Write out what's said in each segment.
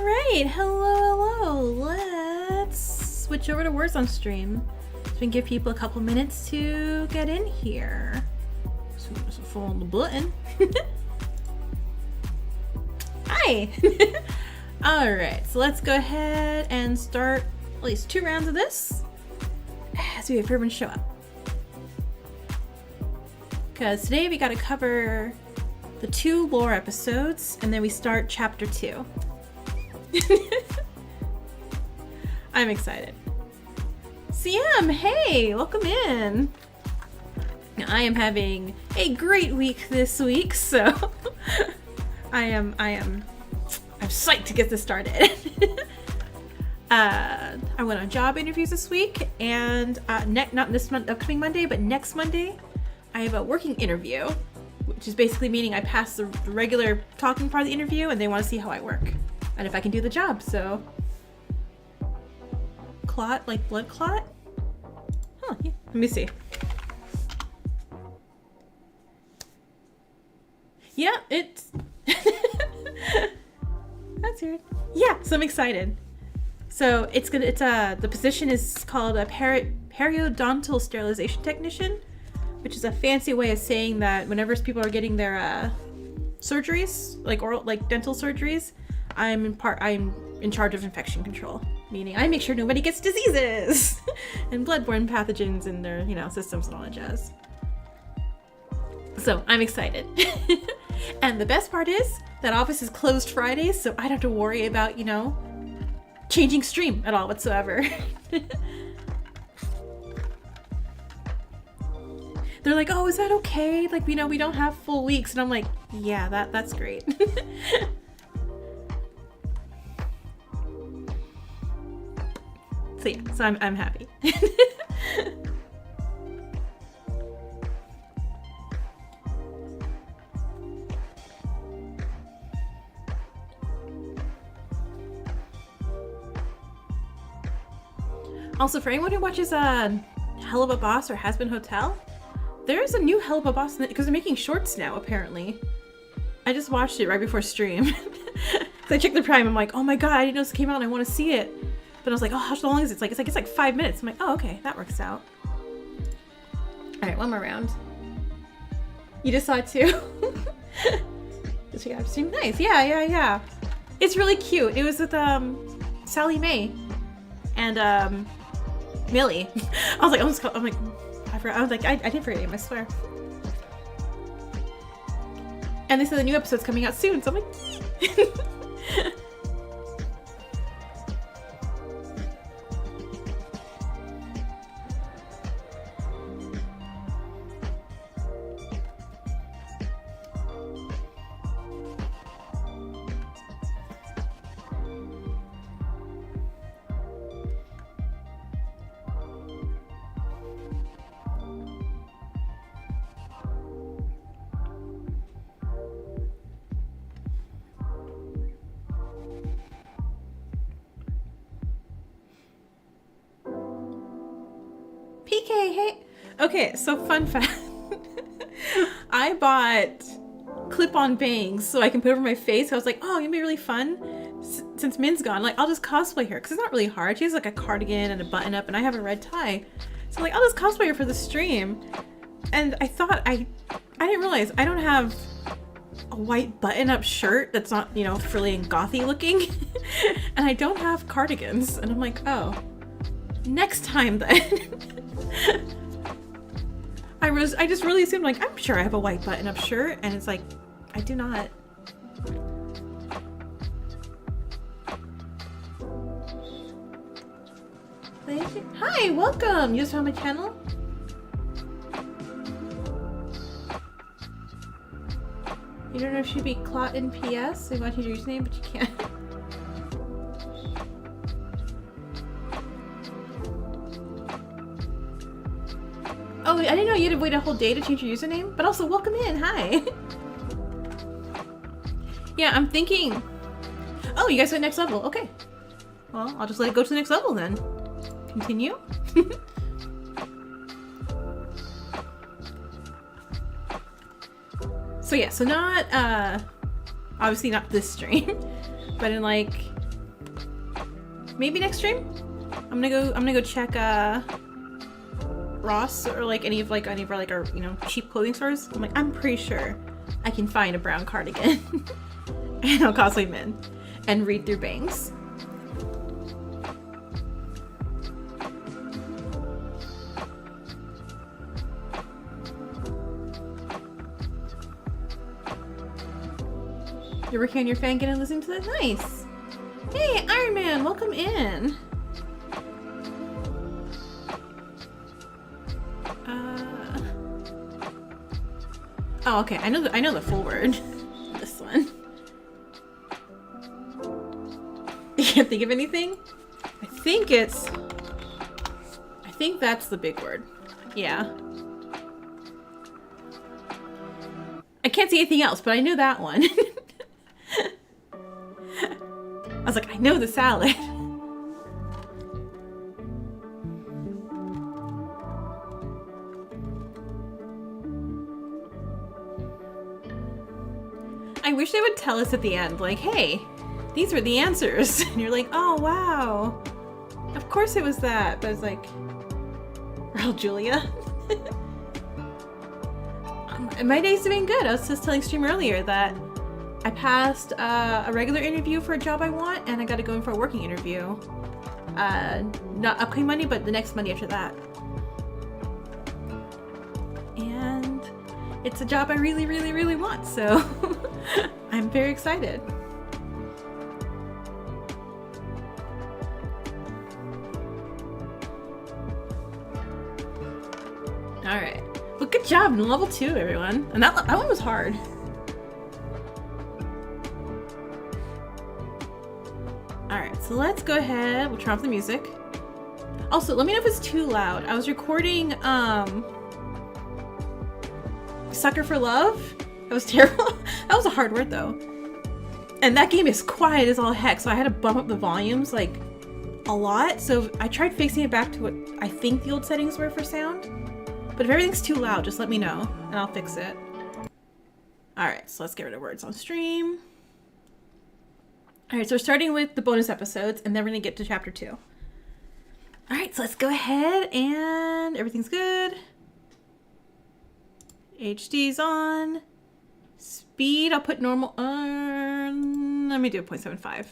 Alright, hello. Let's switch over to Words on Stream so we can give people a couple minutes to get in here. So just follow the button. Hi! Alright, so let's go ahead and start at least 2 rounds of this as we wait for everyone to show up. Because today we gotta cover the 2 lore episodes and then we start chapter 2. I'm excited. CM, hey, welcome in. Now, I am having a great week this week, so I'm psyched to get this started. I went on job interviews this week, and not this month, upcoming Monday, but next Monday, I have a working interview, which is basically meaning I pass the regular talking part of the interview, and they want to see how I work and if I can do the job. So, clot, like blood clot? Huh? Yeah. Let me see. Yeah, it's. That's weird. Yeah, so I'm excited. So the position is called a periodontal sterilization technician, which is a fancy way of saying that whenever people are getting their surgeries, like dental surgeries, I'm in charge of infection control, meaning I make sure nobody gets diseases and bloodborne pathogens in their, systems and all that jazz. So I'm excited. And the best part is that office is closed Fridays, so I don't have to worry about, changing stream at all whatsoever. They're like, oh, is that okay? Like, we don't have full weeks. And I'm like, yeah, that's great. So yeah, so I'm happy. Also, for anyone who watches Hell of a Boss or Has Been Hotel, there's a new Hell of a Boss because they're making shorts now, apparently. I just watched it right before stream. So I checked the Prime, I'm like, oh my god, I didn't know this came out and I want to see it. But I was like, oh, how long is it? It's like 5 minutes. I'm like, oh, okay, that works out. Alright, one more round. You just saw it too? Just check out stream. Nice, yeah. It's really cute. It was with Sally Mae and Millie. I was like, I forgot. I was like, I didn't forget him, I swear. And they said the new episode's coming out soon, so I'm like, PK, hey. Okay, so fun fact. I bought clip-on bangs so I can put over my face. I was like, oh, it'd be really fun since Min's gone. Like, I'll just cosplay her because it's not really hard. She has like a cardigan and a button-up, and I have a red tie. So like, I'll just cosplay her for the stream. And I thought I didn't realize I don't have a white button-up shirt that's not, frilly and gothy looking, and I don't have cardigans. And I'm like, oh, next time then. I just really assumed, like, I'm sure I have a white button-up shirt, and it's like, I do not. Hi, welcome! You just found my channel? You don't know if she'd be Clot in PS, so you want to change your username, but you can't. Oh, I didn't know you had to wait a whole day to change your username, but also welcome in, hi! Yeah, I'm thinking... Oh, you guys went next level, okay. Well, I'll just let it go to the next level then. Continue? So yeah, so not, obviously not this stream, but in like maybe next stream. I'm gonna go check Ross or like any of our like our cheap clothing stores. I'm pretty sure I can find a brown cardigan and I'll cosplay Min and read through bangs. You're working on your fan and listening to that? Nice. Hey, Iron Man, welcome in. Oh, okay. I know the full word. This one. You can't think of anything? I think that's the big word. Yeah. I can't see anything else, but I knew that one. I was like, I know the salad. I wish they would tell us at the end, like, hey, these were the answers. And you're like, oh, wow. Of course it was that. But it's like, Earl Julia. My days have been good. I was just telling stream earlier that I passed a regular interview for a job I want, and I got to go in for a working interview. Not upcoming Monday, but the next Monday after that. And it's a job I really, really, really want, so I'm very excited. All right. Well, good job in level 2, everyone. And that one was hard. Alright, so let's go ahead. We'll turn off the music. Also, let me know if it's too loud. I was recording, Sucker for Love. That was terrible. That was a hard word, though. And that game is quiet as all heck, so I had to bump up the volumes, like, a lot. So I tried fixing it back to what I think the old settings were for sound. But if everything's too loud, just let me know, and I'll fix it. Alright, so let's get rid of words on stream. Alright, so we're starting with the bonus episodes, and then we're going to get to chapter 2. Alright, so let's go ahead, and everything's good. HD's on. Speed, I'll put normal on. Let me do a 0.75.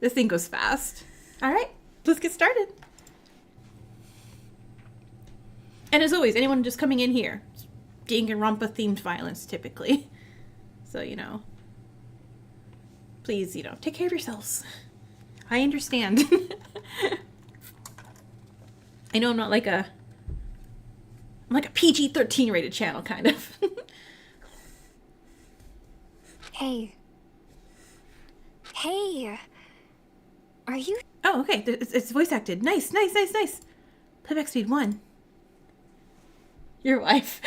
This thing goes fast. Alright, let's get started. And as always, anyone just coming in here, Danganronpa themed violence typically. So, please, take care of yourselves. I understand. I know I'm not like I'm like a PG-13 rated channel, kind of. Hey. Hey. Are you? Oh, okay. It's voice acted. Nice. Playback speed 1. Your wife.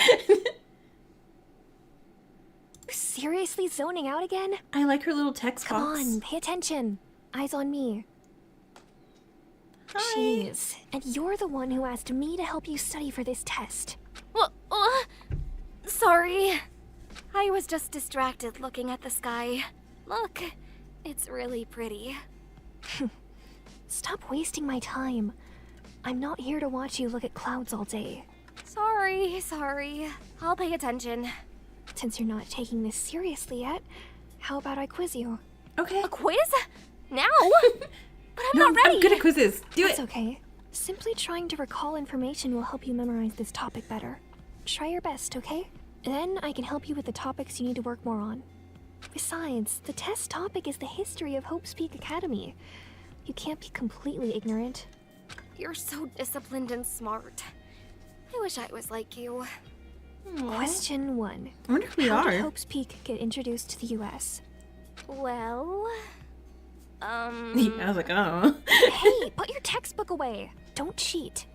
Seriously zoning out again? I like her little text box. Come on, pay attention. Eyes on me. Hi. Jeez. And you're the one who asked me to help you study for this test. Sorry. I was just distracted looking at the sky. Look, it's really pretty. Stop wasting my time. I'm not here to watch you look at clouds all day. Sorry. I'll pay attention. Since you're not taking this seriously yet, how about I quiz you? Okay. A quiz? Now? But I'm not ready. I'm good at quizzes. Do That's it. okay. Simply trying to recall information will help you memorize this topic better. Try your best, okay? Then I can help you with the topics you need to work more on. Besides, the test topic is the history of Hope's Peak Academy. You can't be completely ignorant. You're so disciplined and smart. I wish I was like you. Aww. Question 1. I wonder if we How are. did Hope's Peak get introduced to the US? Well, Yeah, I was like, oh. Hey, put your textbook away. Don't cheat.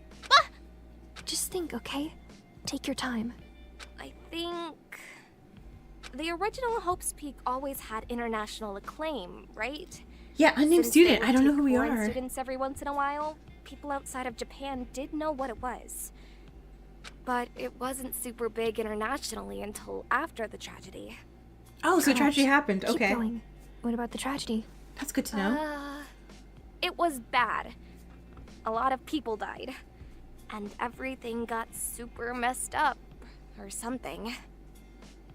Just think, okay? Take your time. I think the original Hope's Peak always had international acclaim, right? Yeah, unnamed Since student. they I don't know who we foreign are. Students every once in a while, people outside of Japan did know what it was. But it wasn't super big internationally until after the tragedy. Oh, so Correct. tragedy happened. Keep Okay. going. What about the tragedy? That's good to know. It was bad. A lot of people died. And everything got super messed up. Or something.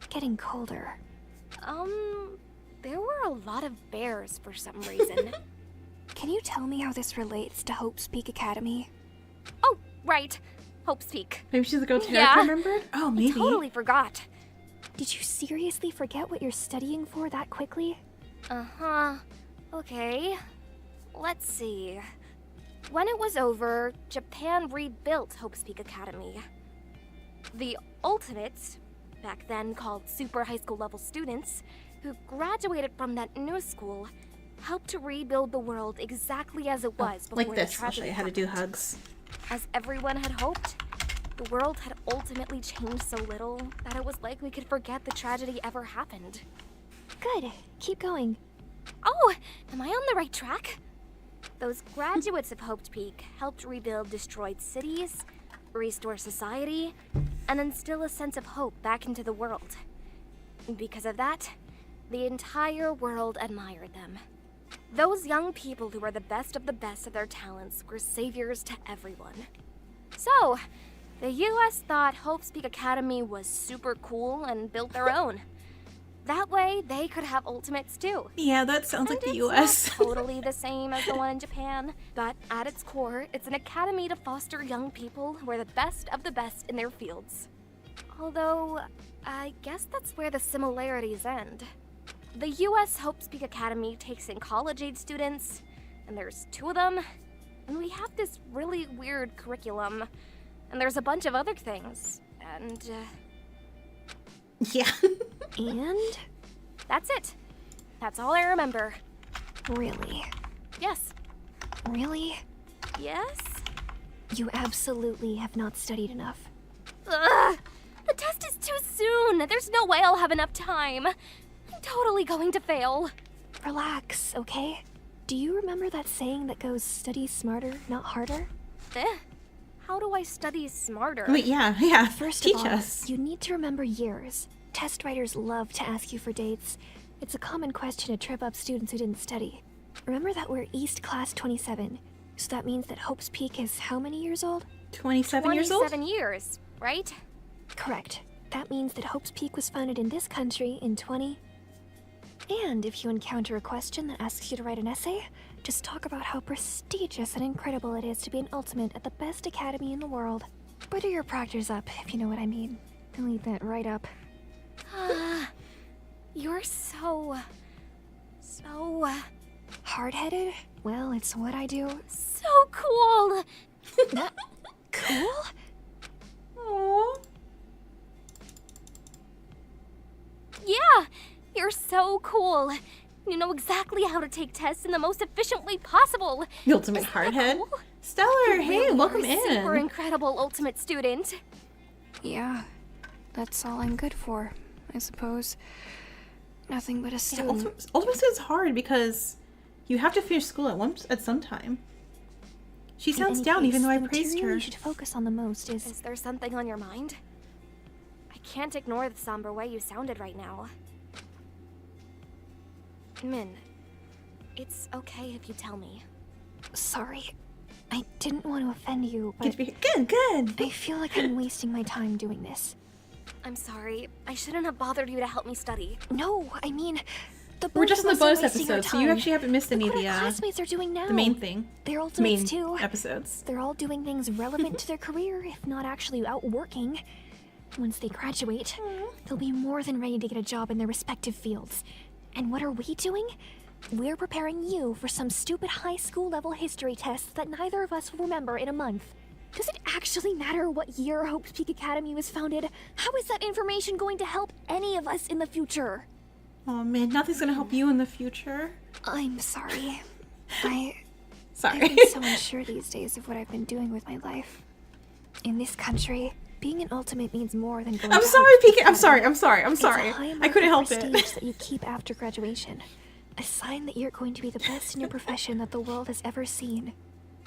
Getting colder. There were a lot of bears for some reason. Can you tell me how this relates to Hope's Peak Academy? Oh, right. Hope's Peak. Maybe she's the girl Tarek Yeah. remembered? Oh, maybe. I totally forgot. Did you seriously forget what you're studying for that quickly? Uh-huh. Okay. Let's see. When it was over, Japan rebuilt Hope's Peak Academy. The Ultimates, back then called super high school level students, who graduated from that new school, helped to rebuild the world exactly as it was before Like the this. I'll tragedy show you how to do happened. hugs. As everyone had hoped, the world had ultimately changed so little that it was like we could forget the tragedy ever happened. Good. Keep going. Oh, am I on the right track? Those graduates of Hope Peak helped rebuild destroyed cities, restore society, and instill a sense of hope back into the world. Because of that, the entire world admired them. Those young people who were the best of their talents were saviors to everyone. So, the US thought Hope's Peak Academy was super cool and built their own. That way, they could have ultimates too. Yeah, that sounds like And the it's US. not totally the same as the one in Japan, but at its core, it's an academy to foster young people who are the best of the best in their fields. Although, I guess that's where the similarities end. The US Hope Peak Academy takes in college-age students, and there's 2 of them, and we have this really weird curriculum, and there's a bunch of other things, and Yeah. And? that's it. That's all I remember. Really? Yes. Really? Yes? You absolutely have not studied enough. Ugh! The test is too soon! There's no way I'll have enough time. I'm totally going to fail. Relax, okay? Do you remember that saying that goes, study smarter, not harder? How do I study smarter? Wait, yeah. First Teach of all, us. you need to remember years. Test writers love to ask you for dates. It's a common question to trip up students who didn't study. Remember that we're East Class 27, so that means that Hope's Peak is how many years old? 27 years old? 27 years, right? Correct. That means that Hope's Peak was founded in this country in 20... And if you encounter a question that asks you to write an essay, just talk about how prestigious and incredible it is to be an ultimate at the best academy in the world. Butter your proctors up, if you know what I mean. I'll leave that right up. You're so Hard-headed? Well, it's what I do. cool. Cool? Aww. Yeah, you're so cool. You know exactly how to take tests in the most efficient way possible. The ultimate Isn't that hardhead. cool? Stellar, You hey, really welcome are a Super in. incredible ultimate student. Yeah, that's all I'm good for, I suppose. Nothing but a Yeah, student. ultimate is hard because you have to finish school at some time. She In sounds any down case, even though I the praised material her. you should focus on the most Is is... there something on your mind? I can't ignore the somber way you sounded right now. Min, it's okay if you tell me. Sorry. I didn't want to offend you, but Good. I feel like I'm wasting my time doing this. I'm sorry. I shouldn't have bothered you to help me study. No, I mean... The We're both just of in the us are bonus wasting our episode, so you time. actually haven't missed any Look of what the our classmates are doing now. main thing. They're Main ultimates too. episodes. They're all doing things relevant to their career, if not actually out working. Once they graduate, they'll be more than ready to get a job in their respective fields. And what are we doing? We're preparing you for some stupid high school level history tests that neither of us will remember in a month. Does it actually matter what year Hope's Peak Academy was founded? How is that information going to help any of us in the future? Oh man, nothing's gonna help you in the future. I'm sorry. Sorry. I've been so unsure these days of what I've been doing with my life. In this country, being an ultimate means more than going I'm to sorry, Hope's Peak PK. I'm sorry. Academy. I'm sorry. It's a high I mark couldn't of help prestige it. that you keep after graduation. A sign that you're going to be the best in your profession that the world has ever seen.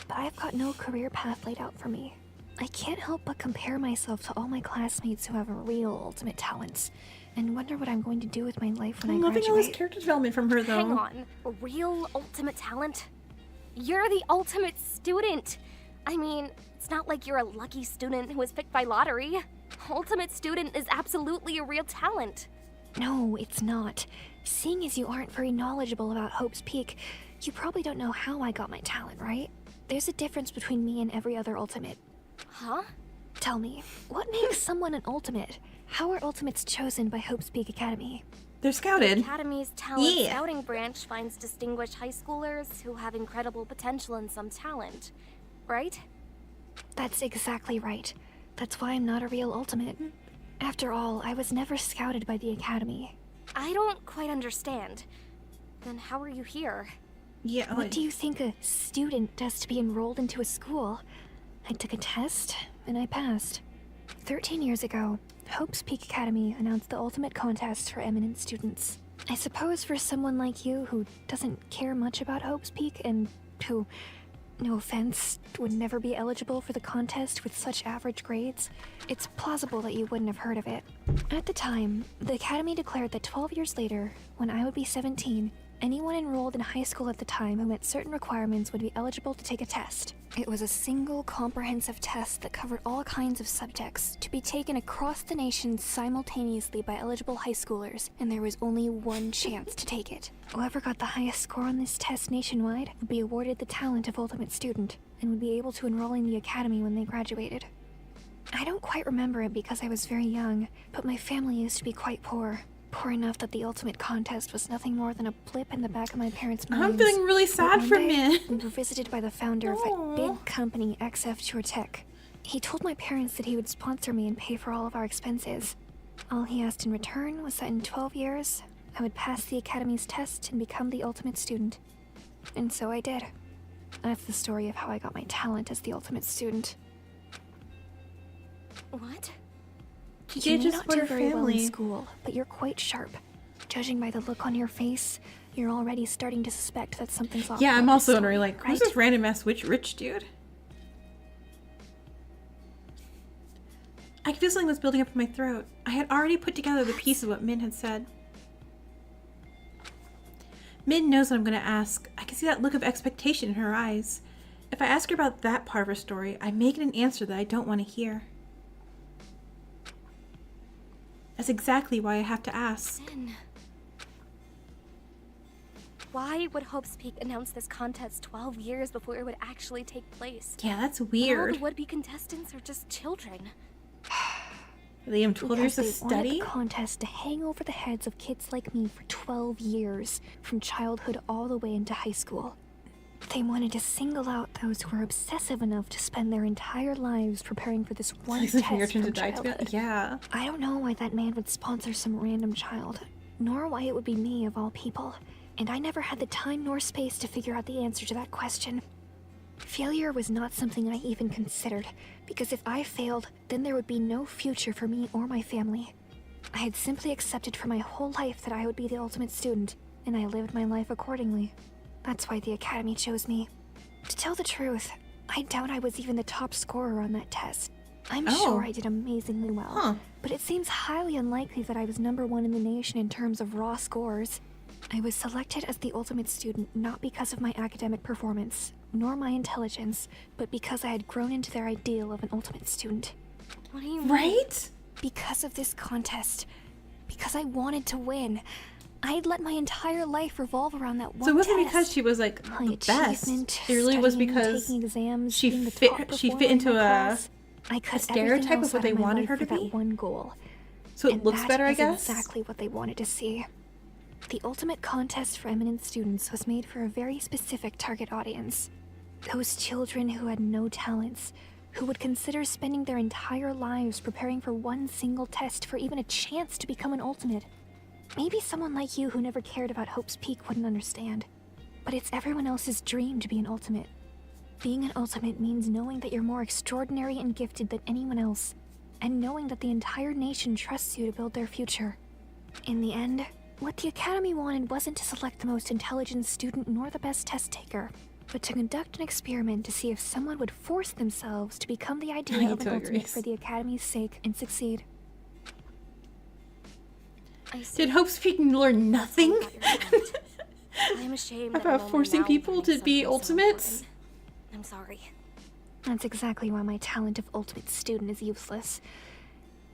But I've got no career path laid out for me. I can't help but compare myself to all my classmates who have real ultimate talents, and wonder what I'm going to do with my life when I'm I loving all this graduate. character development from her though. Hang on. A real ultimate talent? You're the ultimate student. I mean, it's not like you're a lucky student who was picked by lottery. Ultimate student is absolutely a real talent. No, it's not. Seeing as you aren't very knowledgeable about Hope's Peak, you probably don't know how I got my talent, right? There's a difference between me and every other ultimate. Huh? Tell me, what makes someone an ultimate? How are ultimates chosen by Hope's Peak Academy? They're scouted. Academy's talent Yeah. scouting branch finds distinguished high schoolers who have incredible potential and some talent, right? That's exactly right. That's why I'm not a real ultimate. After all, I was never scouted by the Academy. I don't quite understand. Then how are you here? Yeah. What do you think a student does to be enrolled into a school? I took a test, and I passed. 13 years ago, Hope's Peak Academy announced the ultimate contest for eminent students. I suppose for someone like you who doesn't care much about Hope's Peak and who, no offense, would never be eligible for the contest with such average grades, it's plausible that you wouldn't have heard of it. At the time, the Academy declared that 12 years later, when I would be 17, anyone enrolled in high school at the time who met certain requirements would be eligible to take a test. It was a single comprehensive test that covered all kinds of subjects to be taken across the nation simultaneously by eligible high schoolers, and there was only one chance to take it. Whoever got the highest score on this test nationwide would be awarded the talent of ultimate student and would be able to enroll in the academy when they graduated. I don't quite remember it because I was very young, but my family used to be quite poor. Poor enough that the ultimate contest was nothing more than a blip in the back of my parents' minds. I'm feeling really sad But for one day, Min. we were visited by the founder of that Aw. big company, XF Tech. He told my parents that he would sponsor me and pay for all of our expenses. All he asked in return was that in 12 years, I would pass the Academy's test and become the ultimate student. And so I did. That's the story of how I got my talent as the ultimate student. What? She You did may just not support do her very well in family. school, but you're quite sharp. Judging by the look on your face, you're already starting to suspect that something's off. Yeah, about I'm this also story, wondering, like, who's right? this random ass rich dude? I could feel something was building up in my throat. I had already put together the piece of what Min had said. Min knows what I'm going to ask. I can see that look of expectation in her eyes. If I ask her about that part of her story, I may get an answer that I don't want to hear. That's exactly why I have to ask. Sin. Why would Hope's Peak announce this contest 12 years before it would actually take place? Yeah, that's When all weird. the would-be contestants are just children. They have 12 years to Because they wanted study? the contest to hang over the heads of kids like me for 12 years, from childhood all the way into high school. They wanted to single out those who were obsessive enough to spend their entire lives preparing for this one It's like test your turn to from die to be childhood. Yeah. I don't know why that man would sponsor some random child, nor why it would be me of all people, and I never had the time nor space to figure out the answer to that question. Failure was not something I even considered, because if I failed, then there would be no future for me or my family. I had simply accepted for my whole life that I would be the ultimate student, and I lived my life accordingly. That's why the Academy chose me. To tell the truth, I doubt I was even the top scorer on that test. I'm Oh. sure I did amazingly well, Huh. but it seems highly unlikely that I was #1 in the nation in terms of raw scores. I was selected as the ultimate student not because of my academic performance, nor my intelligence, but because I had grown into their ideal of an ultimate student. What do you mean? Right? Because of this contest. Because I wanted to win. I'd let my entire life revolve around that one So it wasn't test. because she was like My the best. achievement, It really was studying, because taking exams, she being the fit- top she fit performer in into my a class. I cut stereotype everything of else what out they my wanted life her to for that be? one goal. so it And looks that better, I is guess. exactly what they wanted to see. The ultimate contest for eminent students was made for a very specific target audience. Those children who had no talents, who would consider spending their entire lives preparing for one single test for even a chance to become an ultimate. Maybe someone like you who never cared about Hope's Peak wouldn't understand. But it's everyone else's dream to be an ultimate. Being an ultimate means knowing that you're more extraordinary and gifted than anyone else, and knowing that the entire nation trusts you to build their future. In the end, what the Academy wanted wasn't to select the most intelligent student nor the best test taker, but to conduct an experiment to see if someone would force themselves to become the I idea of an totally ultimate agree. for the Academy's sake and succeed. I see. Did Hope's Peak learn nothing? I got your point. I'm ashamed that I'm About only forcing now people learning to be something so ultimates. important. I'm sorry. That's exactly why my talent of ultimate student is useless.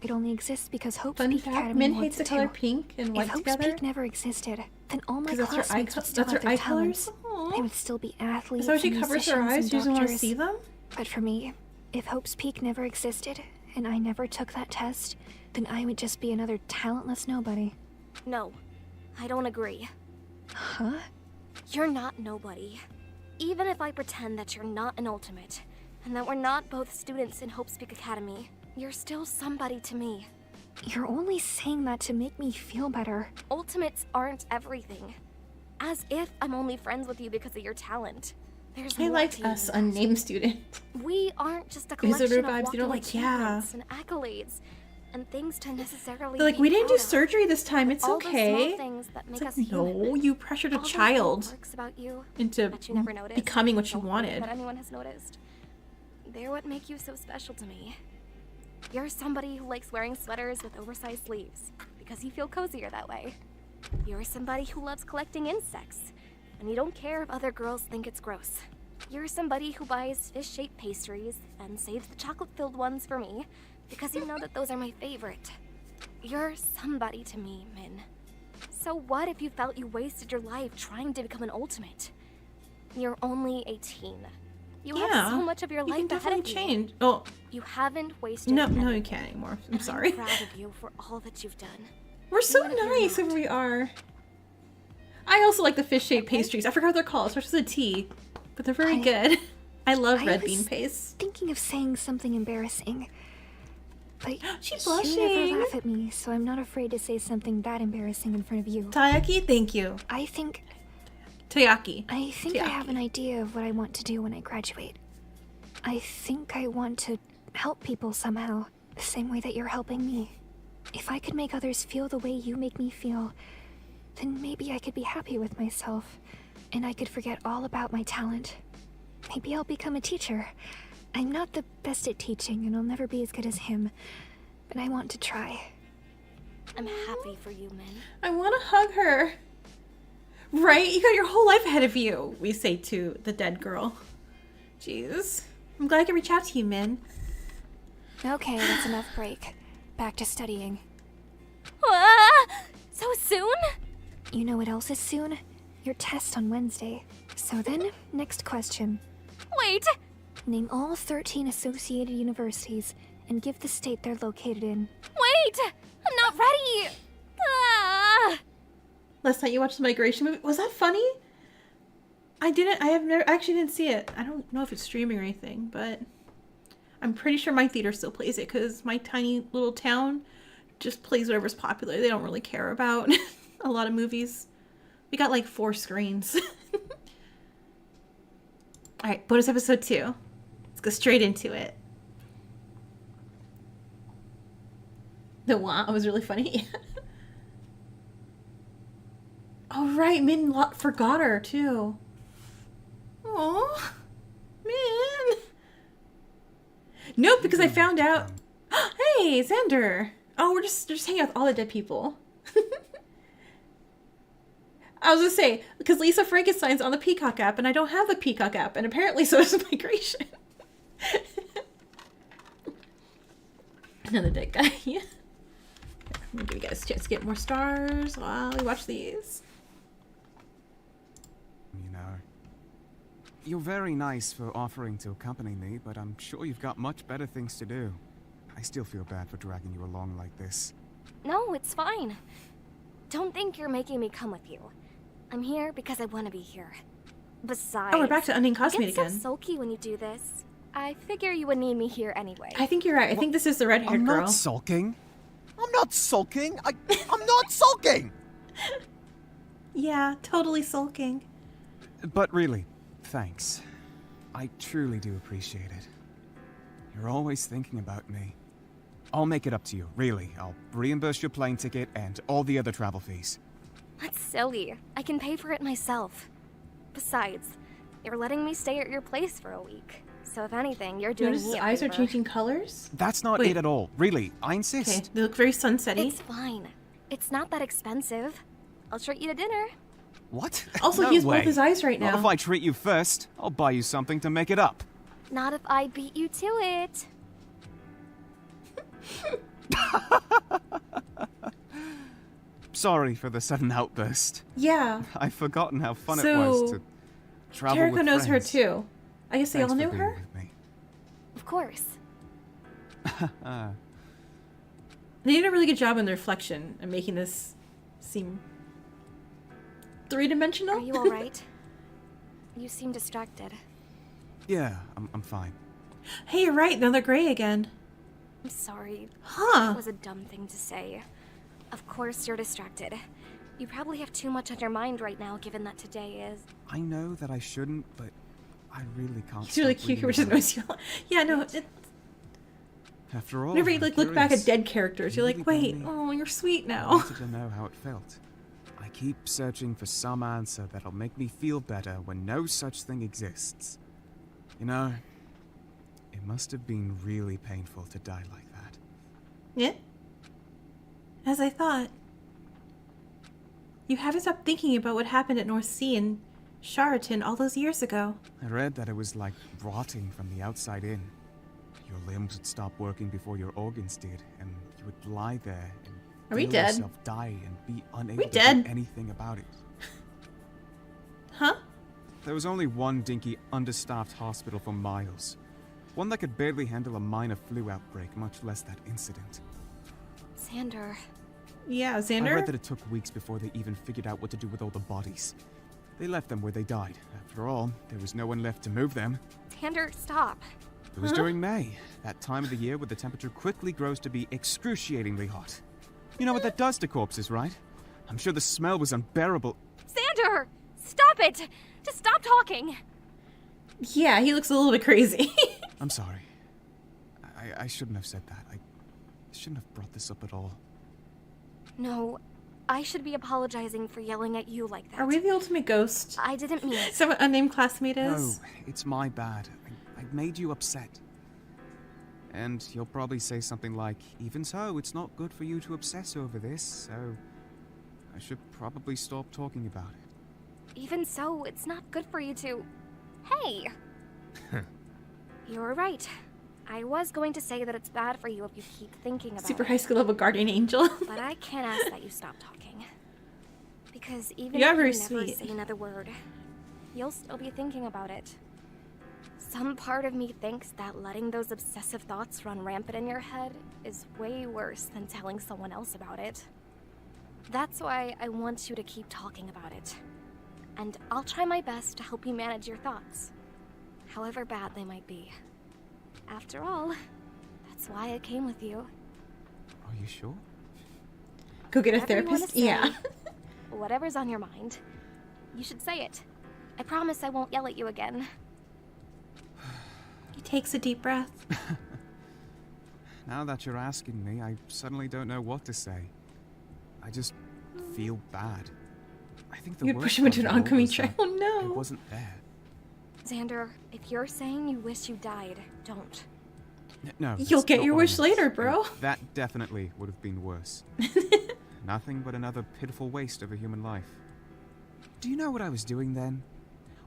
It only exists because Hope's Fun Peak fact, Academy Min wants hates the it color to. pink and If white Hope's together. Peak never existed, then all my Because that's her eye classmates would still that's have her their eye talents. colors. They Aww. would still be athletes So she and covers her musicians eyes. and She doesn't want to doctors. see them. But for me, if Hope's Peak never existed, and I never took that test, then I would just be another talentless nobody. No, I don't agree. Huh? You're not nobody. Even if I pretend that you're not an ultimate, and that we're not both students in Hope's Peak Academy, you're still somebody to me. You're only saying that to make me feel better. Ultimates aren't everything. As if I'm only friends with you because of your talent. There's I more liked to you us, than that. unnamed student. We aren't just a These are the collection of vibes you don't walking like, yeah. achievements and accolades and things to necessarily They're like, be we didn't do proud of. surgery this time. It's All the small okay. things that make It's us like, human. no, you pressured a All those child little quirks about you into that you never noticed. becoming what you Don't believe wanted. That anyone has noticed. They're what make you so special to me. You're somebody who likes wearing sweaters with oversized sleeves because you feel cozier that way. You're somebody who loves collecting insects, and you don't care if other girls think it's gross. You're somebody who buys fish-shaped pastries and saves the chocolate-filled ones for me because you know that those are my favorite. You're somebody to me, Min. So what if you felt you wasted your life trying to become an ultimate? You're only 18. You have so much of your You life can ahead definitely of you. change. Oh, You haven't wasted no, any. you can't anymore. I'm And sorry. I'm proud of you for all that you've done. We're so Even if you're nice not. if we are. I also like the fish-shaped pastries. I forgot what they're called. It starts with a T, but they're very good. I love I red was bean paste. Thinking of saying something embarrassing. But She's you blushing. never laugh at me, so I'm not afraid to say something that embarrassing in front of you. Taiyaki, thank you. I think Taiyaki. I have an idea of what I want to do when I graduate. I think I want to help people somehow, the same way that you're helping me. If I could make others feel the way you make me feel, then maybe I could be happy with myself, and I could forget all about my talent. Maybe I'll become a teacher. I'm not the best at teaching, and I'll never be as good as him, but I want to try. I'm happy for you, Min. I want to hug her. Right? You got your whole life ahead of you, we say to the dead girl. Jeez. I'm glad I can reach out to you, Min. Okay, that's enough break. Back to studying. Ah! So soon? You know what else is soon? Your test on Wednesday. So then, next question. Wait! Name all 13 associated universities and give the state they're located in. Wait! I'm not ready! Ah! Last night you watched the migration movie. Was that funny? I actually didn't see it. I don't know if it's streaming or anything, but I'm pretty sure my theater still plays it because my tiny little town just plays whatever's popular. They don't really care about a lot of movies. We got like 4 screens. Alright, bonus episode 2. Let's go straight into it. The wah was really funny. Oh right, Min forgot her too. Oh, Min. Nope, because I found out. Hey, Xander. Oh, we're just hanging out with all the dead people. I was gonna say because Lisa Frankenstein's on the Peacock app, and I don't have the Peacock app, and apparently so is Migration. Another dead guy. Yeah. I'm gonna give you guys a chance to get more stars while we watch these. You know, you're very nice for offering to accompany me, but I'm sure you've got much better things to do. I still feel bad for dragging you along like this. No, it's fine. Don't think you're making me come with you. I'm here because I want to be here. Besides, Oh, we're back to Unnamed you Cosmate get so again. sulky when you do this. I figure you would need me here anyway. I think you're right. I think this is the red-haired I'm girl. not sulking. I'm not sulking. I'm not sulking. Yeah, totally sulking. But really, thanks. I truly do appreciate it. You're always thinking about me. I'll make it up to you, really. I'll reimburse your plane ticket and all the other travel fees. That's silly. I can pay for it myself. Besides, you're letting me stay at your place for a week. So if anything, you're doing Notice me his a eyes are favor. changing colors? That's not Wait. it at all. Really, I Okay, insist. they look very sunsetty. It's fine. It's not that expensive. I'll treat you to dinner. What? Also, No he has way. both his eyes right Not now. if I treat you first. I'll buy you something to make it up. Not if I beat you to it. Sorry for the sudden outburst. Yeah. I've forgotten how fun it So, was to travel Terika with knows friends. her too. I guess they Thanks all for knew being her? with me. Of course. They did a really good job in the reflection and making this seem three-dimensional. Are you alright? You seem distracted. Yeah, I'm fine. Hey, you're right. Now they're gray again. I'm sorry. Huh. That was a dumb thing to say. Of course you're distracted. You probably have too much on your mind right now, given that today is... I know that I shouldn't, but I really can't. He's really stop cute. He reading just about knows you. Yeah, no. After all, Whenever you I'm like look back at curious. dead characters, you're Really like, wait, got me. oh, you're sweet I now. wanted to know how it felt. I keep searching for some answer that'll make me feel better when no such thing exists. You know, it must have been really painful to die like that. Yeah. As I thought. You haven't stopped thinking about what happened at North Sea and Sheraton all those years ago. I read that it was like rotting from the outside in. Your limbs would stop working before your organs did, and you would lie there and Are we feel dead? yourself die and be unable We to dead? do anything about it. Huh? There was only one dinky, understaffed hospital for miles. One that could barely handle a minor flu outbreak, much less that incident. Xander. Yeah, I Xander? read that it took weeks before they even figured out what to do with all the bodies. They left them where they died. After all, there was no one left to move them. Xander, stop. It was during May, that time of the year where the temperature quickly grows to be excruciatingly hot. You know what that does to corpses, right? I'm sure the smell was unbearable. Xander! Stop it! Just stop talking! Yeah, he looks a little bit crazy. I'm sorry. I shouldn't have said that. I shouldn't have brought this up at all. No, I should be apologizing for yelling at you like that. Are we the ultimate ghost? I didn't mean it. Is that what unnamed classmate is? No, it's my bad. I made you upset. And you'll probably say something like, even so, it's not good for you to obsess over this, so I should probably stop talking about it. Even so, it's not good for you to... Hey! You're right. I was going to say that it's bad for you if you keep thinking about Super it. high school level guardian angel. But I can't ask that you stop talking. Because even You are if very you never sweet. say another word, you'll still be thinking about it. Some part of me thinks that letting those obsessive thoughts run rampant in your head is way worse than telling someone else about it. That's why I want you to keep talking about it. And I'll try my best to help you manage your thoughts, however bad they might be. After all, that's why I came with you. Are you sure? Go get a Whatever you wanna therapist? say, Yeah. Whatever's on your mind, you should say it. I promise I won't yell at you again. He takes a deep breath. Now that you're asking me, I suddenly don't know what to say. I just feel bad. I think the You worst push him into an part of it all oncoming was train. that Oh no. It wasn't there. Xander, if you're saying you wish you died, don't. No, You'll that's get not your what I wish meant. later, And bro. that definitely would have been worse. Nothing but another pitiful waste of a human life. Do you know what I was doing then?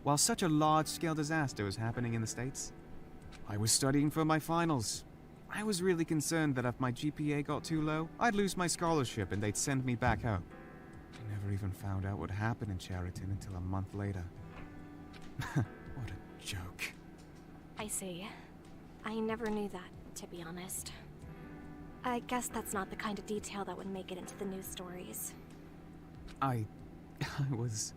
While such a large-scale disaster was happening in the States? I was studying for my finals. I was really concerned that if my GPA got too low, I'd lose my scholarship and they'd send me back home. I never even found out what happened in Sheraton until a month later. What a joke. I see. I never knew that, to be honest. I guess that's not the kind of detail that would make it into the news stories. I was...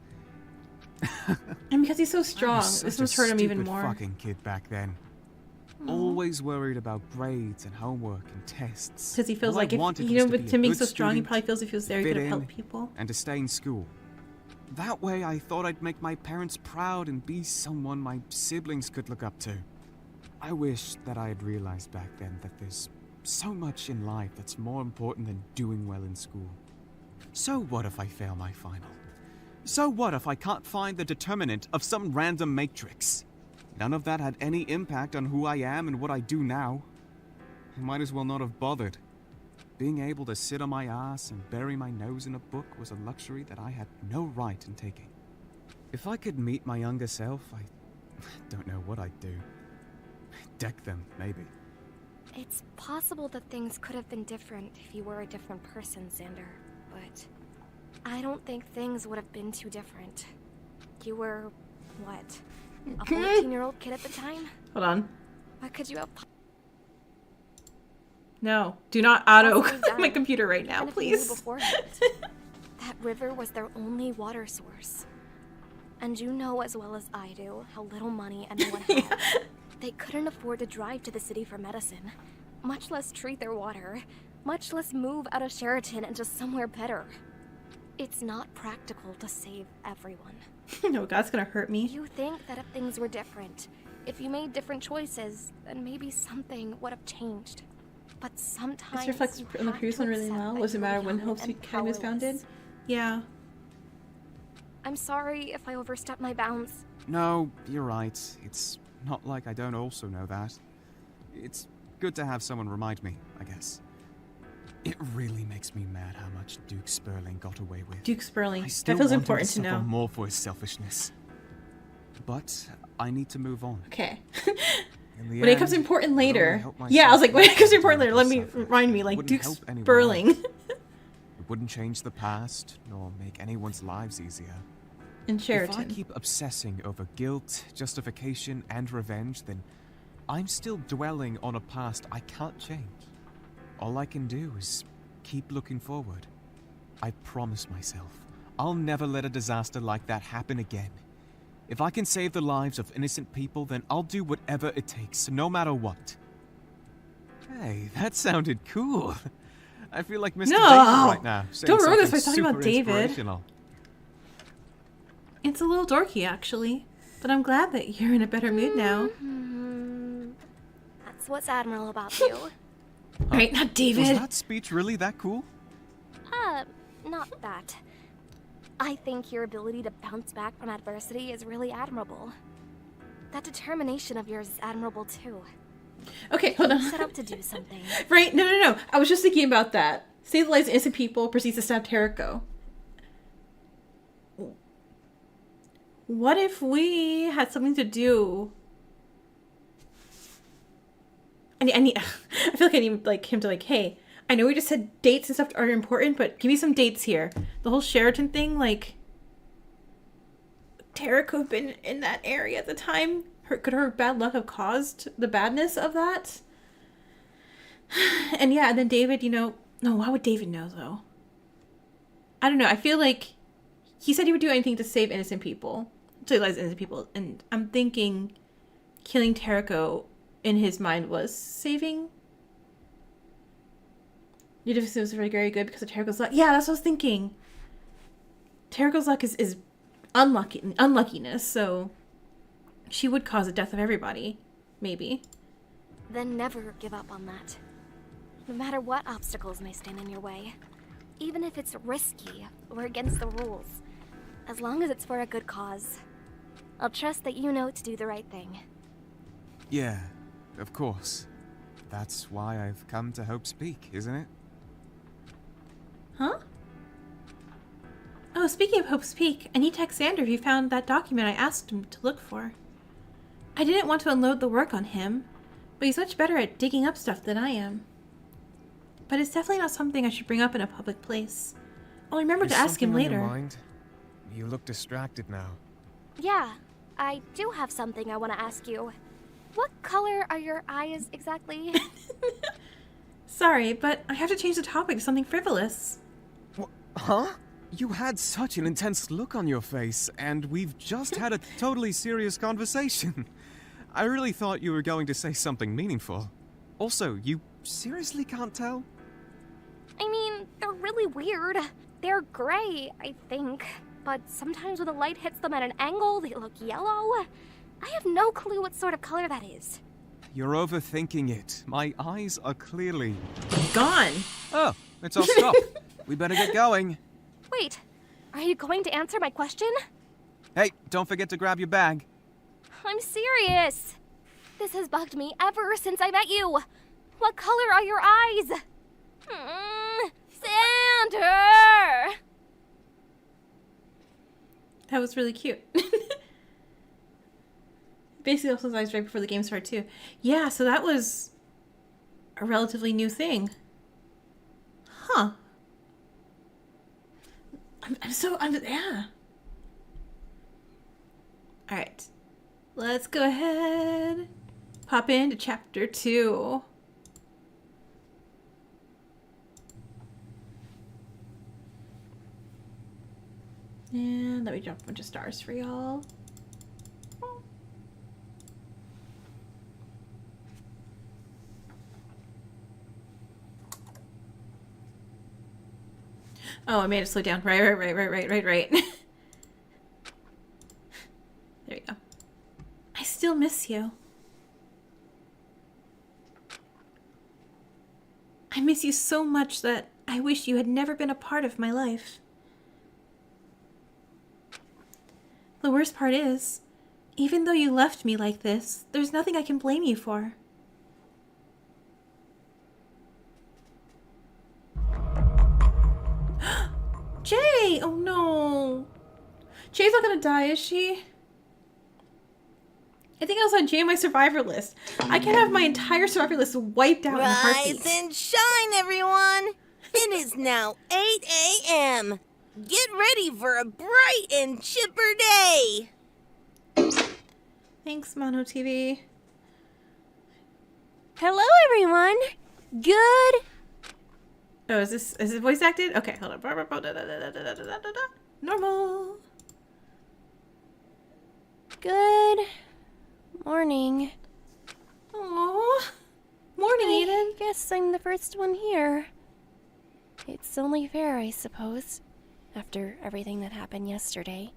And because he's so I strong, was this such a must hurt him even stupid more. fucking kid back then. Always worried about grades and homework and tests. Because he feels All I like if, wanted you was know, to with be him a being good so strong, he student, probably feels if he was there, he fit could have in, helped people. and to stay in school. That way I thought I'd make my parents proud and be someone my siblings could look up to. I wish that I had realized back then that there's so much in life that's more important than doing well in school. So what if I fail my final? So what if I can't find the determinant of some random matrix? None of that had any impact on who I am and what I do now. I might as well not have bothered. Being able to sit on my ass and bury my nose in a book was a luxury that I had no right in taking. If I could meet my younger self, I don't know what I'd do. Deck them, maybe. It's possible that things could have been different if you were a different person, Xander, but I don't think things would have been too different. You were, what, a 14-year-old kid at the time? Hold on. What could you have No, do not auto possibly done? my computer right now, And if you knew please. beforehand, that river was their only water source. And you know as well as I do how little money anyone had. Yeah. They couldn't afford to drive to the city for medicine, much less treat their water, much less move out of Sheraton into somewhere better. It's not practical to save everyone. No, God's gonna hurt me. You think that if things were different, if you made different choices, then maybe something would have changed. But sometimes This reflects you on the have previous to one really accept well. that Was it you're matter when young Hope and Sweet Academy was founded? powerless. Yeah. I'm sorry if I overstepped my bounds. No, you're right. It's not like I don't also know that. It's good to have someone remind me, I guess. It really makes me mad how much Duke Sperling got away with. Duke Sperling. I still That feels want important him to suffer know. more for his selfishness. But I need to move on. Okay. In the When it end, comes important it'll only later. help Yeah, I was myself like, when it comes to important later, let me suffer. remind me, It like wouldn't Duke help anyone Sperling. else. It wouldn't change the past, nor make anyone's lives easier. In If I Sheraton. keep obsessing over guilt, justification, and revenge, then I'm still dwelling on a past I can't change. All I can do is keep looking forward. I promise myself, I'll never let a disaster like that happen again. If I can save the lives of innocent people, then I'll do whatever it takes, no matter what. Hey, that sounded cool. I feel like Mr. No! David right now. saying Don't ruin this by something talking about super David. inspirational. It's a little dorky, actually. But I'm glad that you're in a better mood now. That's what's admirable about you. Right, not David. Was that speech really that cool? Not that. I think your ability to bounce back from adversity is really admirable. That determination of yours is admirable too. Okay, hold on. You set out to do something. Right, no. I was just thinking about that. Save the lives of innocent people, proceeds to stab Teriko. What if we had something to do? I feel like I need like him to like, hey, I know we just said dates and stuff are important, but give me some dates here. The whole Sheraton thing, like, Teriko have been in that area at the time. Could her bad luck have caused the badness of that? And yeah, and then David, no, why would David know though? I don't know. I feel like he said he would do anything to save innocent people, to realize innocent people, and I'm thinking killing Teriko in his mind was saving. Your defense was very good because of Teriko's luck. Yeah, that's what I was thinking. Teriko's luck is unluckiness, so she would cause the death of everybody, maybe. Then never give up on that. No matter what obstacles may stand in your way. Even if it's risky or against the rules. As long as it's for a good cause. I'll trust that you know to do the right thing. Yeah, of course. That's why I've come to Hope's Peak, isn't it? Huh? Oh, speaking of Hope's Peak, I need to text Xander if you found that document I asked him to look for. I didn't want to unload the work on him, but he's much better at digging up stuff than I am. But it's definitely not something I should bring up in a public place. I'll remember to ask him later. Mind? You look distracted now. Yeah, I do have something I want to ask you. What color are your eyes exactly? Sorry, but I have to change the topic to something frivolous. Huh? You had such an intense look on your face, and we've just had a totally serious conversation. I really thought you were going to say something meaningful. Also, you seriously can't tell? I mean, they're really weird. They're gray, I think. But sometimes when the light hits them at an angle, they look yellow. I have no clue what sort of color that is. You're overthinking it. My eyes are clearly... Gone. Oh, it's all stopped. We better get going. Wait, are you going to answer my question? Hey, don't forget to grab your bag. I'm serious. This has bugged me ever since I met you. What color are your eyes? found her! That was really cute. Basically also dies right before the game started too. Yeah, so that was a relatively new thing. Huh. Yeah. Alright. Let's go ahead. Pop into chapter 2. And let me drop a bunch of stars for y'all. Oh, I made it slow down. Right. There you go. I still miss you. I miss you so much that I wish you had never been a part of my life. The worst part is, even though you left me like this, there's nothing I can blame you for. Jay! Oh no! Jay's not gonna die, is she? I think I was on Jay on my survivor list. I can't have my entire survivor list wiped out in a heartbeat. Rise and shine, everyone! It is now 8 a.m. Get ready for a bright and chipper day! Thanks, Mono TV. Hello, everyone! Good... Oh, is it voice acted? Okay, hold on. Normal. Good... morning. Aww. Morning, Aiden. I guess I'm the first one here. It's only fair, I suppose, after everything that happened yesterday.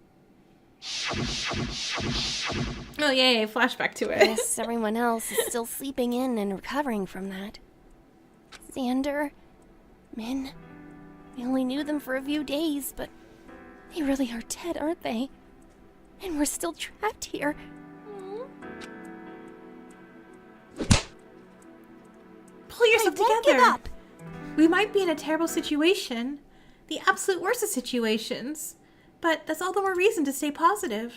Oh, yay, flashback to it. Guess everyone else is still sleeping in and recovering from that. Xander, Min, we only knew them for a few days, but they really are dead, aren't they? And we're still trapped here. Pull yourself I won't together. give up. We might be in a terrible situation. The absolute worst of situations. But that's all the more reason to stay positive.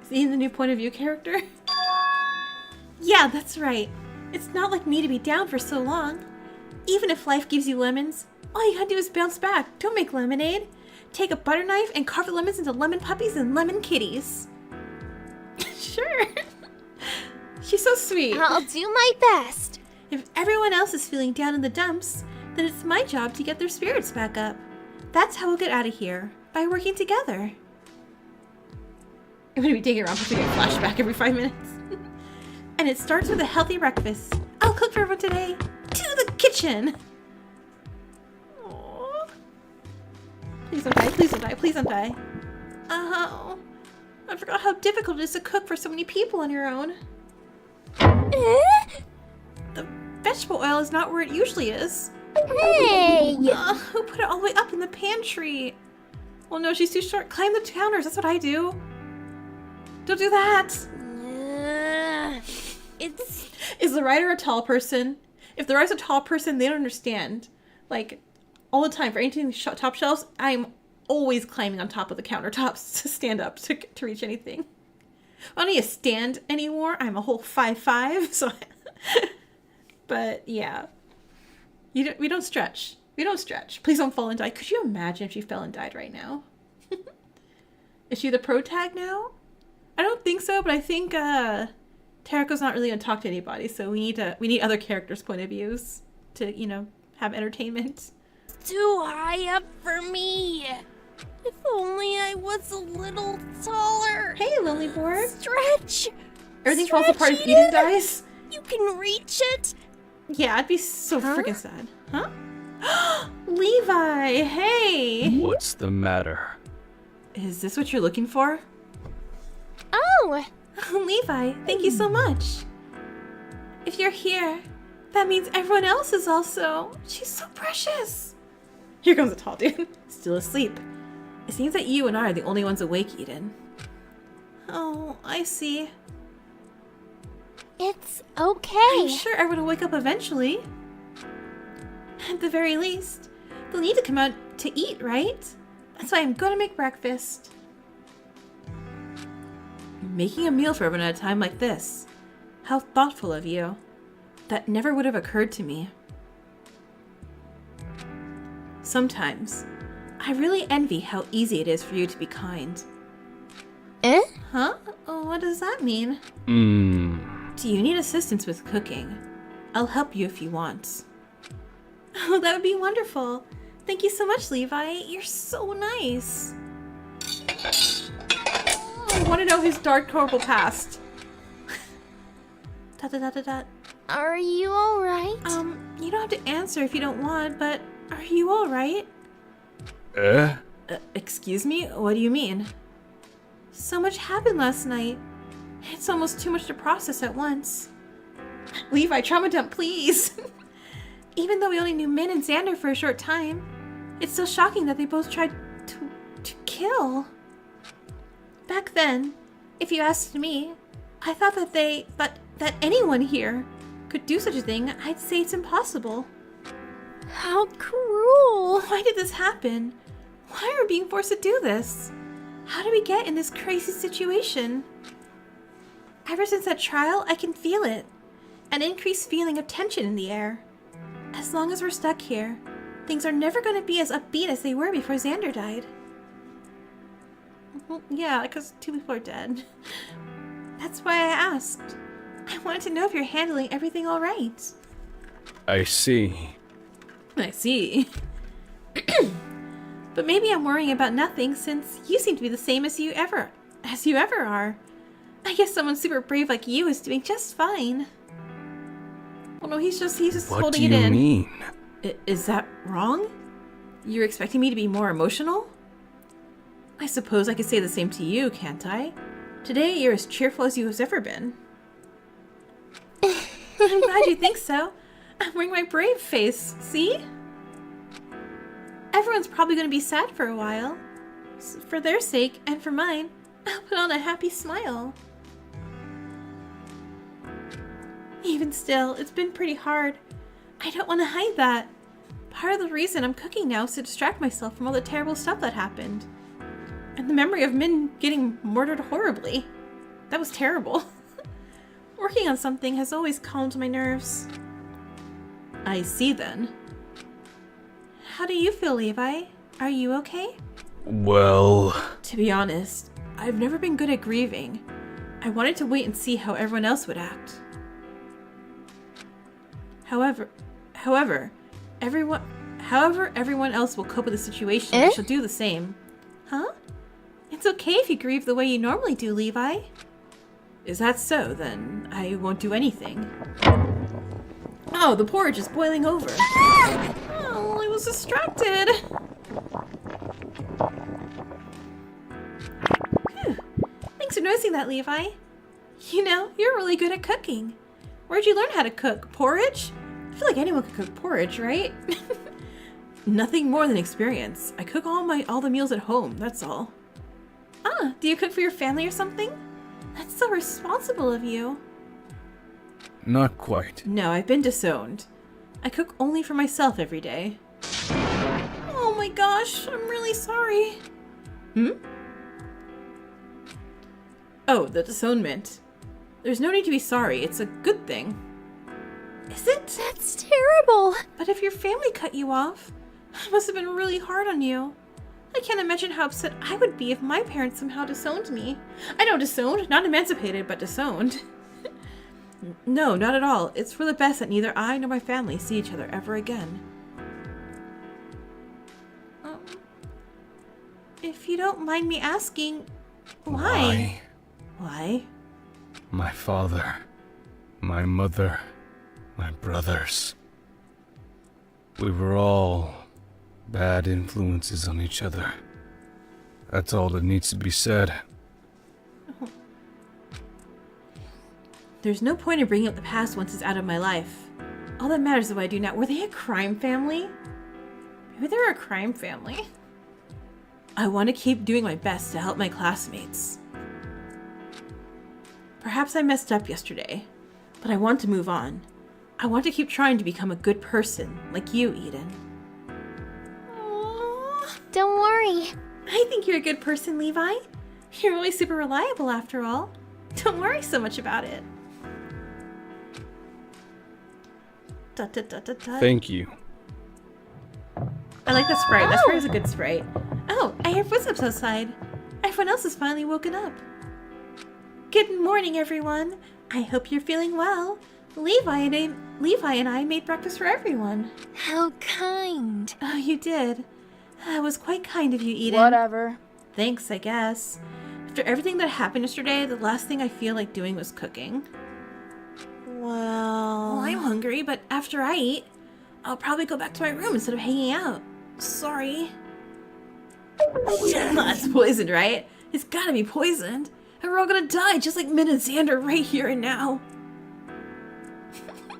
Is he the new point of view character? Yeah, that's right. It's not like me to be down for so long. Even if life gives you lemons, all you gotta do is bounce back. Don't make lemonade. Take a butter knife and carve the lemons into lemon puppies and lemon kitties. Sure. She's so sweet. I'll do my best. If everyone else is feeling down in the dumps, then it's my job to get their spirits back up. That's how we'll get out of here, by working together. I'm gonna be digging around for a flashback every 5 minutes. And it starts with a healthy breakfast. I'll cook for everyone today. To the kitchen! Aww. Please don't die, please don't die, please don't die. Oh, I forgot how difficult it is to cook for so many people on your own. The vegetable oil is not where it usually is. Hey! Who put it all the way up in the pantry? Well, no, she's too short. Climb the counters. That's what I do. Don't do that. Is the writer a tall person? If the writer's a tall person, they don't understand. Like, all the time, for anything top shelves, I'm always climbing on top of the countertops to stand up to reach anything. I don't need to stand anymore. I'm a whole 5'5", so... But, yeah. We don't stretch. We don't stretch. Please don't fall and die. Could you imagine if she fell and died right now? Is she the pro tag now? I don't think so, but I think Teriko's not really gonna talk to anybody, so we need other characters' point of views to, you know, have entertainment. Too high up for me. If only I was a little taller. Hey, Lonely Board. Stretch. Everything falls apart if Stretch, Eden dies. You can reach it. Yeah, I'd be so freaking sad. Huh? Levi, hey! What's the matter? Is this what you're looking for? Oh! Levi, thank you so much. If you're here, that means everyone else is also... She's so precious. Here comes a tall dude, still asleep. It seems that you and I are the only ones awake, Eden. Oh, I see. It's okay. I'm sure everyone will wake up eventually. At the very least, they'll need to come out to eat, right? That's why I'm gonna make breakfast. Making a meal for everyone at a time like this. How thoughtful of you. That never would have occurred to me. Sometimes, I really envy how easy it is for you to be kind. Eh? Huh? Oh, what does that mean? Do you need assistance with cooking? I'll help you if you want. Oh, that would be wonderful. Thank you so much, Levi. You're so nice. I want to know his dark, horrible past. Dot, dot, dot, dot, dot. Are you alright? You don't have to answer if you don't want, but are you alright? Excuse me? What do you mean? So much happened last night. It's almost too much to process at once. Levi, trauma dump, please. Even though we only knew Min and Xander for a short time, it's still shocking that they both tried to kill. Back then, if you asked me, I thought that anyone here could do such a thing. I'd say it's impossible. How cruel. Why did this happen? Why are we being forced to do this? How did we get in this crazy situation? Ever since that trial, I can feel it. An increased feeling of tension in the air. As long as we're stuck here, things are never going to be as upbeat as they were before Xander died. Well, yeah, because 2 people are dead. That's why I asked. I wanted to know if you're handling everything all right. I see. I see. But maybe I'm worrying about nothing since you seem to be the same as you ever are. I guess someone super brave like you is doing just fine. Well, no, he's just What holding do it you in. mean? Is that wrong? You're expecting me to be more emotional? I suppose I could say the same to you, can't I? Today you're as cheerful as you have ever been. I'm glad you think so. I'm wearing my brave face, see? Everyone's probably going to be sad for a while. For their sake, and for mine, I'll put on a happy smile. Even still, it's been pretty hard. I don't want to hide that. Part of the reason I'm cooking now is to distract myself from all the terrible stuff that happened. And the memory of Min getting murdered horribly. That was terrible. Working on something has always calmed my nerves. I see then. How do you feel, Levi? Are you okay? Well... To be honest, I've never been good at grieving. I wanted to wait and see how everyone else would act. However everyone else will cope with the situation, I shall do the same. Huh? It's okay if you grieve the way you normally do, Levi. Is that so? Then I won't do anything. Oh, the porridge is boiling over. Oh, I was distracted. Whew. Thanks for noticing that, Levi. You know, you're really good at cooking. Where'd you learn how to cook? Porridge? I feel like anyone could cook porridge, right? Nothing more than experience. I cook all the meals at home, that's all. Ah, do you cook for your family or something? That's so responsible of you. Not quite. No, I've been disowned. I cook only for myself every day. Oh my gosh, I'm really sorry. Oh, the disownment. There's no need to be sorry, it's a good thing. Is it? That's terrible. But if your family cut you off, it must have been really hard on you. I can't imagine how upset I would be if my parents somehow disowned me. I know disowned, not emancipated, but disowned. No, not at all. It's for the best that neither I nor my family see each other ever again. If you don't mind me asking, why? Why? My father, my mother, my brothers. We were all bad influences on each other. That's all that needs to be said. There's no point in bringing up the past once it's out of my life. All that matters is what I do now. Were they a crime family? Maybe they're a crime family. I want to keep doing my best to help my classmates. Perhaps I messed up yesterday, But I want to move on. I want to keep trying to become a good person, like you, Eden. Aww. Don't worry. I think you're a good person, Levi. You're always super reliable after all. Don't worry so much about it. Dot, dot, dot, dot, dot. Thank you. I like the sprite. That sprite is a good sprite. Oh, I hear footsteps outside. Everyone else has finally woken up. Good morning, everyone. I hope you're feeling well. Levi and I made breakfast for everyone. How kind. Oh, you did. That was quite kind of you, Eden. Whatever. Thanks, I guess. After everything that happened yesterday, the last thing I feel like doing was cooking. Well, I'm hungry, but after I eat, I'll probably go back to my room instead of hanging out. Sorry. That's poisoned, right? It's gotta be poisoned. And we're all gonna die just like Min and Xander right here and now.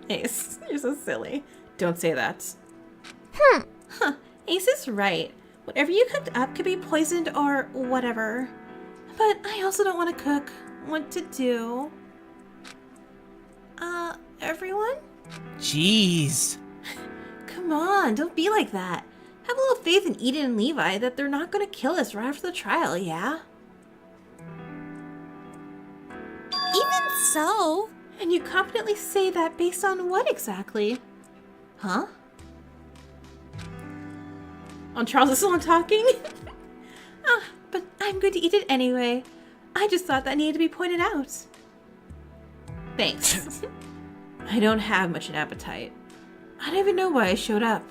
Ace, you're so silly. Don't say that. Huh. Ace is right. Whatever you cooked up could be poisoned or whatever. But I also don't want to cook. What to do? Everyone? Jeez. Come on, don't be like that. Have a little faith in Eden and Levi that they're not gonna kill us right after the trial, yeah? Even so. And you confidently say that based on what exactly? Huh? On Charles is still talking? But I'm going to eat it anyway. I just thought that needed to be pointed out. Thanks. I don't have much an appetite. I don't even know why I showed up.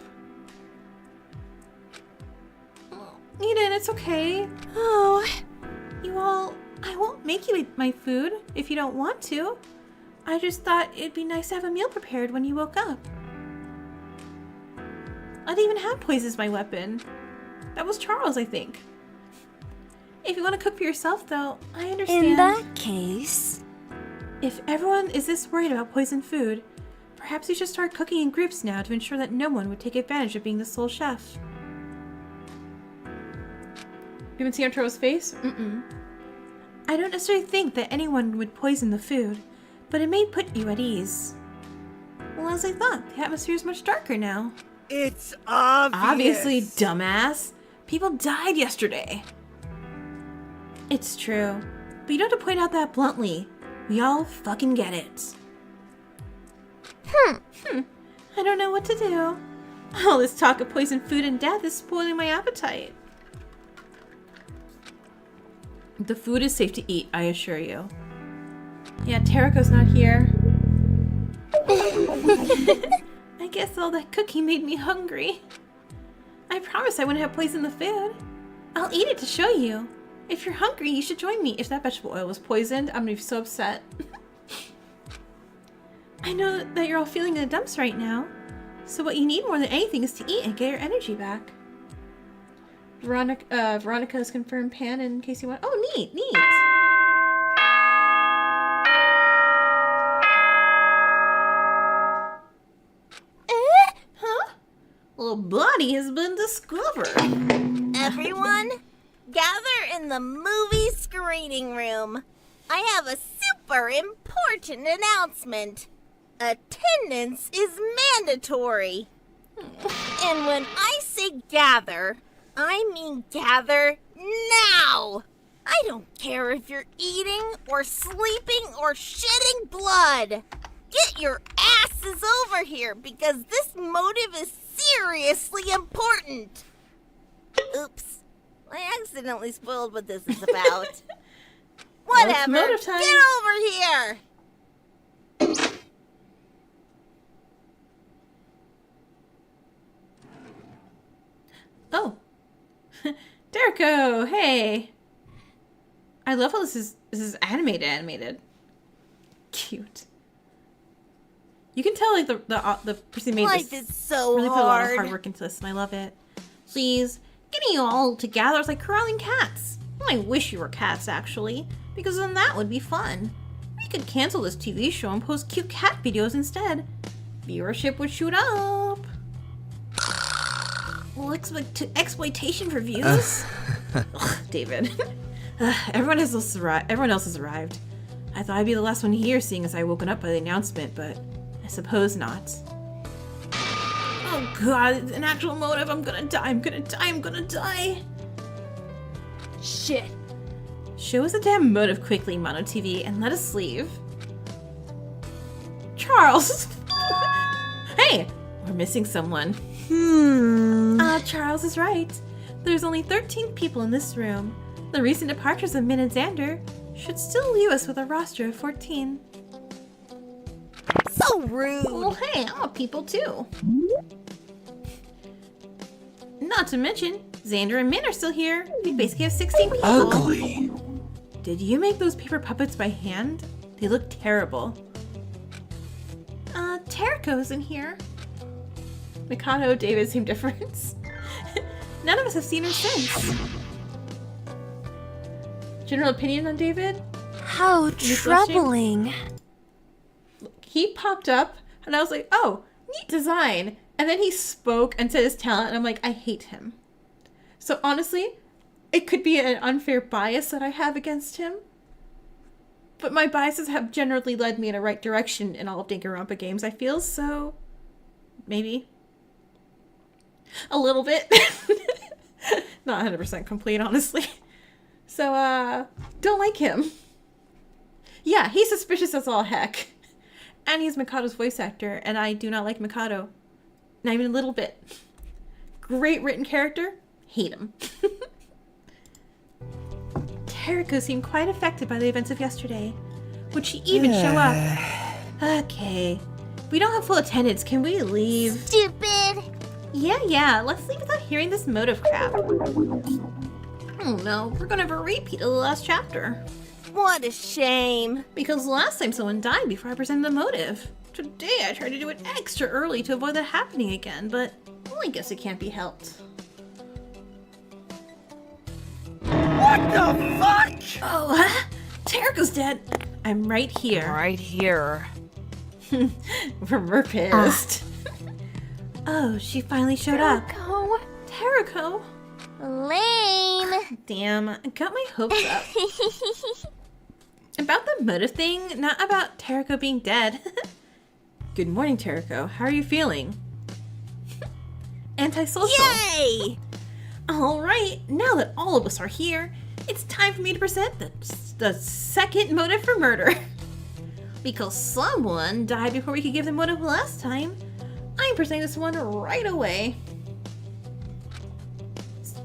Eden, it's okay. Oh, you all... I won't make you eat my food if you don't want to. I just thought it'd be nice to have a meal prepared when you woke up. I didn't even have poison as my weapon. That was Charles, I think. If you want to cook for yourself, though, I understand. In that case... If everyone is this worried about poisoned food, perhaps we should start cooking in groups now to ensure that no one would take advantage of being the sole chef. You haven't seen Arturo's face? Mm-mm. I don't necessarily think that anyone would poison the food, but it may put you at ease. Well, as I thought, the atmosphere is much darker now. It's obvious. Obviously, dumbass. People died yesterday. It's true, but you don't have to point out that bluntly. We all fucking get it. I don't know what to do. All this talk of poisoned food and death is spoiling my appetite. The food is safe to eat, I assure you. Yeah, Terraco's not here. I guess all that cooking made me hungry. I promised I wouldn't have poisoned the food. I'll eat it to show you. If you're hungry, you should join me. If that vegetable oil was poisoned, I'm gonna be so upset. I know that you're all feeling in the dumps right now, so what you need more than anything is to eat and get your energy back. Veronica has confirmed Pan in case you want. Oh, neat. Huh? Little body has been discovered. Everyone, gather in the movie screening room. I have a super important announcement. Attendance is mandatory. And when I say gather, I mean gather now. I don't care if you're eating or sleeping or shitting blood. Get your asses over here because this motive is seriously important. Oops. I accidentally spoiled what this is about. Well, it's Whatever. motive time. Get over here. Oh. Dereko, hey. I love how this is animated. Cute. You can tell like the person who made Life this is so really put a lot of hard. hard work into this, and I love it. Please, getting you all together is like corralling cats. Well, I wish you were cats, actually, because then that would be fun. We could cancel this TV show and post cute cat videos instead. Viewership would shoot up. Well, exploitation for views? Ugh, David. Everyone else has arrived. I I thought I'd be the last one here, seeing as I woken up by the announcement, but I suppose not. Oh god, it's an actual motive. I'm gonna die, I'm gonna die, I'm gonna die. Shit. Show us a damn motive quickly, Mono TV, and let us leave. Charles! Hey! We're missing someone. Charles is right. There's only 13 people in this room. The recent departures of Min and Xander should still leave us with a roster of 14. So rude. Well, hey, I'm a people too. Not to mention, Xander and Min are still here. We basically have 16 people. Ugly. Did you make those paper puppets by hand? They look terrible. Teriko's in here. Mikado, David, same difference. None of us have seen her since. General opinion on David? How Miss Lushing? troubling. He popped up, and I was like, oh, neat design. And then he spoke and said his talent, and I'm like, I hate him. So honestly, it could be an unfair bias that I have against him. But my biases have generally led me in a right direction in all of Danganronpa games, I feel, so maybe. A little bit. Not 100% complete, honestly. So, don't like him. Yeah, he's suspicious as all heck. And he's Mikado's voice actor, and I do not like Mikado. Not even a little bit. Great written character, hate him. Teriko seemed quite affected by the events of yesterday. Would she even show up? Okay. We don't have full attendance. Can we leave? Stupid. Yeah. Let's leave without hearing this motive crap. Oh no, we're gonna have a repeat of the last chapter. What a shame. Because last time someone died before I presented the motive. Today I tried to do it extra early to avoid that happening again, but well, I guess it can't be helped. What the fuck? Oh, Teriko's dead. I'm right here. Right here. We're pissed. Oh, she finally showed up. Teriko. Lame. Damn, I got my hopes up. About the motive thing, not about Teriko being dead. Good morning, Teriko. How are you feeling? Antisocial. Yay! Alright, now that all of us are here, it's time for me to present the second motive for murder. Because someone died before we could give the motive last time, I'm presenting this one right away.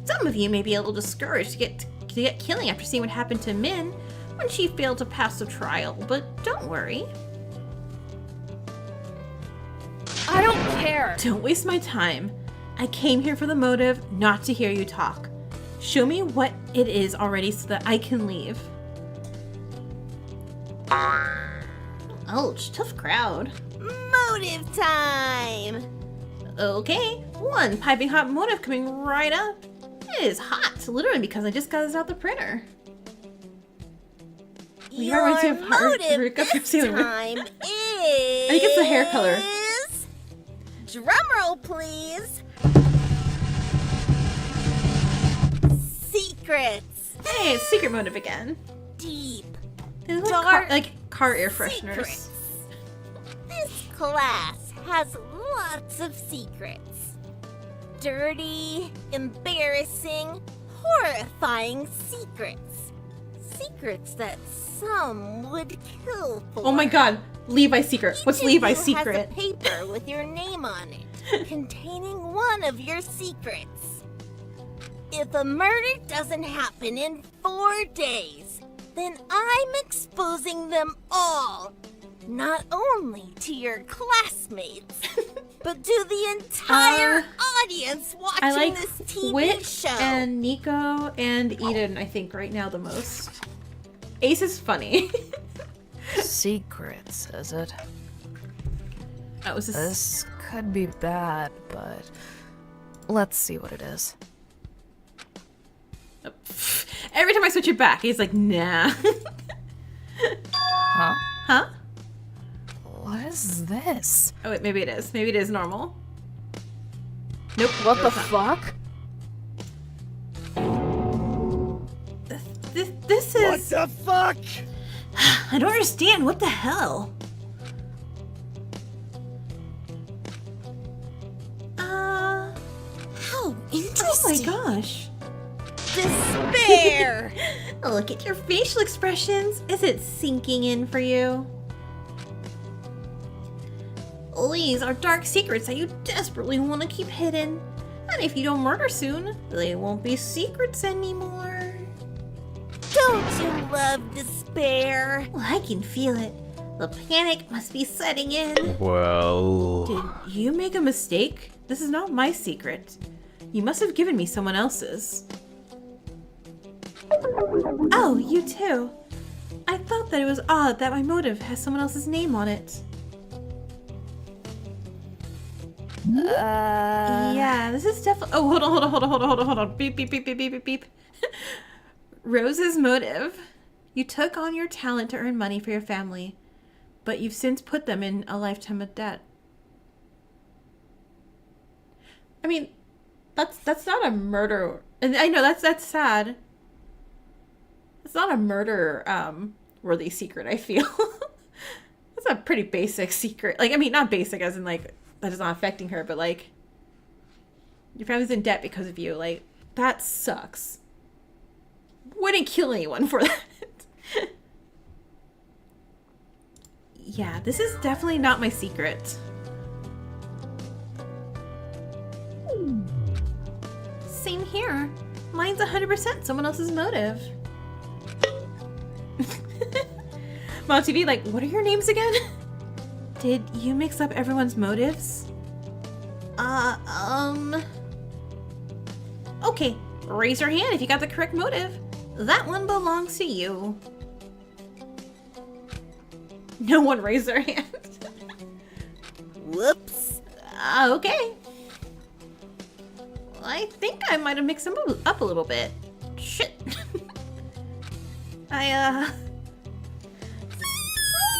Some of you may be a little discouraged to get killing after seeing what happened to Min when she failed to pass the trial, but don't worry. I don't care. Don't waste my time. I came here for the motive, not to hear you talk. Show me what it is already so that I can leave. Ouch, tough crowd. Motive time. Okay, one piping hot motive coming right up. It is hot, literally because I just got this out the printer. Your motive this time is... I think it's the hair color. Drumroll, please. Secrets. Hey, it's secret motive again. Deep. They look Dark like car air fresheners. secrets. This class has lots of secrets. Dirty, embarrassing, horrifying secrets. Secrets that some would kill for. Oh my god, Levi's secret. What's Levi's secret? Has a paper with your name on it, containing one of your secrets. If a murder doesn't happen in 4 days, then I'm exposing them all. Not only to your classmates, but to the entire audience watching I like this TV Wit show. and Nico and Eden, I think, right now the most. Ace is funny. Secrets, is it? That was This could be bad, but let's see what it is. Every time I switch it back, he's like, nah. Huh? Huh? What is this? Oh wait, maybe it is. Maybe it is normal. Nope. What the it's not. fuck? This is... What the fuck? I don't understand. What the hell? How Oh interesting. my gosh. Despair. Look at your facial expressions. Is it sinking in for you? These are dark secrets that you desperately want to keep hidden. And if you don't murder soon, they won't be secrets anymore. Don't you love despair? Well, I can feel it. The panic must be setting in. Well... Did you make a mistake? This is not my secret. You must have given me someone else's. Oh, you too. I thought that it was odd that my motive has someone else's name on it. Yeah, this is definitely. Oh, hold on. Beep, beep, beep, beep, beep, beep, beep. Rose's motive. You took on your talent to earn money for your family, but you've since put them in a lifetime of debt. I mean, that's not a murder. And I know that's sad. It's not a murder worthy secret, I feel. That's a pretty basic secret. Like, I mean, not basic as in like that is not affecting her, but like your family's in debt because of you. Like, that sucks. Wouldn't kill anyone for that. Yeah, this is definitely not my secret. Same here. Mine's 100% someone else's motive. Mom TV, like, what are your names again? Did you mix up everyone's motives? Okay, raise your hand if you got the correct motive. That one belongs to you. No one raised their hand. Whoops. Okay. I think I might have mixed them up a little bit. Shit.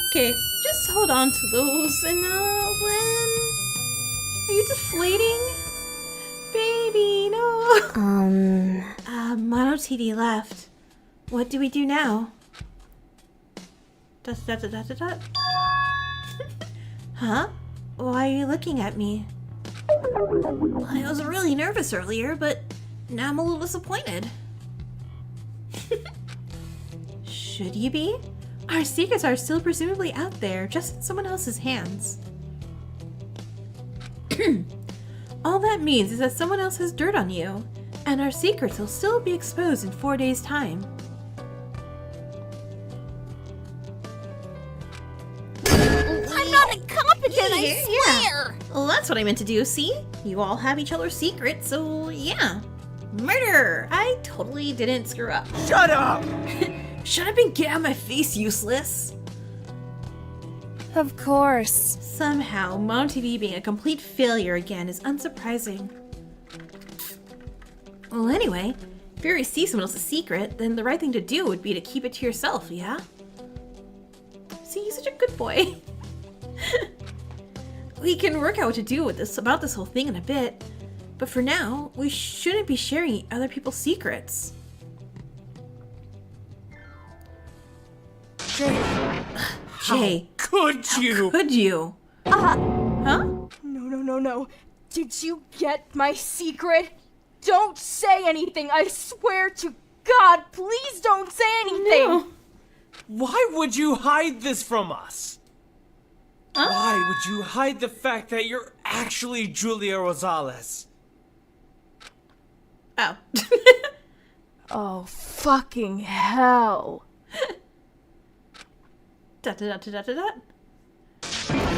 Okay, just hold on to those and when... Are you deflating? Baby, no. Mono TV left. What do we do now? Huh? Why are you looking at me? I was really nervous earlier, but now I'm a little disappointed. Should you be? Our secrets are still presumably out there, just in someone else's hands. All that means is that someone else has dirt on you, and our secrets will still be exposed in 4 days' time. I'm not incompetent, I swear! Well, that's what I meant to do, see? You all have each other's secrets, so yeah. Murder! I totally didn't screw up. Shut up! Shut up and get out of my face, useless! Of course. Somehow, Mono TV being a complete failure again is unsurprising. Well, anyway, if you already see someone else's secret, then the right thing to do would be to keep it to yourself, yeah? See, he's such a good boy. We can work out what to do with this about this whole thing in a bit, but for now, we shouldn't be sharing other people's secrets. Jay, Could you? could you? Huh? No. Did you get my secret? Don't say anything. I swear to God, please don't say anything. No. Why would you hide this from us? Why would you hide the fact that you're actually Julia Rosales? Oh. Oh, fucking hell.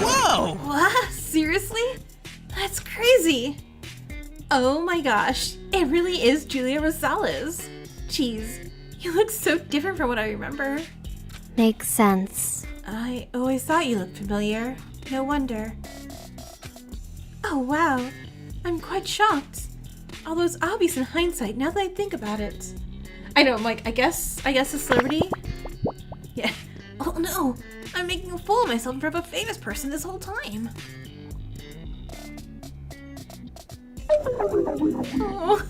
Whoa! What? Seriously? That's crazy. Oh my gosh. It really is Julia Rosales. Jeez. You look so different from what I remember. Makes sense. I always thought you looked familiar. No wonder. Oh wow. I'm quite shocked. Although it's obvious in hindsight now that I think about it. I know, I'm like, I guess a celebrity? Yeah. Oh no! I'm making a fool of myself in front of a famous person this whole time. Oh.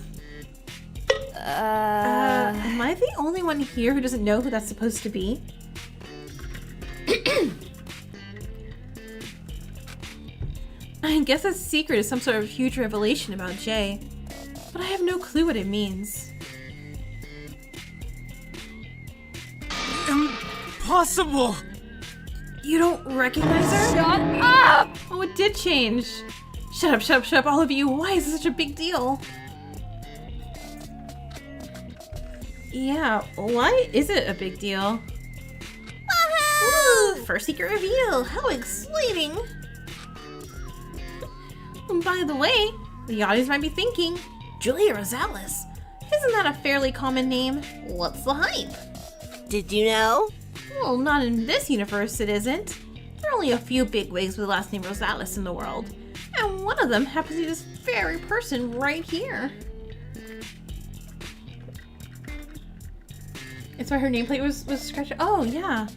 Am I the only one here who doesn't know who that's supposed to be? I guess that secret is some sort of huge revelation about Jay, but I have no clue what it means. Impossible! You don't recognize her? Shut up! Oh, it did change. Shut up, shut up, shut up, all of you. Why is this such a big deal? Yeah, why is it a big deal? Woo! First secret reveal! How exciting! By the way, the audience might be thinking, Julia Rosales. Isn't that a fairly common name? What's the hype? Did you know? Well, not in this universe it isn't. There are only a few bigwigs with the last name Rosales in the world. And one of them happens to be this very person right here. It's why her nameplate was scratched. Oh, yeah.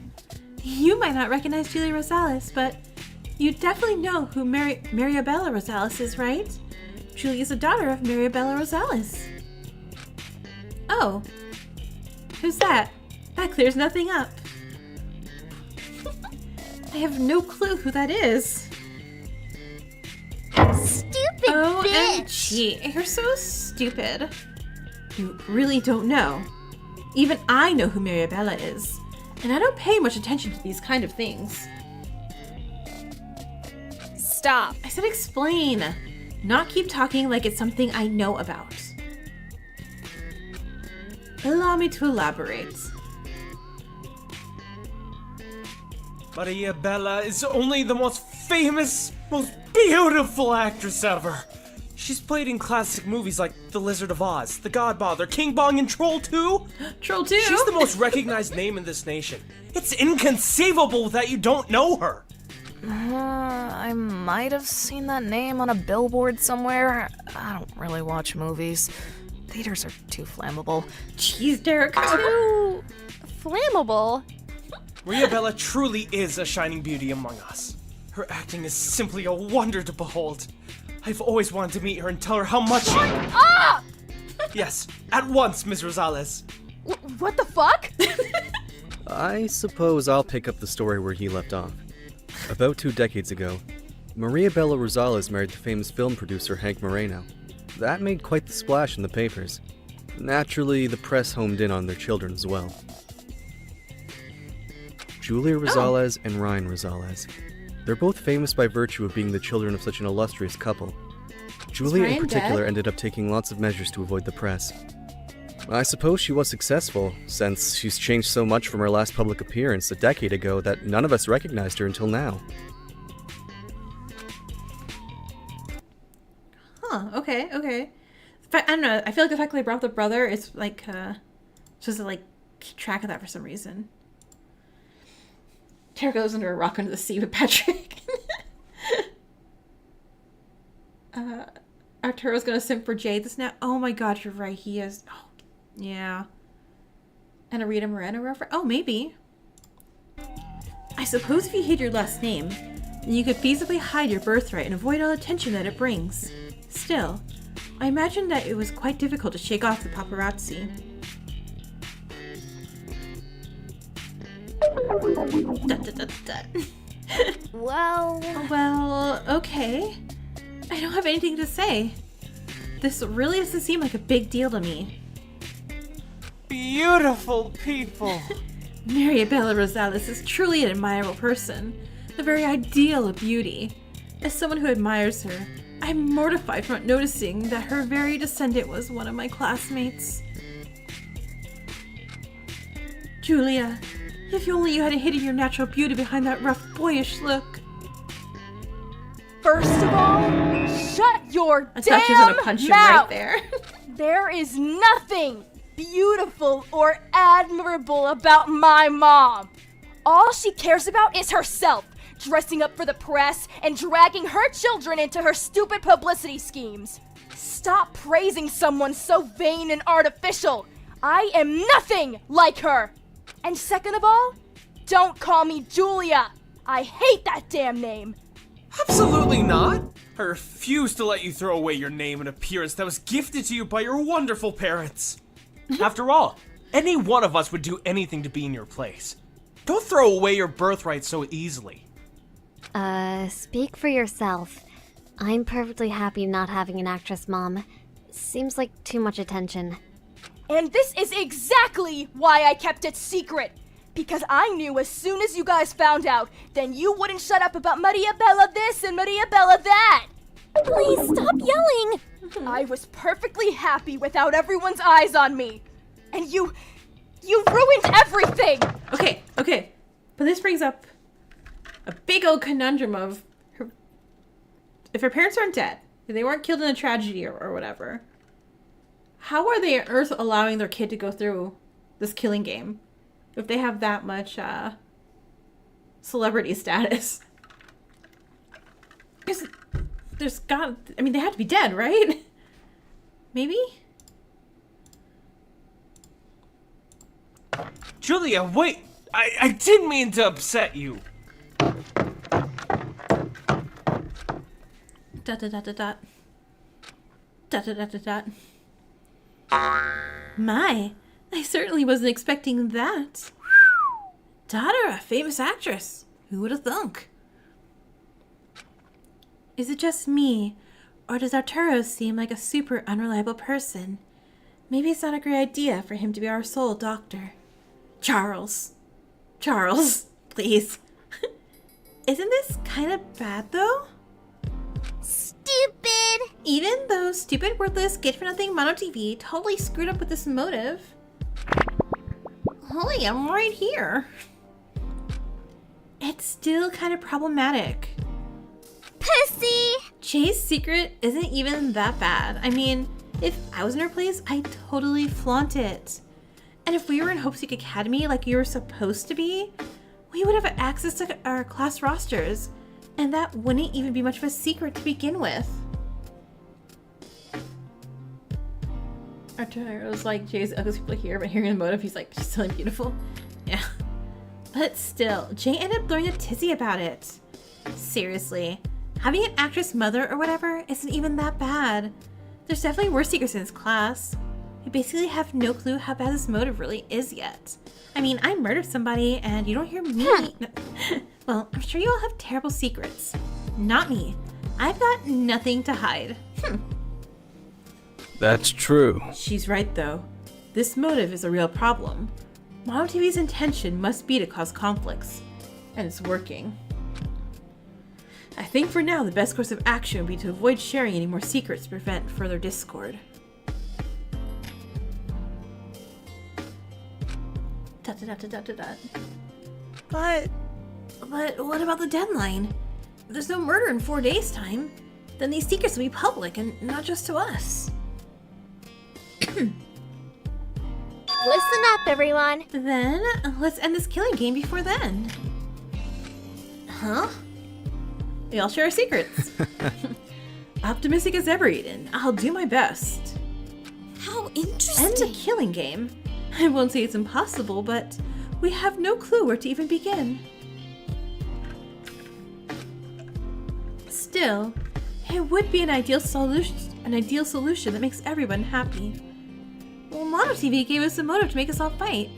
You might not recognize Julia Rosales, but you definitely know who Mariabella Rosales is, right? Julia's the daughter of Mariabella Rosales. Oh. Who's that? That clears nothing up. I have no clue who that is. Stupid bitch! OMG, you're so stupid. You really don't know. Even I know who Mariabella is, and I don't pay much attention to these kind of things. Stop. I said explain, not keep talking like it's something I know about. Allow me to elaborate. Mariabella is only the most famous, most beautiful actress ever. She's played in classic movies like The Lizard of Oz, The Godfather, King Bong, and Troll 2. Troll 2? She's the most recognized name in this nation. It's inconceivable that you don't know her. I might have seen that name on a billboard somewhere. I don't really watch movies. Theaters are too flammable. Jeez, Derek. Too flammable? Mariabella truly is a shining beauty among us. Her acting is simply a wonder to behold. I've always wanted to meet her and tell her how much she... Ah! Yes, at once, Ms. Rosales. What the fuck? I suppose I'll pick up the story where he left off. About 2 decades ago, Mariabella Rosales married the famous film producer Hank Moreno. That made quite the splash in the papers. Naturally, the press homed in on their children as well. Julia Rosales and Ryan Rosales. They're both famous by virtue of being the children of such an illustrious couple. Julia in particular ended up taking lots of measures to avoid the press. I suppose she was successful, since she's changed so much from her last public appearance a decade ago that none of us recognized her until now. Huh, okay. I don't know, I feel like the fact that they brought up the brother is like, just to like keep track of that for some reason. Tara goes under a rock under the sea with Patrick. Arturo's gonna simp for Jade this now. Oh my god, you're right, he is. Oh, yeah. And a Rita Moreno reference? Oh, maybe. I suppose if you hid your last name, then you could feasibly hide your birthright and avoid all attention that it brings. Still, I imagine that it was quite difficult to shake off the paparazzi. Well, okay. I don't have anything to say. This really doesn't seem like a big deal to me. Beautiful people. Mariabella Rosales is truly an admirable person, the very ideal of beauty. As someone who admires her, I'm mortified from not noticing that her very descendant was one of my classmates. Julia, if only you hadn't hidden your natural beauty behind that rough, boyish look. First of all, shut your I damn thought she was gonna punch him right mouth. there. There is nothing beautiful or admirable about my mom. All she cares about is herself, dressing up for the press and dragging her children into her stupid publicity schemes. Stop praising someone so vain and artificial. I am nothing like her. And second of all, don't call me Julia. I hate that damn name. Absolutely not. I refuse to let you throw away your name and appearance that was gifted to you by your wonderful parents. After all, any one of us would do anything to be in your place. Don't throw away your birthright so easily. Speak for yourself. I'm perfectly happy not having an actress mom. Seems like too much attention. And this is exactly why I kept it secret. Because I knew as soon as you guys found out, then you wouldn't shut up about Maria Bella this and Maria Bella that. Please stop yelling! I was perfectly happy without everyone's eyes on me. And you ruined everything! Okay. But this brings up a big old conundrum of if her parents aren't dead, if they weren't killed in a tragedy or whatever, how are they on Earth allowing their kid to go through this killing game if they have that much celebrity status? Because they have to be dead, right? Maybe? Julia, wait! I didn't mean to upset you. Dot dot dot dot dot. Dot dot dot dot dot. My, I certainly wasn't expecting that. Daughter, a famous actress. Who would have thunk? Is it just me, or does Arturo seem like a super unreliable person? Maybe it's not a great idea for him to be our sole doctor. Charles, please. Isn't this kind of bad, though? Stupid! Even though stupid, worthless, good-for-nothing Mono TV totally screwed up with this motive. Holy, I'm right here. It's still kind of problematic. Pussy! Jay's secret isn't even that bad. I mean, if I was in her place, I'd totally flaunt it. And if we were in Hope Seek Academy like we were supposed to be, we would have access to our class rosters. And that wouldn't even be much of a secret to begin with. Arturo's like, Jay's ugly people here, but hearing the motive, he's like, she's still beautiful. Yeah. But still, Jay ended up throwing a tizzy about it. Seriously, having an actress mother or whatever isn't even that bad. There's definitely worse secrets in this class. We basically have no clue how bad this motive really is yet. I mean, I murdered somebody and you don't hear me. Well, I'm sure you all have terrible secrets. Not me. I've got nothing to hide. That's true. She's right, though. This motive is a real problem. Mono TV's intention must be to cause conflicts. And it's working. I think for now the best course of action would be to avoid sharing any more secrets to prevent further discord. Dot dot dot dot dot dot. But what about the deadline? If there's no murder in 4 days' time, then these secrets will be public and not just to us. Listen up, everyone. Then, let's end this killing game before then. Huh? We all share our secrets. Optimistic as ever, Eden. I'll do my best. How interesting. End the killing game. I won't say it's impossible, but we have no clue where to even begin. Still, it would be an ideal solution that makes everyone happy. Well, Mono TV gave us a motive to make us all fight,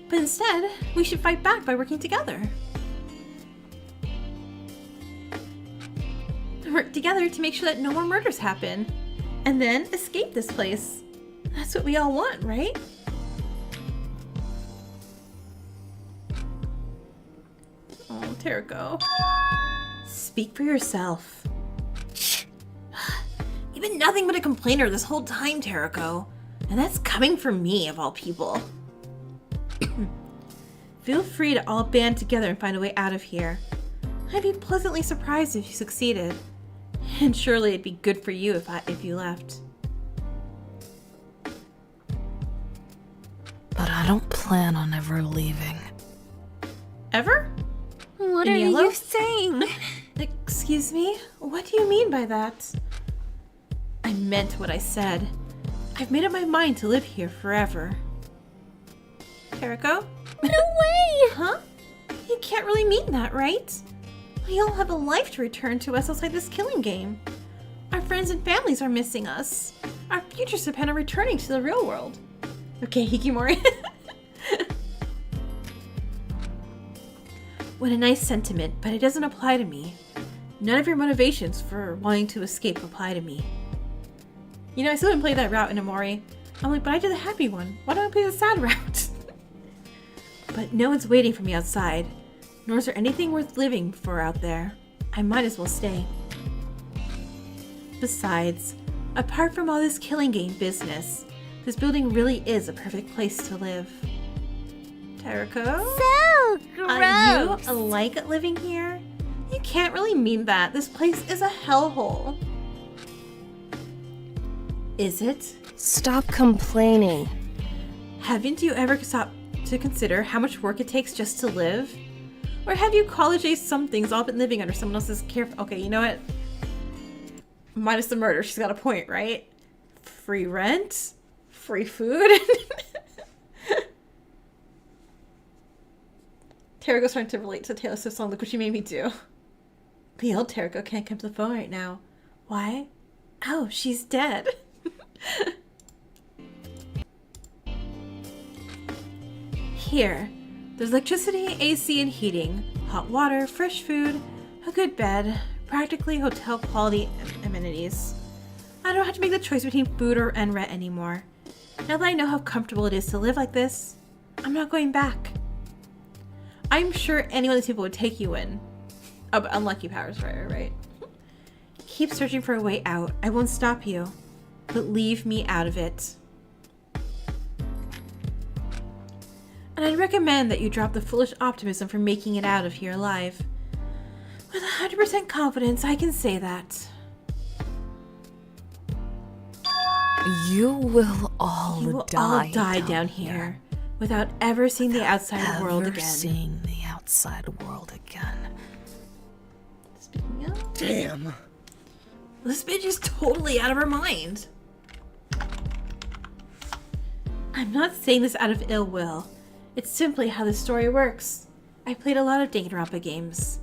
but instead, we should fight back by working together. Work together to make sure that no more murders happen, and then escape this place. That's what we all want, right? Oh, Terako. Speak for yourself. You've been nothing but a complainer this whole time, Terako. And that's coming from me, of all people. Feel free to all band together and find a way out of here. I'd be pleasantly surprised if you succeeded. And surely it'd be good for you if you left. But I don't plan on ever leaving. Ever? What In are yellow? you saying? Excuse me? What do you mean by that? I meant what I said. I've made up my mind to live here forever. Terako? No way! Huh? You can't really mean that, right? We all have a life to return to us outside this killing game. Our friends and families are missing us. Our futures depend on returning to the real world. Okay, Hikimori. What a nice sentiment, but it doesn't apply to me. None of your motivations for wanting to escape apply to me. You know, I still didn't play that route in Amori. I'm like, but I did the happy one. Why don't I play the sad route? But no one's waiting for me outside. Nor is there anything worth living for out there. I might as well stay. Besides, apart from all this killing game business, this building really is a perfect place to live. Teriko? So gross! You like living here? You can't really mean that. This place is a hellhole. Is it? Stop complaining. Haven't you ever stopped to consider how much work it takes just to live? Or have you college-aged somethings all been living under someone else's care? Okay, you know what? Minus the murder, she's got a point, right? Free rent? Free food? Teriko's trying to relate to the Taylor Swift song, Look What You Made Me Do. The old Teriko can't come to the phone right now. Why? Oh, she's dead. Here, there's electricity, AC, and heating, hot water, fresh food, a good bed, practically hotel quality amenities. I don't have to make the choice between food and rent anymore. Now that I know how comfortable it is to live like this, I'm not going back. I'm sure any of these people would take you in. Oh, but unlucky powers, right. Keep searching for a way out. I won't stop you, but leave me out of it. And I'd recommend that you drop the foolish optimism for making it out of here alive. With 100% confidence, I can say that. You will all die down here without ever seeing the outside world again. Seeing the outside world again. Speaking of... Damn. This bitch is totally out of her mind. I'm not saying this out of ill will. It's simply how the story works. I played a lot of Danganronpa games.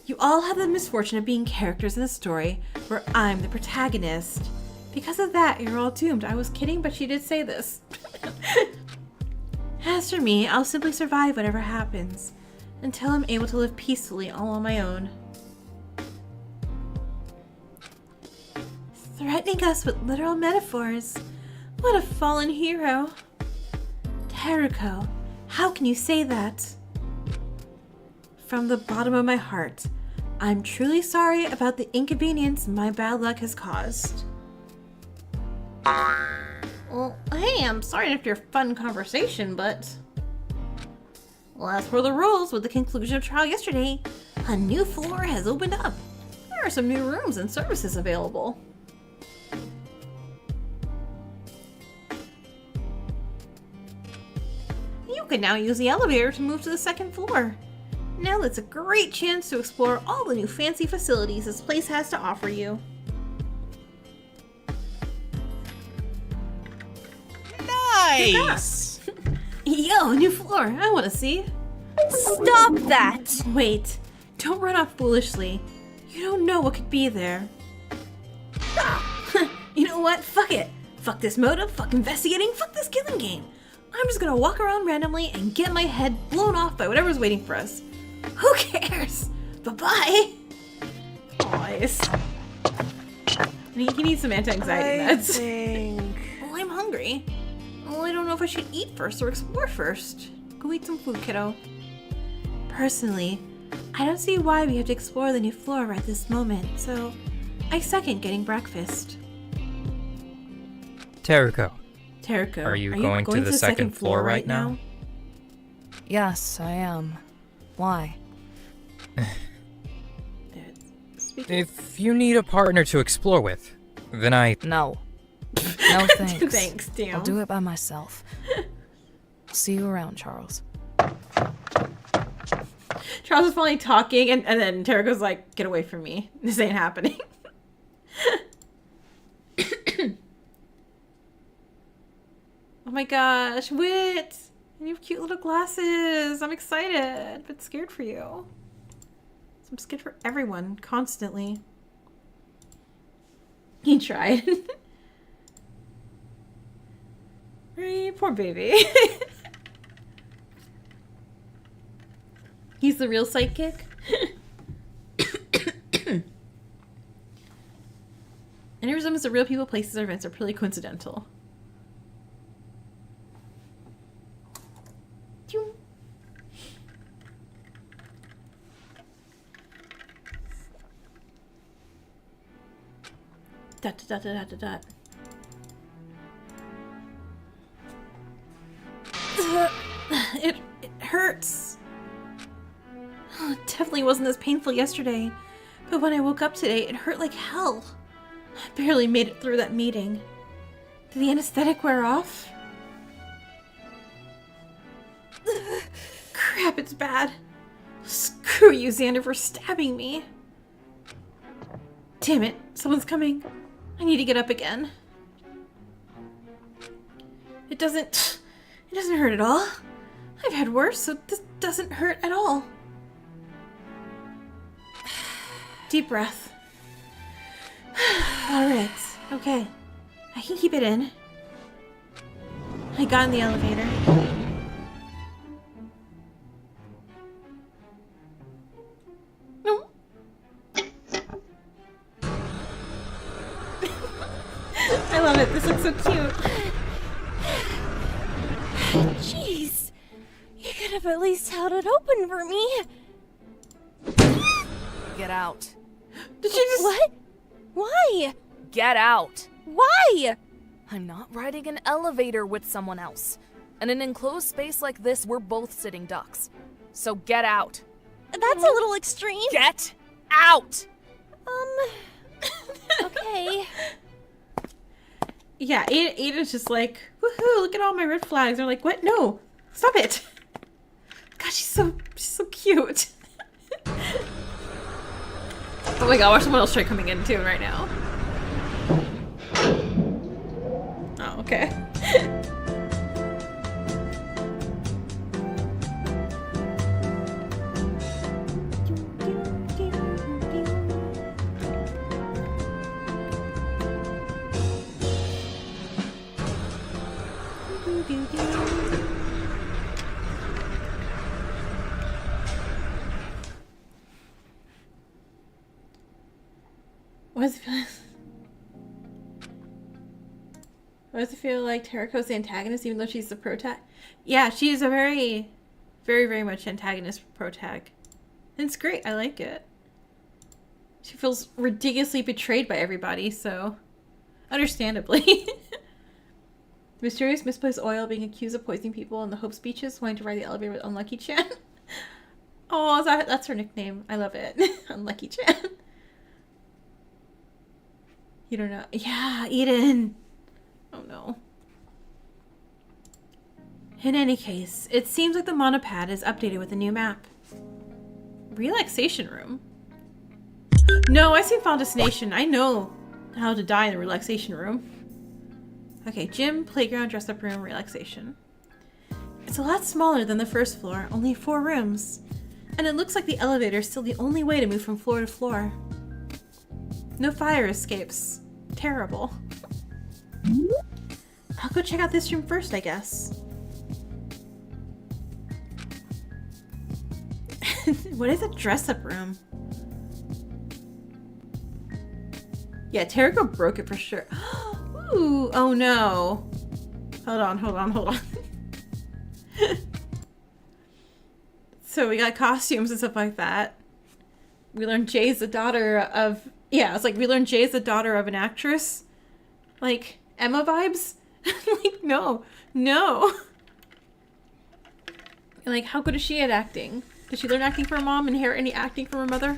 You all have the misfortune of being characters in a story where I'm the protagonist. Because of that, you're all doomed. I was kidding, but she did say this. As for me, I'll simply survive whatever happens, until I'm able to live peacefully all on my own. Threatening us with literal metaphors. What a fallen hero. Teriko, how can you say that? From the bottom of my heart, I'm truly sorry about the inconvenience my bad luck has caused. Well, hey, I'm sorry after your fun conversation, but... Well, as for the rules, with the conclusion of trial yesterday, a new floor has opened up. There are some new rooms and services available. You can now use the elevator to move to the second floor. Now that's a great chance to explore all the new fancy facilities this place has to offer you. Nice! Yo, new floor. I want to see. Stop that! Wait, don't run off foolishly. You don't know what could be there. You know what? Fuck it. Fuck this motive, fuck investigating, fuck this killing game. I'm just gonna walk around randomly and get my head blown off by whatever's waiting for us. Who cares? Bye-bye. Boys. He needs some anti-anxiety meds. Well, I'm hungry. Well, I don't know if I should eat first or explore first. Go eat some food, kiddo. Personally, I don't see why we have to explore the new floor right this moment, so I second getting breakfast. Teriko. Teriko, are you going to the second floor right now? Yes, I am. Why? If you need a partner to explore with, then No. No thanks. Thanks, damn. I'll do it by myself. See you around, Charles. Charles is finally talking, and then Teriko's like, get away from me. This ain't happening. Oh my gosh, Wit! And you have cute little glasses. I'm excited, but scared for you. I'm scared for everyone, constantly. He tried. Poor baby. He's the real sidekick. Mannerisms of real people, places, or events are purely coincidental. Dot, dot, dot, dot, dot. It hurts. Oh, it definitely wasn't as painful yesterday, but when I woke up today, it hurt like hell. I barely made it through that meeting. Did the anesthetic wear off? Crap, it's bad. Screw you, Xander, for stabbing me. Damn it, someone's coming. I need to get up again. It doesn't hurt at all. I've had worse, so this doesn't hurt at all. Deep breath. Alright, okay. I can keep it in. I got in the elevator. No. I love it. This looks so cute. Jeez. You could have at least held it open for me. Get out. Did you just... What? Why? Get out. Why? I'm not riding an elevator with someone else. In an enclosed space like this, we're both sitting ducks. So get out. That's a little extreme. Get out! Okay. Yeah, Ada's just like, woohoo, look at all my red flags. They're like, what? No, stop it. God, she's so cute. Oh my god, watch someone else try coming in too right now. Oh, okay. Why does it feel like Terraco's the antagonist even though she's the protag? Yeah, she's a very, very, very much antagonist protag. And it's great, I like it. She feels ridiculously betrayed by everybody, so understandably. Mysterious misplaced oil being accused of poisoning people in the Hope speeches, wanting to ride the elevator with Unlucky Chan. Oh, that's her nickname. I love it. Unlucky Chan. You don't know. Yeah, Eden. Oh no. In any case, it seems like the monopad is updated with a new map. Relaxation room? No, I've seen Final Destination. I know how to die in the relaxation room. Okay, gym, playground, dress-up room, relaxation. It's a lot smaller than the first floor, only 4 rooms. And it looks like the elevator is still the only way to move from floor to floor. No fire escapes. Terrible. I'll go check out this room first, I guess. What is a dress-up room? Yeah, Terraco broke it for sure. Ooh, oh no. Hold on. So we got costumes and stuff like that. We learned Jay's the daughter of... Yeah, it's like we learned Jay's the daughter of an actress. Like, Emma vibes? Like, no. Like, how good is she at acting? Did she learn acting from her mom, inherit any acting from her mother?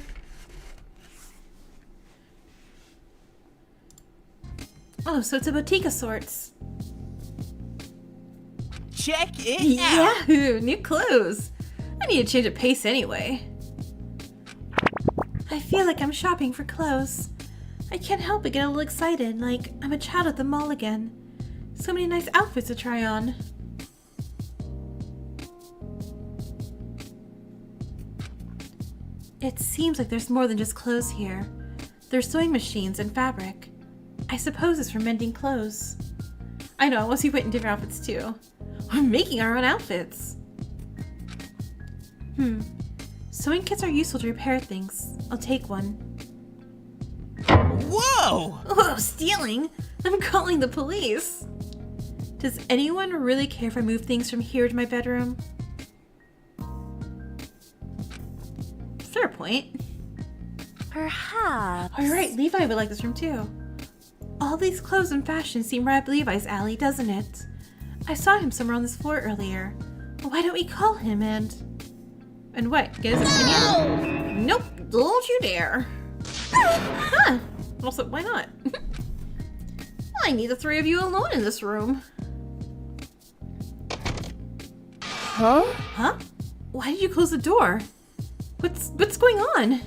Oh, so it's a boutique of sorts. Check it out! Yahoo! New clothes! I need to change of pace anyway. I feel like I'm shopping for clothes. I can't help but get a little excited, like I'm a child at the mall again. So many nice outfits to try on. It seems like there's more than just clothes here. There's sewing machines and fabric. I suppose it's for mending clothes. I know, unless you put in different outfits too. We're making our own outfits. Sewing kits are useful to repair things. I'll take one. Whoa! Whoa! Oh, stealing? I'm calling the police. Does anyone really care if I move things from here to my bedroom? Fair point. Perhaps. Alright, Levi would like this room too. All these clothes and fashion seem right up Levi's alley, doesn't it? I saw him somewhere on this floor earlier. Why don't we call him and what? Get his opinion? Nope, don't you dare. Huh. Also, why not? I need the three of you alone in this room. Huh? Huh? Why did you close the door? What's going on?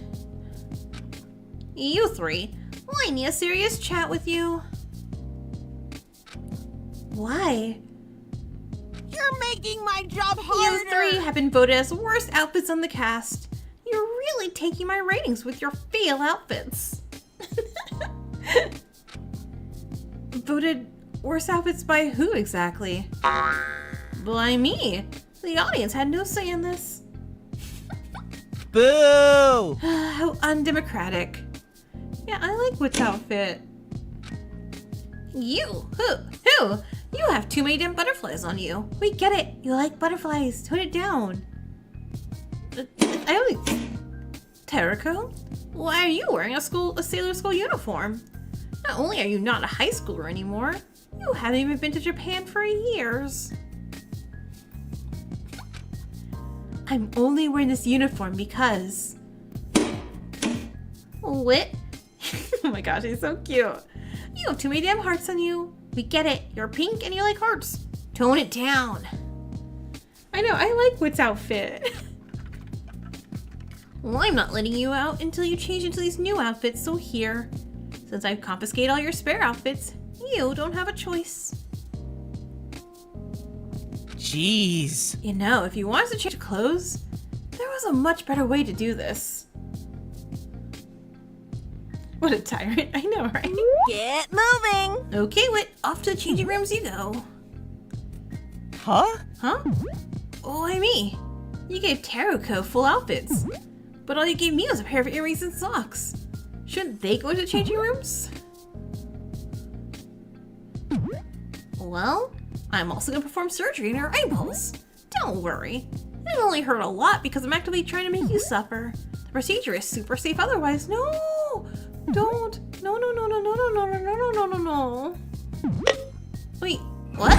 You three, I need a serious chat with you. Why? You're making my job harder! You three have been voted as worst outfits on the cast. You're really taking my ratings with your fail outfits. Voted worst outfits by who exactly? By me. The audience had no say in this. Boo! How undemocratic. Yeah, I like Wit's outfit. You? Who? You have too many damn butterflies on you. We get it. You like butterflies. Tone it down. I only... Terako? Why are you wearing a sailor school uniform? Not only are you not a high schooler anymore, you haven't even been to Japan for years. I'm only wearing this uniform because... Wit? Oh my gosh, he's so cute. You have too many damn hearts on you. We get it. You're pink and you like hearts. Tone it down. I know, I like Wit's outfit. Well, I'm not letting you out until you change into these new outfits, so here. Since I've confiscated all your spare outfits, you don't have a choice. Jeez. You know, if you wanted to change clothes, there was a much better way to do this. What a tyrant. I know, right? Get moving! Okay, Wit, off to the changing rooms you go. Huh? Huh? Why me? You gave Terako full outfits, but all you gave me was a pair of earrings and socks. Shouldn't they go to the changing rooms? Well, I'm also gonna perform surgery in your eyeballs. Don't worry. It only hurt a lot because I'm actively trying to make you suffer. The procedure is super safe otherwise. No! Don't. No. Wait, what?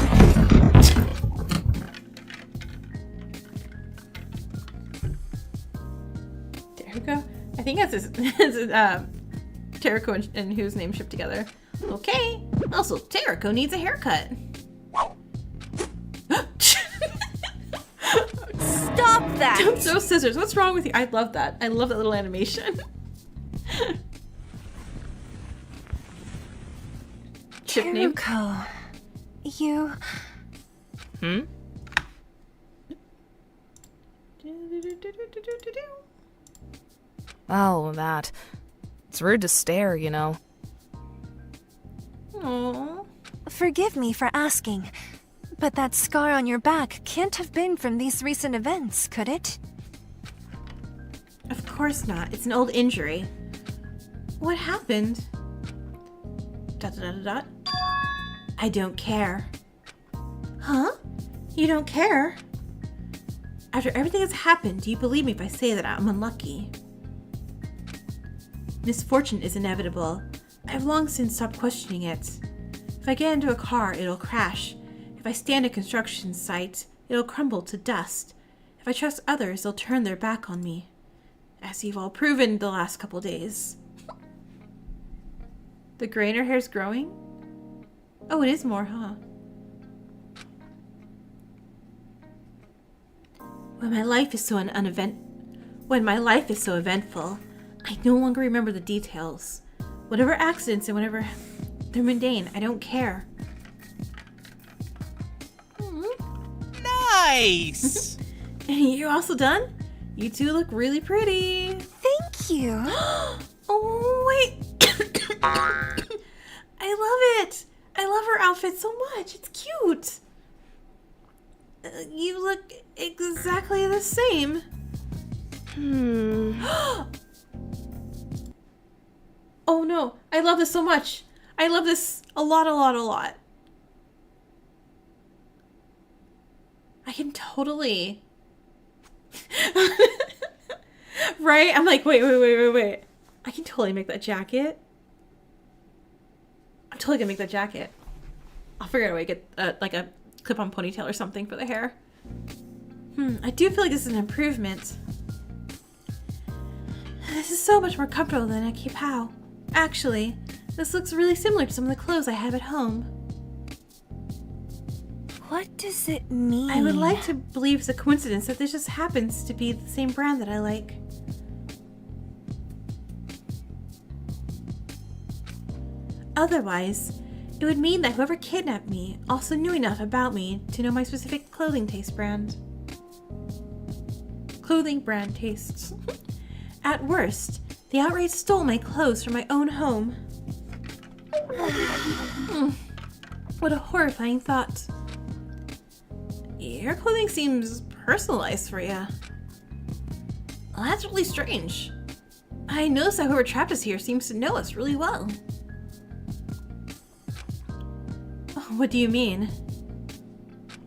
Terako? I think that's his Terako and whose name shipped together. Okay. Also, Terako needs a haircut. Stop that! Don't throw scissors. What's wrong with you? I love that. I love that little animation. Ship name? Terako, you... Oh, that. It's rude to stare, you know. Aww. Forgive me for asking, but that scar on your back can't have been from these recent events, could it? Of course not. It's an old injury. What happened? ... I don't care. Huh? You don't care? After everything that's happened, do you believe me if I say that I'm unlucky? Misfortune is inevitable. I've long since stopped questioning it. If I get into a car, it'll crash. If I stand at a construction site, it'll crumble to dust. If I trust others, they'll turn their back on me. As you've all proven the last couple days. The gray in her hair's growing? Oh, it is more, huh? When my life is so eventful, I no longer remember the details. Whatever accidents and whatever they're mundane, I don't care. Nice! And you're also done? You two look really pretty. Thank you. Oh, wait. I love it. I love her outfit so much. It's cute. You look exactly the same. Oh Oh no, I love this so much. I love this a lot, a lot, a lot. I can totally... Right? I'm like, wait. I can totally make that jacket. I'm totally gonna make that jacket. I'll figure out a way to get like a clip-on ponytail or something for the hair. I do feel like this is an improvement. This is so much more comfortable than a kipao. Actually, this looks really similar to some of the clothes I have at home. What does it mean? I would like to believe it's a coincidence that this just happens to be the same brand that I like. Otherwise, it would mean that whoever kidnapped me also knew enough about me to know my specific clothing brand tastes. At worst, the outrage stole my clothes from my own home. What a horrifying thought. Your clothing seems personalized for you. Well, that's really strange. I noticed that whoever trapped us here seems to know us really well. What do you mean?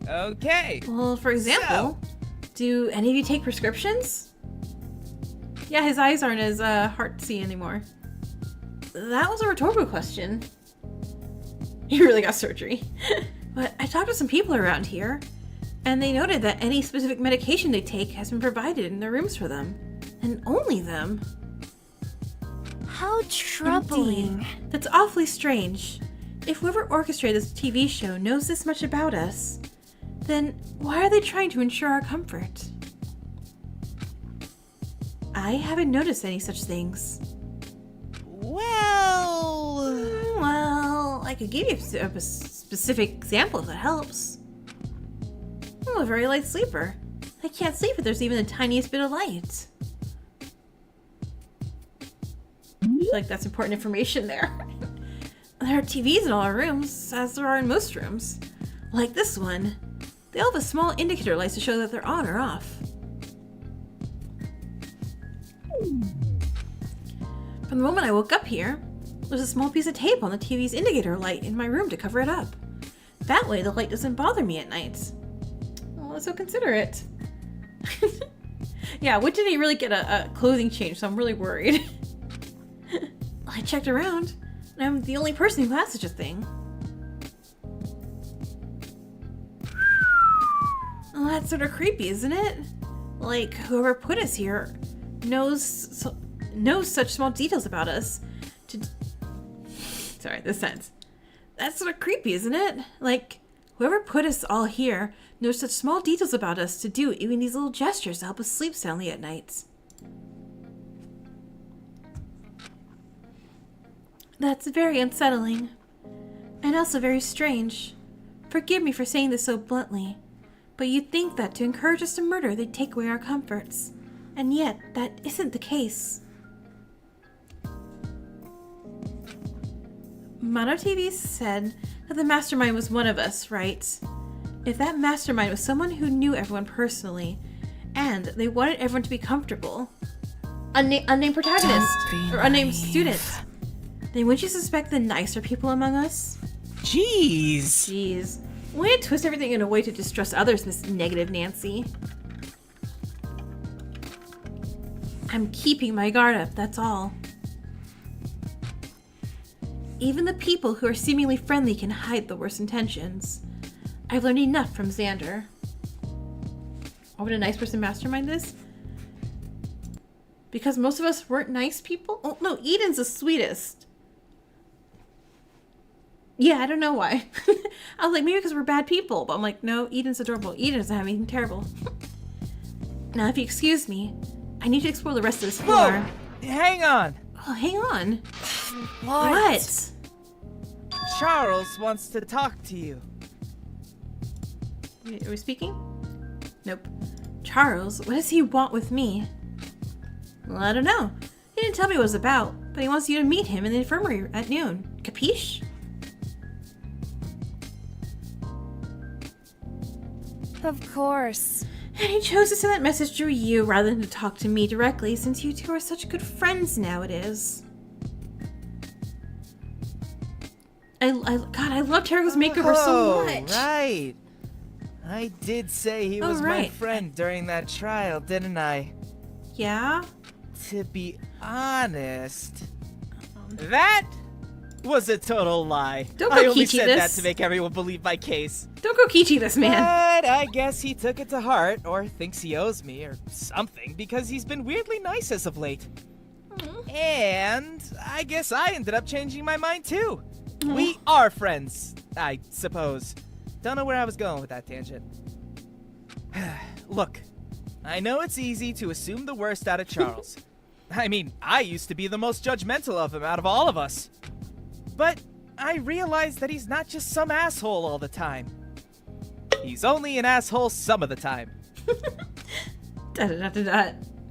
Okay. Well, for example, do any of you take prescriptions? Yeah, his eyes aren't as heartsy anymore. That was a rhetorical question. He really got surgery. But I talked to some people around here, and they noted that any specific medication they take has been provided in their rooms for them. And only them. How troubling. Indeed. That's awfully strange. If whoever orchestrated this TV show knows this much about us, then why are they trying to ensure our comfort? I haven't noticed any such things. Well, I could give you a specific example if that helps. I'm a very light sleeper. I can't sleep if there's even the tiniest bit of light. I feel like that's important information there. There are TVs in all our rooms, as there are in most rooms. Like this one. They all have a small indicator light to show that they're on or off. From the moment I woke up here, there's a small piece of tape on the TV's indicator light in my room to cover it up. That way the light doesn't bother me at night. Oh, that's so considerate. Yeah, Wood didn't really get a clothing change, so I'm really worried. I checked around, and I'm the only person who has such a thing. Well, that's sort of creepy, isn't it? Like, whoever put us here knows such small details about us. Sorry, this sentence. That's sort of creepy, isn't it? Like, whoever put us all here knows such small details about us to do even these little gestures to help us sleep soundly at night. That's very unsettling. And also very strange. Forgive me for saying this so bluntly, but you'd think that to encourage us to murder, they'd take away our comforts. And yet, that isn't the case. Mono TV said that the mastermind was one of us, right? If that mastermind was someone who knew everyone personally, and they wanted everyone to be comfortable, unnamed protagonist, or unnamed student, then wouldn't you suspect the nicer people among us? Jeez. Way to twist everything in a way to distrust others, Miss Negative Nancy. I'm keeping my guard up, that's all. Even the people who are seemingly friendly can hide the worst intentions. I've learned enough from Xander. Why would a nice person mastermind this? Because most of us weren't nice people? Oh, no, Eden's the sweetest. Yeah, I don't know why. I was like, maybe because we're bad people. But I'm like, no, Eden's adorable. Eden doesn't have anything terrible. Now, if you excuse me, I need to explore the rest of this floor. Whoa! Hang on. Oh, hang on. What? Charles wants to talk to you. Wait, are we speaking? Nope. Charles, what does he want with me? Well, I don't know. He didn't tell me what it was about, but he wants you to meet him in the infirmary at noon. Capiche? Of course. And he chose to send that message through you rather than to talk to me directly, since you two are such good friends now it is. God, I love Tereko's makeover so much. Right. I did say he was my friend during that trial, didn't I? Yeah? To be honest, that was a total lie. Don't go I only Kichi said this. that to make everyone believe my case. Don't go Kichi this, man. But I guess he took it to heart, or thinks he owes me, or something, because he's been weirdly nice as of late. And I guess I ended up changing my mind too. We are friends, I suppose. Don't know where I was going with that tangent. Look, I know it's easy to assume the worst out of Charles. I mean, I used to be the most judgmental of him out of all of us. But I realized that he's not just some asshole all the time. He's only an asshole some of the time.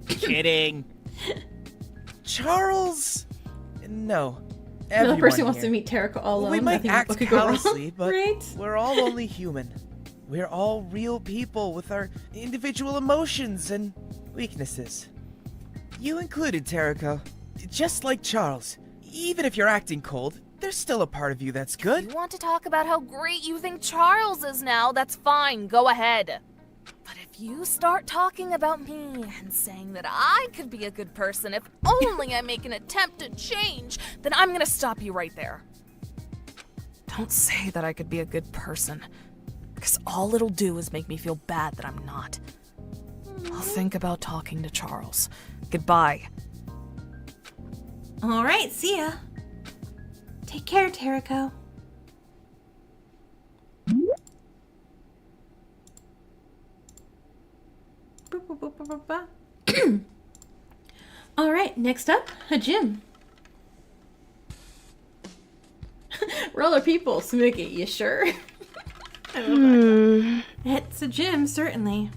Kidding. Charles? No. Another person wants to meet Tereko all alone. We might act callously, but right? we're all only human. We're all real people with our individual emotions and weaknesses. You included, Tereko. Just like Charles. Even if you're acting cold, there's still a part of you that's good. You want to talk about how great you think Charles is now, that's fine, go ahead. But if you start talking about me and saying that I could be a good person if only I make an attempt to change, then I'm gonna stop you right there. Don't say that I could be a good person, because all it'll do is make me feel bad that I'm not. I'll think about talking to Charles. Goodbye. Alright, see ya. Take care, Tereko. Alright, next up, a gym. Roller people, Smokey, you sure? I love that. It's a gym, certainly.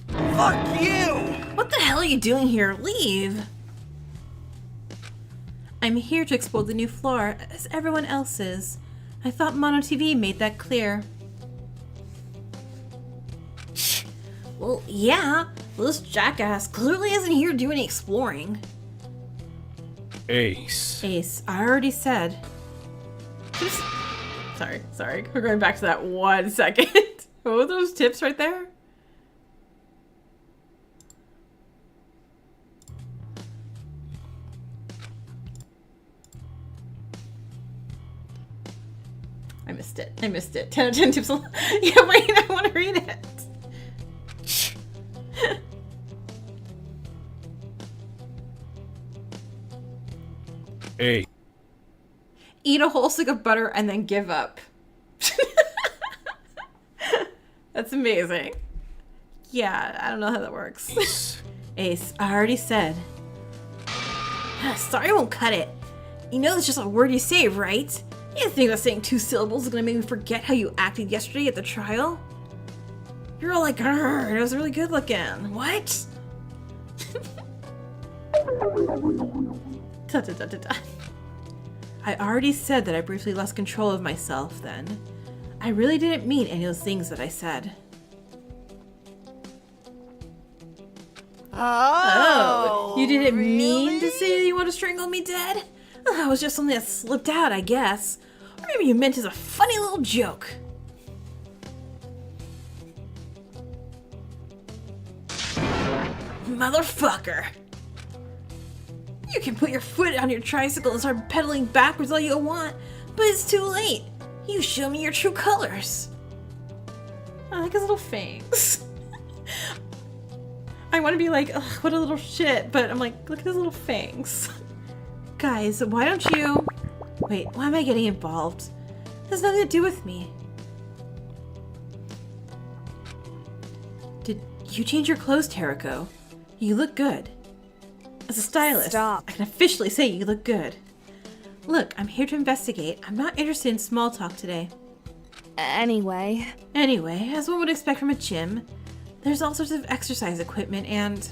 Fuck you! What the hell are you doing here? Leave! I'm here to explore the new floor, as everyone else is. I thought Mono TV made that clear. Well, yeah. Well, this jackass clearly isn't here to do any exploring. Ace. Ace, I already said. Sorry. We're going back to that 1 second. What were those tips right there? I missed it. 10 out of 10 tips. Yeah, wait, I want to read it. Hey. Eat a whole stick of butter and then give up. That's amazing. Yeah, I don't know how that works. Ace, I already said. Sorry, I won't cut it. You know it's just a word you say, right? You didn't think that saying 2 syllables is gonna make me forget how you acted yesterday at the trial? You're all like, and it was really good looking. What? I already said that I briefly lost control of myself then. I really didn't mean any of those things that I said. Oh, you didn't mean to say that you want to strangle me dead? Well, that was just something that slipped out, I guess. Or maybe you meant as a funny little joke. Motherfucker. You can put your foot on your tricycle and start pedaling backwards all you want, but it's too late. You show me your true colors. I like his little fangs. I want to be like, ugh, what a little shit, but I'm like, look at his little fangs. Guys, why don't you... Wait, why am I getting involved? It has nothing to do with me. Did you change your clothes, Tereko? You look good. As a stylist, Stop. I can officially say you look good. Look, I'm here to investigate. I'm not interested in small talk today. Anyway, as one would expect from a gym, there's all sorts of exercise equipment and...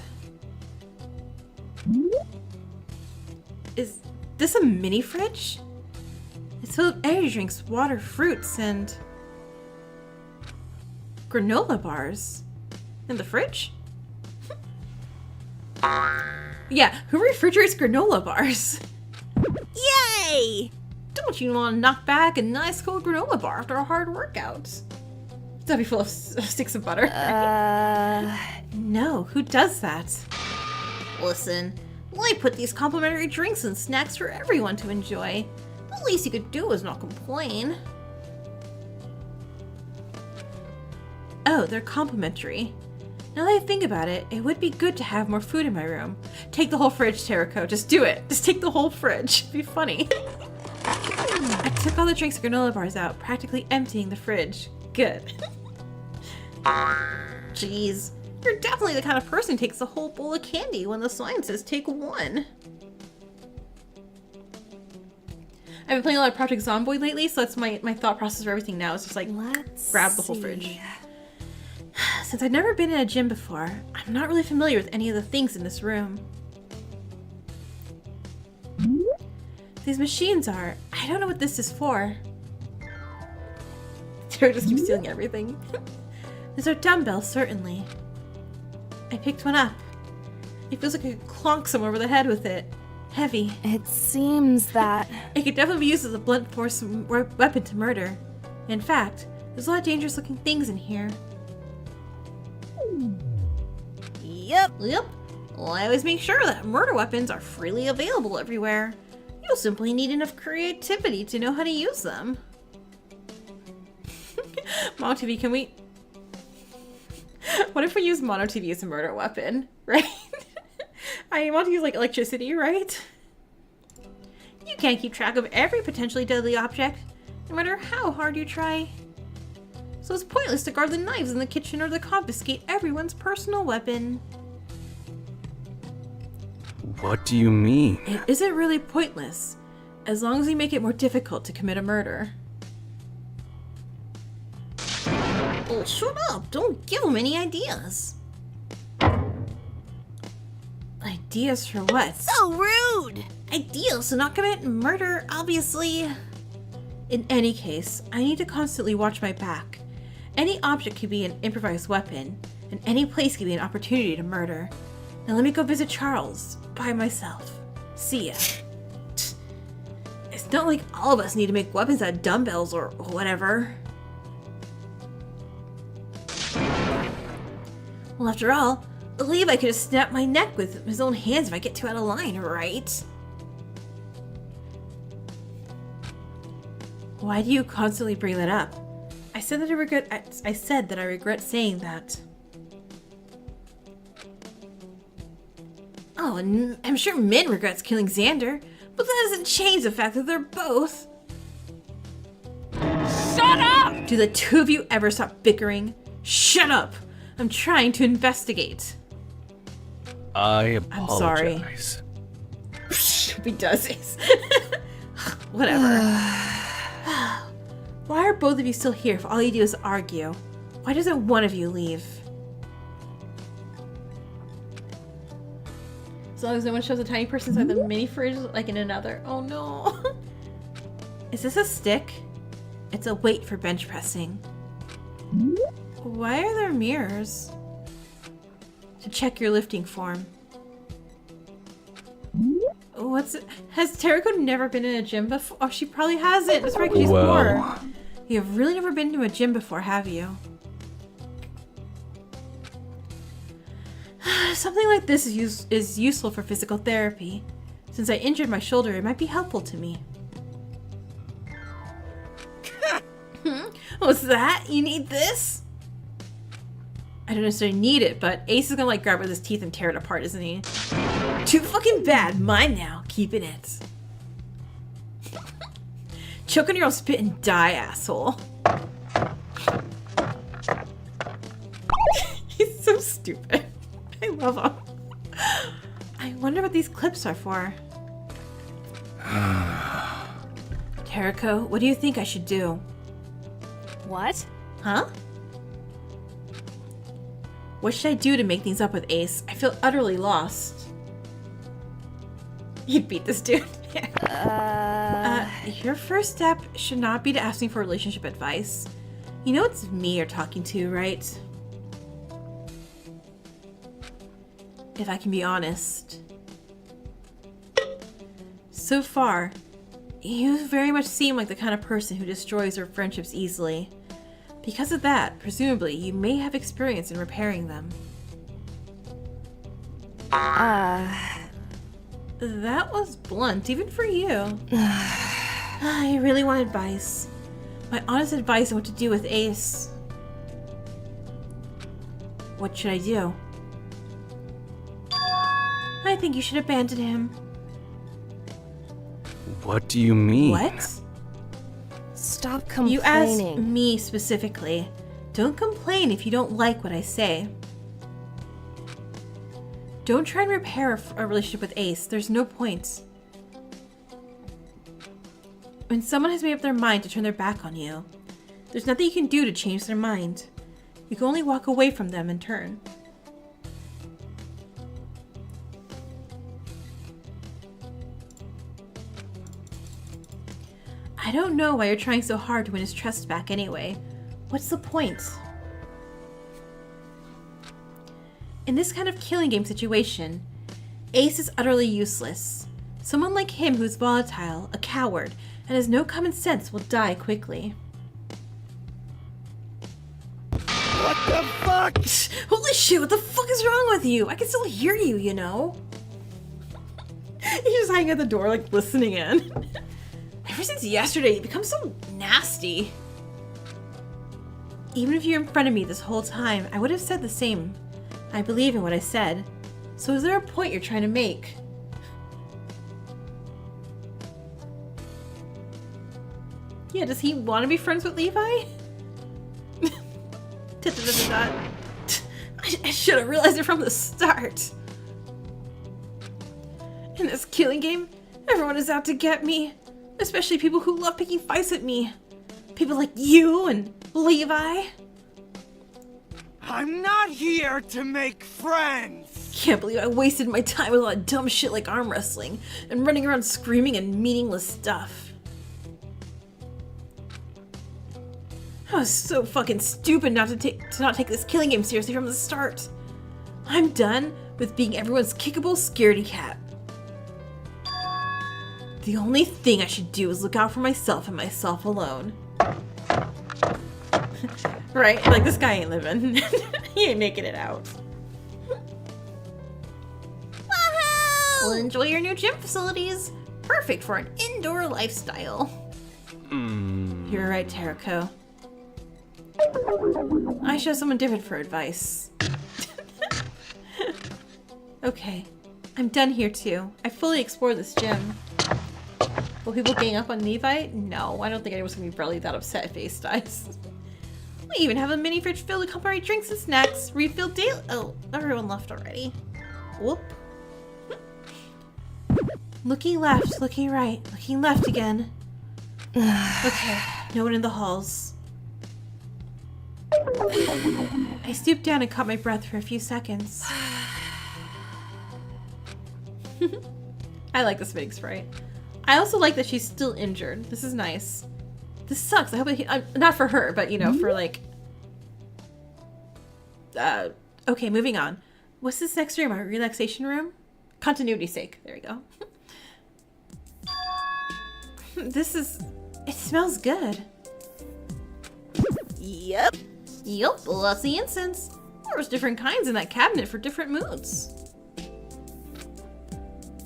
Is this a mini fridge? It's filled with energy drinks, water, fruits, and... granola bars. In the fridge? Yeah, who refrigerates granola bars? Yay! Don't you want to knock back a nice cold granola bar after a hard workout? That'd be full of sticks of butter. No, who does that? Listen, I put these complimentary drinks and snacks for everyone to enjoy. The least you could do is not complain. Oh, they're complimentary. Now that I think about it, it would be good to have more food in my room. Take the whole fridge, Terako. Just do it. Just take the whole fridge. It'd be funny. I took all the drinks and granola bars out, practically emptying the fridge. Good. Jeez. You're definitely the kind of person who takes a whole bowl of candy when the sign says take one. I've been playing a lot of Project Zomboid lately, so that's my thought process for everything now. It's just like, grab the whole fridge. Since I've never been in a gym before, I'm not really familiar with any of the things in this room. These machines are... I don't know what this is for. Tara just keeps stealing everything. These are dumbbells, certainly. I picked one up. It feels like I could clonk someone over the head with it. Heavy. It seems that... It could definitely be used as a blunt force weapon to murder. In fact, there's a lot of dangerous looking things in here. Yep. Well, I always make sure that murder weapons are freely available everywhere. You'll simply need enough creativity to know how to use them. Mono TV, can we... What if we use Mono TV as a murder weapon, right? I want to use, like, electricity, right? You can't keep track of every potentially deadly object, no matter how hard you try. So it's pointless to guard the knives in the kitchen or to confiscate everyone's personal weapon. What do you mean? It isn't really pointless, as long as you make it more difficult to commit a murder. Oh, shut up! Don't give him any ideas. Ideas for what? So rude! Ideas to not commit murder, obviously. In any case, I need to constantly watch my back. Any object could be an improvised weapon, and any place could be an opportunity to murder. Now let me go visit Charles, by myself. See ya. It's not like all of us need to make weapons out of dumbbells or whatever. Well, after all, Levi could have snapped my neck with his own hands if I get too out of line, right? Why do you constantly bring that up? I said that I regret saying that. Oh, and I'm sure Min regrets killing Xander, but that doesn't change the fact that they're both. Shut up! Do the two of you ever stop bickering? Shut up! I'm trying to investigate. I I'm sorry. apologize. If he does this. Whatever. Why are both of you still here if all you do is argue? Why doesn't one of you leave? As long as no one shows a tiny person inside the mini fridge like in another. Oh no. Is this a stick? It's a weight for bench pressing. Why are there mirrors? To check your lifting form. What's it? Has Terako never been in a gym before? Oh, she probably hasn't. That's right, she's poor. You have really never been to a gym before, have you? Something like this is useful for physical therapy. Since I injured my shoulder, it might be helpful to me. What's that? You need this? I don't necessarily need it, but Ace is gonna like grab it with his teeth and tear it apart, isn't he? Too fucking bad. Mine now. Keeping it. Choke on your own spit and die, asshole. He's so stupid. I love him. I wonder what these clips are for. Terako, what do you think I should do? What? Huh? What should I do to make things up with Ace? I feel utterly lost. You'd beat this dude. Your first step should not be to ask me for relationship advice. You know it's me you're talking to, right? If I can be honest. So far, You very much seem like the kind of person who destroys her friendships easily. Because of that, presumably, you may have experience in repairing them. That was blunt, even for you. I really want advice. My honest advice on what to do with Ace. What should I do? I think you should abandon him. What do you mean? What? Stop complaining. You asked me specifically. Don't complain if you don't like what I say. Don't try and repair a relationship with Ace. There's no point. When someone has made up their mind to turn their back on you, there's nothing you can do to change their mind. You can only walk away from them and turn. I don't know why you're trying so hard to win his trust back anyway. What's the point? In this kind of killing game situation, Ace is utterly useless. Someone like him who's volatile, a coward, and has no common sense will die quickly. What the fuck? Holy shit, what the fuck is wrong with you? I can still hear you, you know? He's just hanging at the door, like, listening in. Ever since yesterday, you become so nasty. Even if you're in front of me this whole time, I would have said the same. I believe in what I said. So is there a point you're trying to make? Yeah, does he want to be friends with Levi? I should have realized it from the start. In this killing game, everyone is out to get me. Especially people who love picking fights at me. People like you and Levi. I'm not here to make friends! Can't believe I wasted my time with all that dumb shit like arm wrestling and running around screaming and meaningless stuff. I was so fucking stupid not to not take this killing game seriously from the start. I'm done with being everyone's kickable scaredy cat. The only thing I should do is look out for myself and myself alone. Right? Like, this guy ain't living. He ain't making it out. Woohoo! Well, enjoy your new gym facilities. Perfect for an indoor lifestyle. You're right, Terako. I should have someone different for advice. Okay. I'm done here too. I fully explored this gym. Will people gang up on Levi? No, I don't think anyone's gonna be really that upset if Ace dies. We even have a mini fridge filled with complimentary drinks and snacks. Refilled daily. Oh, everyone left already. Whoop. Looking left, looking right, looking left again. Okay, no one in the halls. I stooped down and caught my breath for a few seconds. I like this fake sprite. I also like that she's still injured. This is nice. This sucks. I hope not for her, but you know, for like. Okay, moving on. What's this next room? Our relaxation room? Continuity's sake. There we go. This is. It smells good. Yep. Yup, lots of incense. There's different kinds in that cabinet for different moods.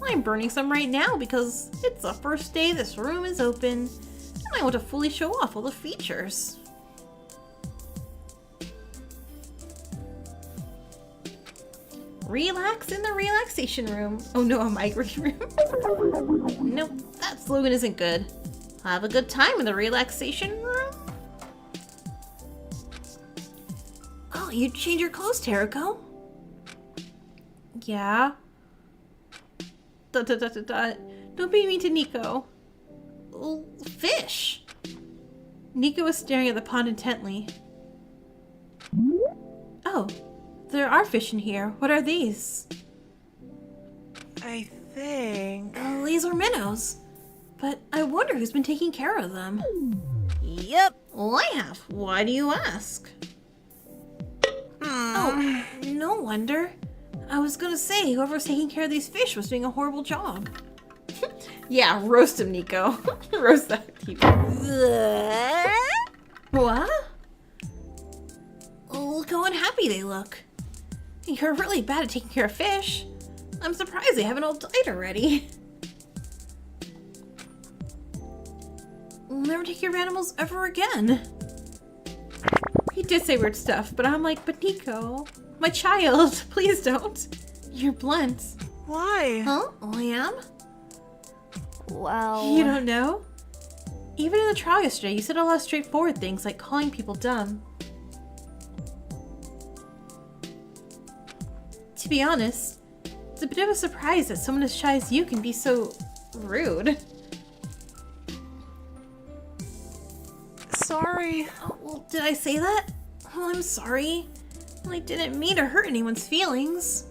I'm burning some right now because it's the first day this room is open, and I want to fully show off all the features. Relax in the relaxation room. Oh no, a migraine room? Nope, that slogan isn't good. Have a good time in the relaxation room? Oh, you change your clothes, Terako? Yeah. Don't be mean to Nico. Oh, fish! Nico was staring at the pond intently. Oh, there are fish in here. What are these? I think... These are minnows. But I wonder who's been taking care of them. Yep. Well, I have. Why do you ask? Oh, no wonder. I was gonna say, whoever was taking care of these fish was doing a horrible job. Yeah, roast him, Nico. Roast that people. What? Look how unhappy they look. You're really bad at taking care of fish. I'm surprised they haven't all died already. We'll never take care of animals ever again. He did say weird stuff, but I'm like, but Nico, my child, please don't. You're blunt. Why? Huh? I am? Well... You don't know? Even in the trial yesterday, you said a lot of straightforward things like calling people dumb. To be honest, it's a bit of a surprise that someone as shy as you can be so rude. Sorry. Oh, well, did I say that? Oh, I'm sorry. I didn't mean to hurt anyone's feelings.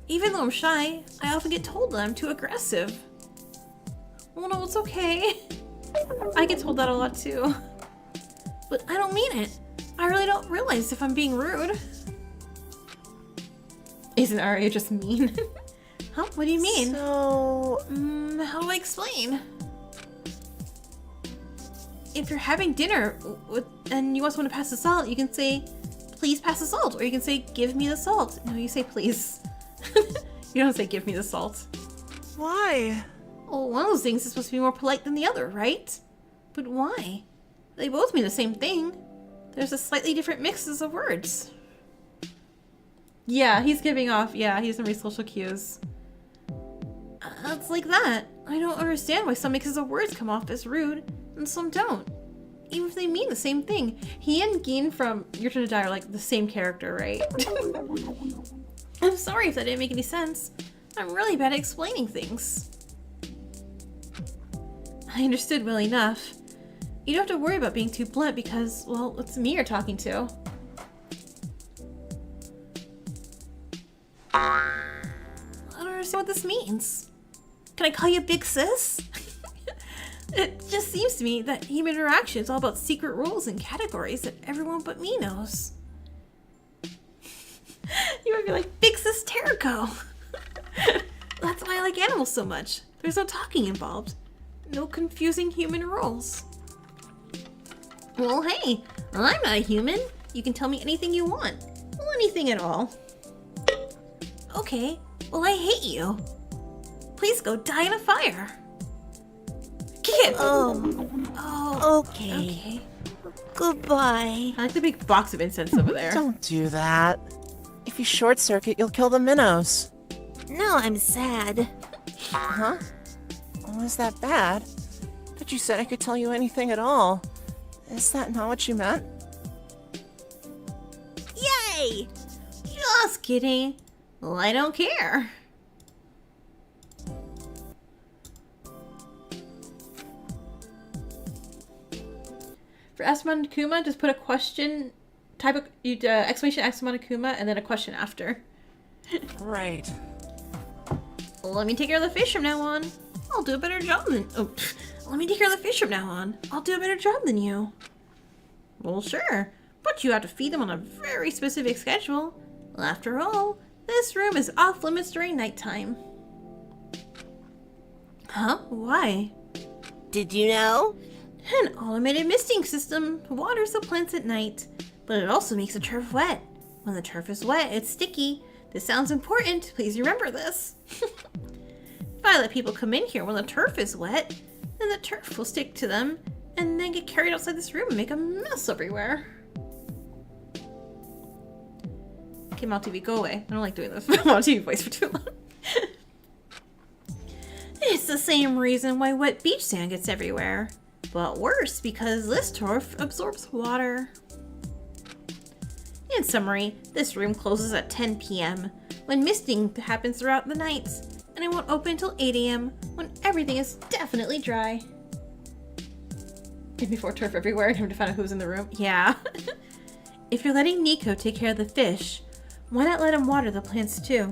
Even though I'm shy, I often get told that I'm too aggressive. Oh no, it's okay. I get told that a lot too. But I don't mean it. I really don't realize if I'm being rude. Isn't Arya just mean? Huh? What do you mean? So... how do I explain? If you're having dinner and you want someone to pass the salt, you can say, please pass the salt. Or you can say, give me the salt. No, you say please. You don't say give me the salt. Why? Well, one of those things is supposed to be more polite than the other, right? But why? They both mean the same thing. There's just slightly different mixes of words. Yeah, he's giving off, yeah, he doesn't read social cues. It's like that. I don't understand why some mixes of words come off as rude and some don't. Even if they mean the same thing. He and Geen from Your Turn to Die are like the same character, right? I'm sorry if that didn't make any sense. I'm really bad at explaining things. I understood well enough. You don't have to worry about being too blunt because, well, it's me you're talking to. I don't understand what this means. Can I call you Big Sis? It just seems to me that human interaction is all about secret rules and categories that everyone but me knows. You might be like, Big Sis Terrico. That's why I like animals so much. There's no talking involved. No confusing human rules. Well, hey, I'm not a human. You can tell me anything you want. Well, anything at all. Okay, well, I hate you. Please go die in a fire. Kid! Oh, Okay. Goodbye. I like the big box of incense over there. Don't do that. If you short circuit, you'll kill the minnows. No, I'm sad. Huh? Was that bad? But you said I could tell you anything at all. Is that not what you meant? Yay! Just kidding. Well, I don't care. For Asuma Kuma, just put a question, type a exclamation Asuma Kuma, and then a question after. Right. Let me take care of the fish from now on. I'll do a better job than... Oh, let me take care of the fish from now on. I'll do a better job than you. Well, sure. But you have to feed them on a very specific schedule. Well, after all, this room is off limits during nighttime. Huh? Why? Did you know? An automated misting system waters the plants at night, but it also makes the turf wet. When the turf is wet, it's sticky. This sounds important. Please remember this. If I let people come in here when the turf is wet, then the turf will stick to them and then get carried outside this room and make a mess everywhere. Okay, Mount TV, go away. I don't like doing this Mount TV voice for too long. It's the same reason why wet beach sand gets everywhere. But worse, because this turf absorbs water. In summary, this room closes at 10 p.m. when misting happens throughout the night, and it won't open until 8 a.m. when everything is definitely dry. And before turf everywhere, and having to find out who's in the room. Yeah. If you're letting Nico take care of the fish, why not let him water the plants too?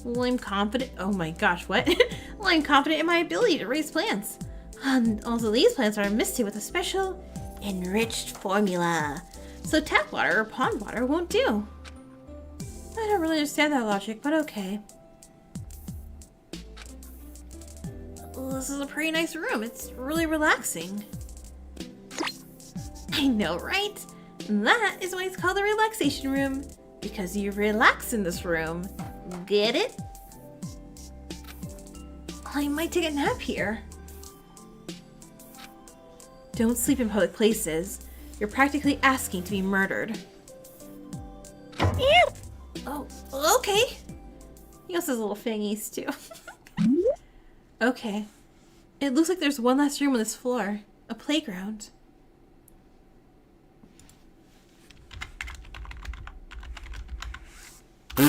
Well, I'm confident. Oh my gosh, what? Well, I'm confident in my ability to raise plants. Also, these plants are misted with a special enriched formula, so tap water or pond water won't do. I don't really understand that logic, but okay. Well, this is a pretty nice room. It's really relaxing. I know, right? That is why it's called the relaxation room. Because you relax in this room. Get it? I might take a nap here. Don't sleep in public places. You're practically asking to be murdered. Oh, okay. He also has little fangies too. Okay. It looks like there's one last room on this floor. A playground. That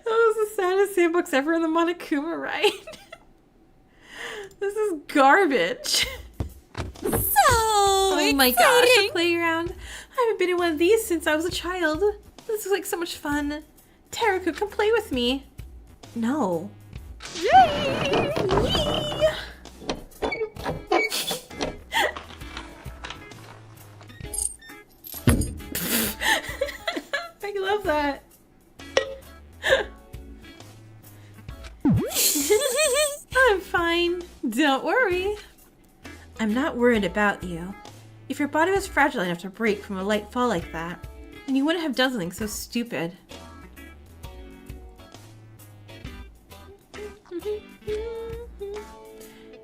was the saddest sandbox ever in the Monokuma ride. This is garbage. Oh my gosh, a playground. I haven't been in one of these since I was a child. This is like so much fun. Teruko, come play with me. No. Yay! I love that. I'm fine. Don't worry. I'm not worried about you. If your body was fragile enough to break from a light fall like that, then you wouldn't have done something so stupid.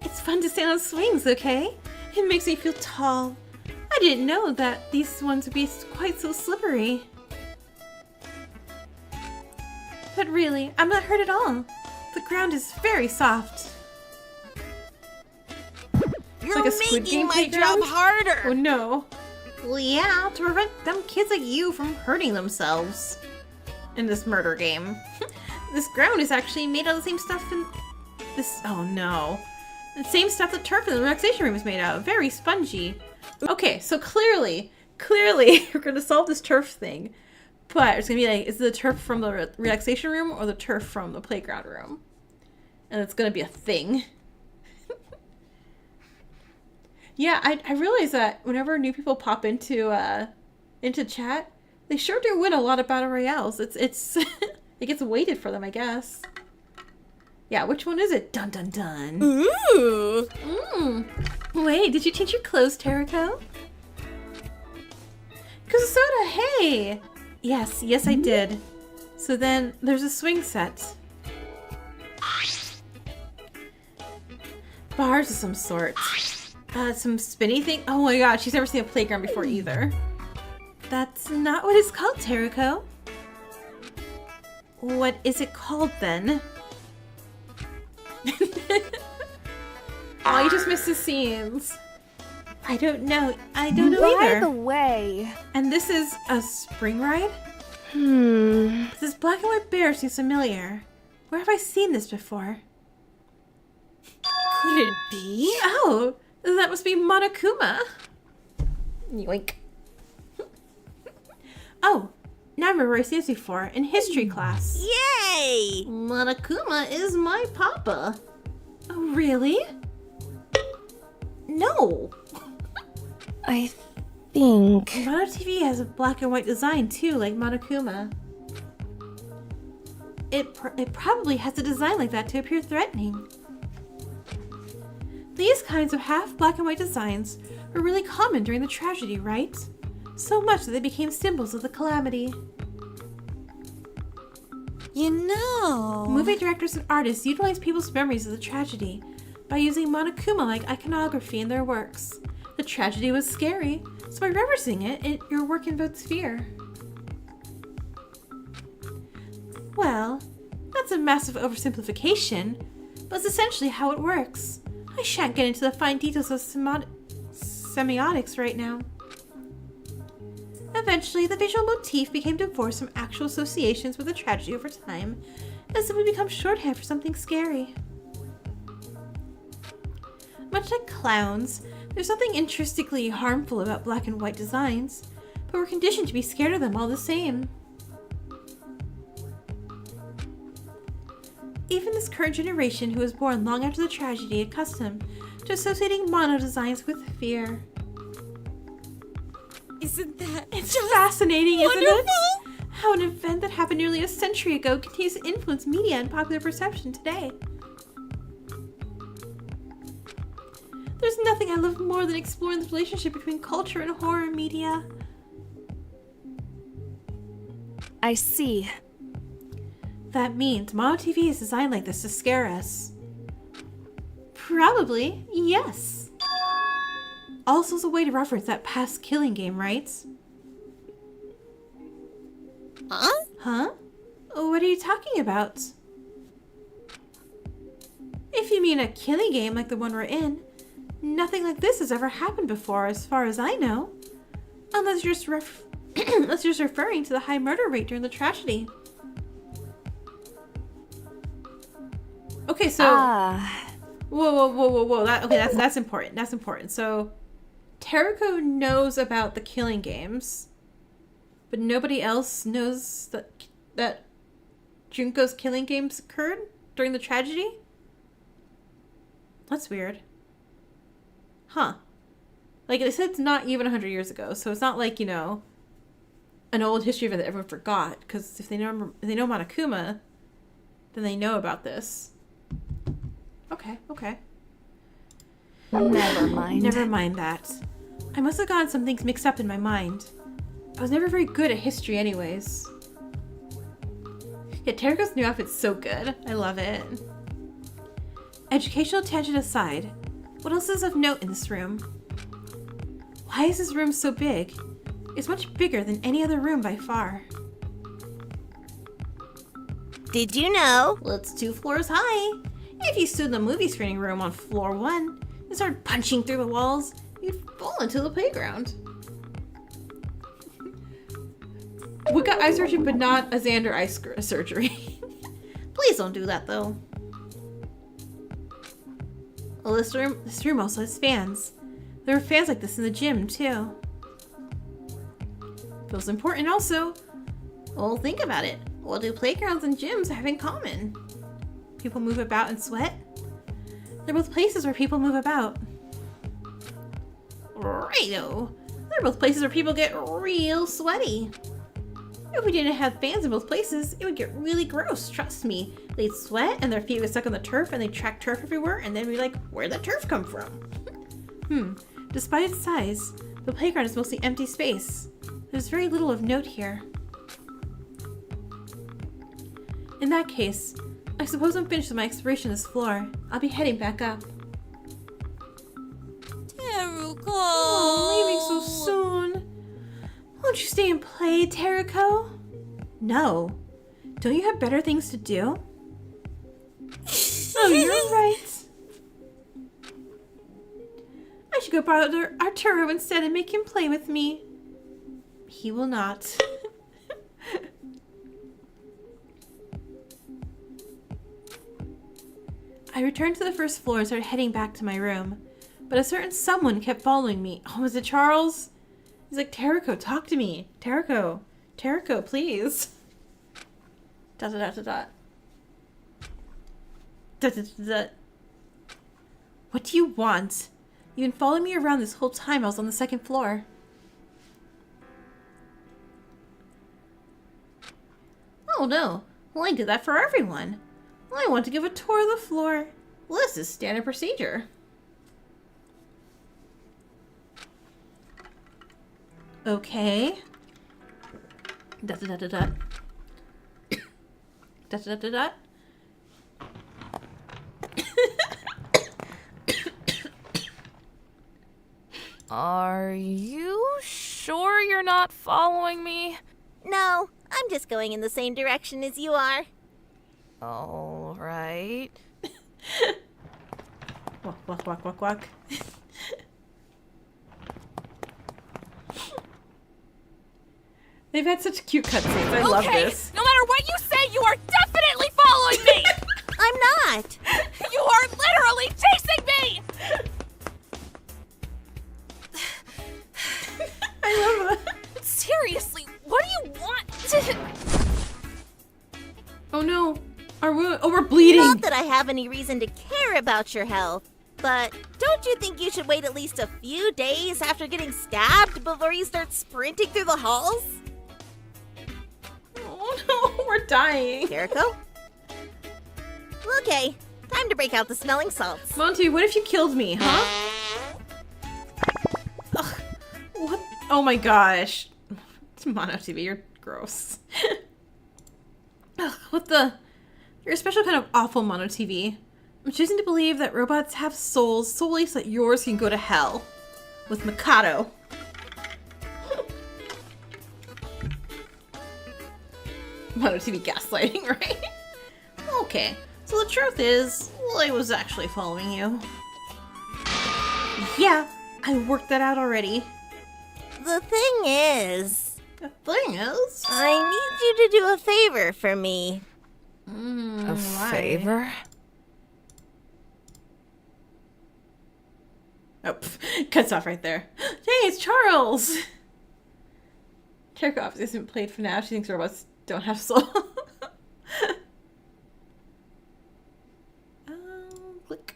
It's fun to stand on swings, okay? It makes me feel tall. I didn't know that these ones would be quite so slippery. But really, I'm not hurt at all. The ground is very soft. You're like a Squid making Game my playground? job harder. Oh no. Well, yeah, to prevent them kids like you from hurting themselves in this murder game. This ground is actually made out of the same stuff in this. Oh no. The same stuff the turf in the relaxation room is made out of. Very spongy. Okay, so clearly, we're gonna solve this turf thing. But it's gonna be like, is it the turf from the relaxation room or the turf from the playground room? And it's gonna be a thing. Yeah, I realize that whenever new people pop into chat, they sure do win a lot of battle royales. It's it gets weighted for them, I guess. Yeah, which one is it? Dun dun dun. Ooh. Wait, did you change your clothes, Teruko? Kusasoda, hey! Yes, I did. So then, there's a swing set. Bars of some sort. Some spinny thing? Oh my god, she's never seen a playground before either. That's not what it's called, Teruko. What is it called then? Oh, you just missed the scenes. I don't know. I don't know either. By the way... And this is a spring ride? This black and white bear seems familiar. Where have I seen this before? Could it be? Oh, that must be Monokuma. Yoink. Oh, now I remember where I seen this before, in history class. Yay! Monokuma is my papa. Oh, really? No. I think... Mono TV has a black and white design too, like Monokuma. It probably has a design like that to appear threatening. These kinds of half black and white designs were really common during the tragedy, right? So much that they became symbols of the calamity. You know... Movie directors and artists utilize people's memories of the tragedy by using Monokuma-like iconography in their works. The tragedy was scary, so by referencing it, your work invokes fear. Well, that's a massive oversimplification, but it's essentially how it works. I shan't get into the fine details of semiotics right now. Eventually, the visual motif became divorced from actual associations with the tragedy over time, and simply become shorthand for something scary. Much like clowns, there's something intrinsically harmful about black and white designs, but we're conditioned to be scared of them all the same. Even this current generation, who was born long after the tragedy, accustomed to associating mono designs with fear. Isn't that It's fascinating, wonderful? isn't it? how an event that happened nearly a century ago continues to influence media and popular perception today. There's nothing I love more than exploring the relationship between culture and horror media. I see. That means Mono TV is designed like this to scare us. Probably, yes. Also as a way to reference that past Killing game, right? Huh? Huh? What are you talking about? If you mean a Killing game like the one we're in, nothing like this has ever happened before as far as I know. Unless you're just referring to the high murder rate during the tragedy. Okay, so... Whoa. That's important. That's important. So, Terako knows about the Killing games, but nobody else knows that Junko's Killing games occurred during the tragedy? That's weird. Huh. Like, they said it's not even 100 years ago, so it's not like, you know, an old history event that everyone forgot, because if they know Monokuma, then they know about this. Okay. Never mind. Never mind that. I must have gotten some things mixed up in my mind. I was never very good at history anyways. Yeah, Terako's new outfit's so good. I love it. Educational tangent aside, what else is of note in this room? Why is this room so big? It's much bigger than any other room by far. Did you know? Well, it's 2 floors high. If you stood in the movie screening room on floor 1 and started punching through the walls, you'd fall into the playground. We got eye surgery, but not a Xander eye surgery. Please don't do that, though. Well, this room also has fans. There are fans like this in the gym, too. Feels important also. Well, think about it. What do playgrounds and gyms have in common? People move about and sweat? They're both places where people move about. Righto. They're both places where people get real sweaty. If we didn't have fans in both places, it would get really gross, trust me. They'd sweat and their feet would get stuck on the turf and they'd track turf everywhere and then we'd be like, where'd that turf come from? Despite its size, the playground is mostly empty space. There's very little of note here. In that case, I suppose I'm finished with my exploration of this floor. I'll be heading back up. Teruko! Oh, leaving so soon. Won't you stay and play, Terako? No. Don't you have better things to do? Oh, you're right. I should go bother Arturo instead and make him play with me. He will not. I returned to the first floor and started heading back to my room. But a certain someone kept following me. Oh, was it Charles? He's like, Terako, talk to me. Terako, please. ... What do you want? You've been following me around this whole time I was on the 2nd floor. Oh no, well I did that for everyone. I want to give a tour of the floor. Well, this is standard procedure. Okay. Are you sure you're not following me? No, I'm just going in the same direction as you are. All right. Walk. They've had such cute cutscenes. I love this. No matter what you say, you are definitely following me! I'm not! You are literally chasing me! I love it. Seriously, what do you want to... Oh no. We're bleeding. Not that I have any reason to care about your health, but don't you think you should wait at least a few days after getting stabbed before you start sprinting through the halls? We're dying. Jericho? Okay, time to break out the smelling salts. Monty, what if you killed me, huh? Ugh, what? Oh my gosh. Mono TV, you're gross. Ugh, what the? You're a special kind of awful Mono TV. I'm choosing to believe that robots have souls solely so that yours can go to hell. With Mikado. Mono TV gaslighting, right? Okay, so the truth is, I was actually following you. Yeah, I worked that out already. The thing is... I need you to do a favor for me. A favor? Oh, cuts off right there. Hey, it's Charles! Jericho obviously hasn't played for now. She thinks robots don't have soul. Click.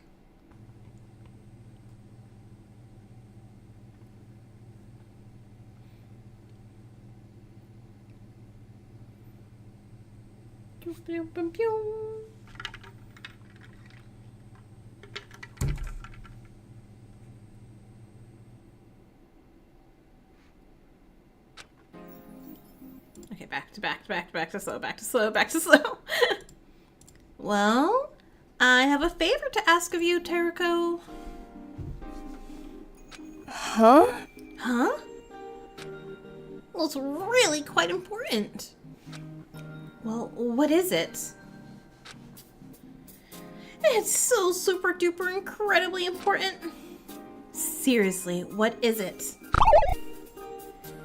Pew, pew, pew, pew. Okay, back to slow. Well, I have a favor to ask of you, Teriko. Huh? Huh? Well, it's really quite important. Well, what is it? It's so super duper incredibly important. Seriously, what is it?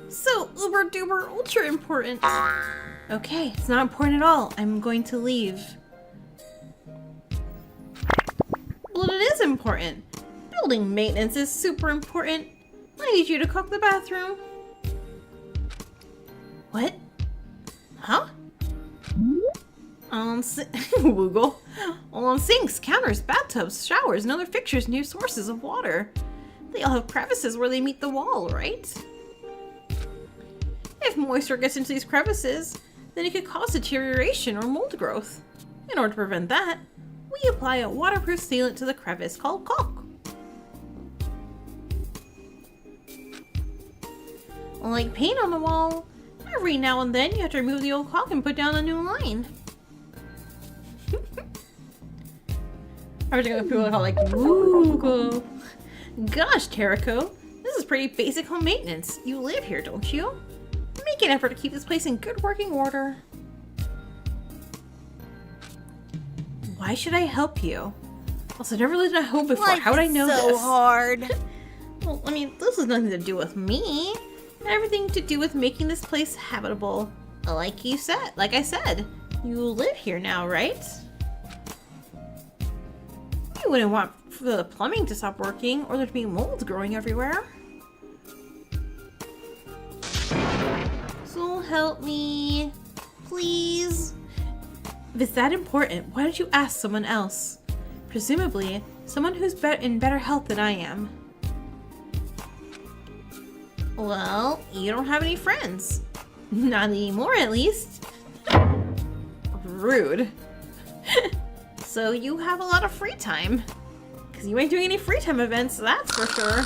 So uber duper ultra important. Okay, it's not important at all. I'm going to leave. Well, it is important. Building maintenance is super important. I need you to cook the bathroom. What? Huh? Woogle. On sinks, counters, bathtubs, showers, and other fixtures near sources of water. They all have crevices where they meet the wall, right? If moisture gets into these crevices, then it could cause deterioration or mold growth. In order to prevent that, we apply a waterproof sealant to the crevice called caulk. Like paint on the wall, every now and then you have to remove the old caulk and put down a new line. Originally people are like, ooh, cool. Gosh, Teriko, this is pretty basic home maintenance. You live here, don't you? Make an effort to keep this place in good working order. Why should I help you? Also, I've never lived in a home before. How would I know this? So hard. Well, I mean, this has nothing to do with me. Everything to do with making this place habitable. Like I said, you live here now, right? You wouldn't want for the plumbing to stop working or there to be mold growing everywhere. So help me, please. If it's that important, why don't you ask someone else? Presumably, someone who's in better health than I am. Well, you don't have any friends. Not anymore, at least. Rude. So you have a lot of free time. Because you ain't doing any free time events, that's for sure.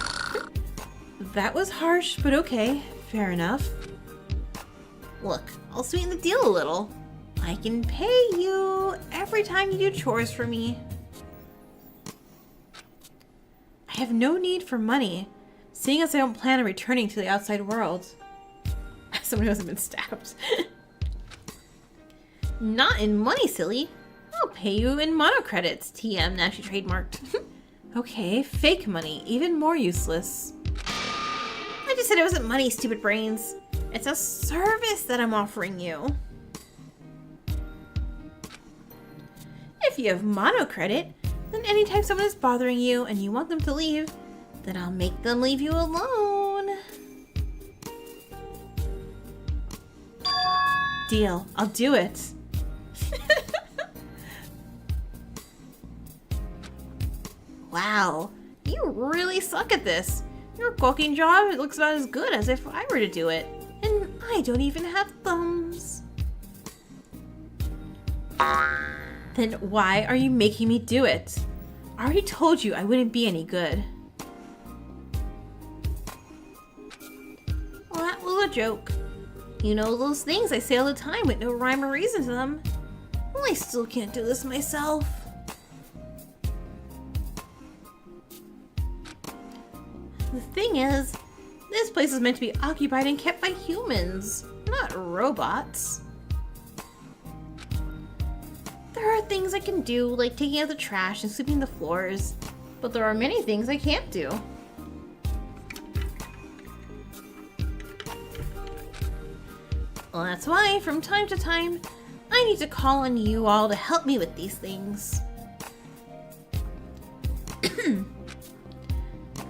That was harsh, but okay. Fair enough. Look, I'll sweeten the deal a little. I can pay you every time you do chores for me. I have no need for money, seeing as I don't plan on returning to the outside world. Someone who hasn't been stabbed. Not in money, silly. I'll pay you in mono credits, TM naturally trademarked. Okay, fake money, even more useless. I just said it wasn't money, stupid brains. It's a service that I'm offering you. If you have mono credit, then anytime someone is bothering you and you want them to leave, then I'll make them leave you alone. Deal. I'll do it. Wow, you really suck at this. Your cooking job, it looks about as good as if I were to do it. And I don't even have thumbs. Then why are you making me do it? I already told you I wouldn't be any good. Well, that was a joke. You know those things I say all the time with no rhyme or reason to them. Well, I still can't do this myself. The thing is, this place is meant to be occupied and kept by humans, not robots. There are things I can do, like taking out the trash and sweeping the floors, but there are many things I can't do. Well, that's why, from time to time, I need to call on you all to help me with these things.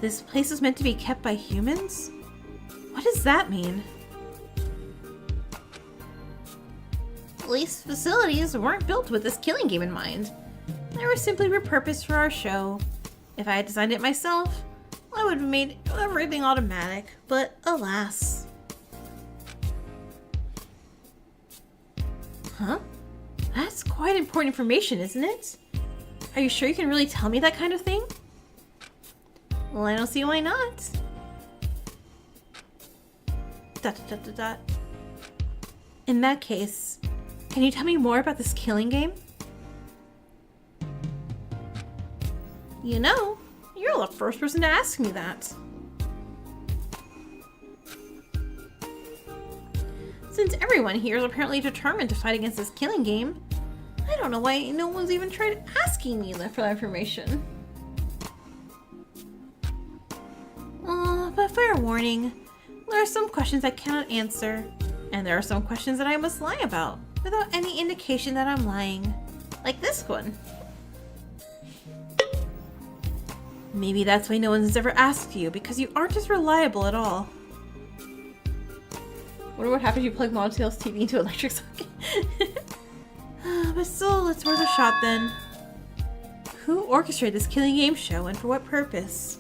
This place is meant to be kept by humans? What does that mean? These facilities weren't built with this killing game in mind. They were simply repurposed for our show. If I had designed it myself, I would have made everything automatic, but alas. Huh? That's quite important information, isn't it? Are you sure you can really tell me that kind of thing? Well, I don't see why not. ... In that case, can you tell me more about this killing game? You know, you're the first person to ask me that. Since everyone here is apparently determined to fight against this killing game, I don't know why no one's even tried asking me for that information. But fair warning, there are some questions I cannot answer, and there are some questions that I must lie about, without any indication that I'm lying. Like this one. Maybe that's why no one has ever asked you, because you aren't as reliable at all. Wonder what happens if you plug Montail's TV into an electric socket. But still, it's worth a shot then. Who orchestrated this killing game show and for what purpose?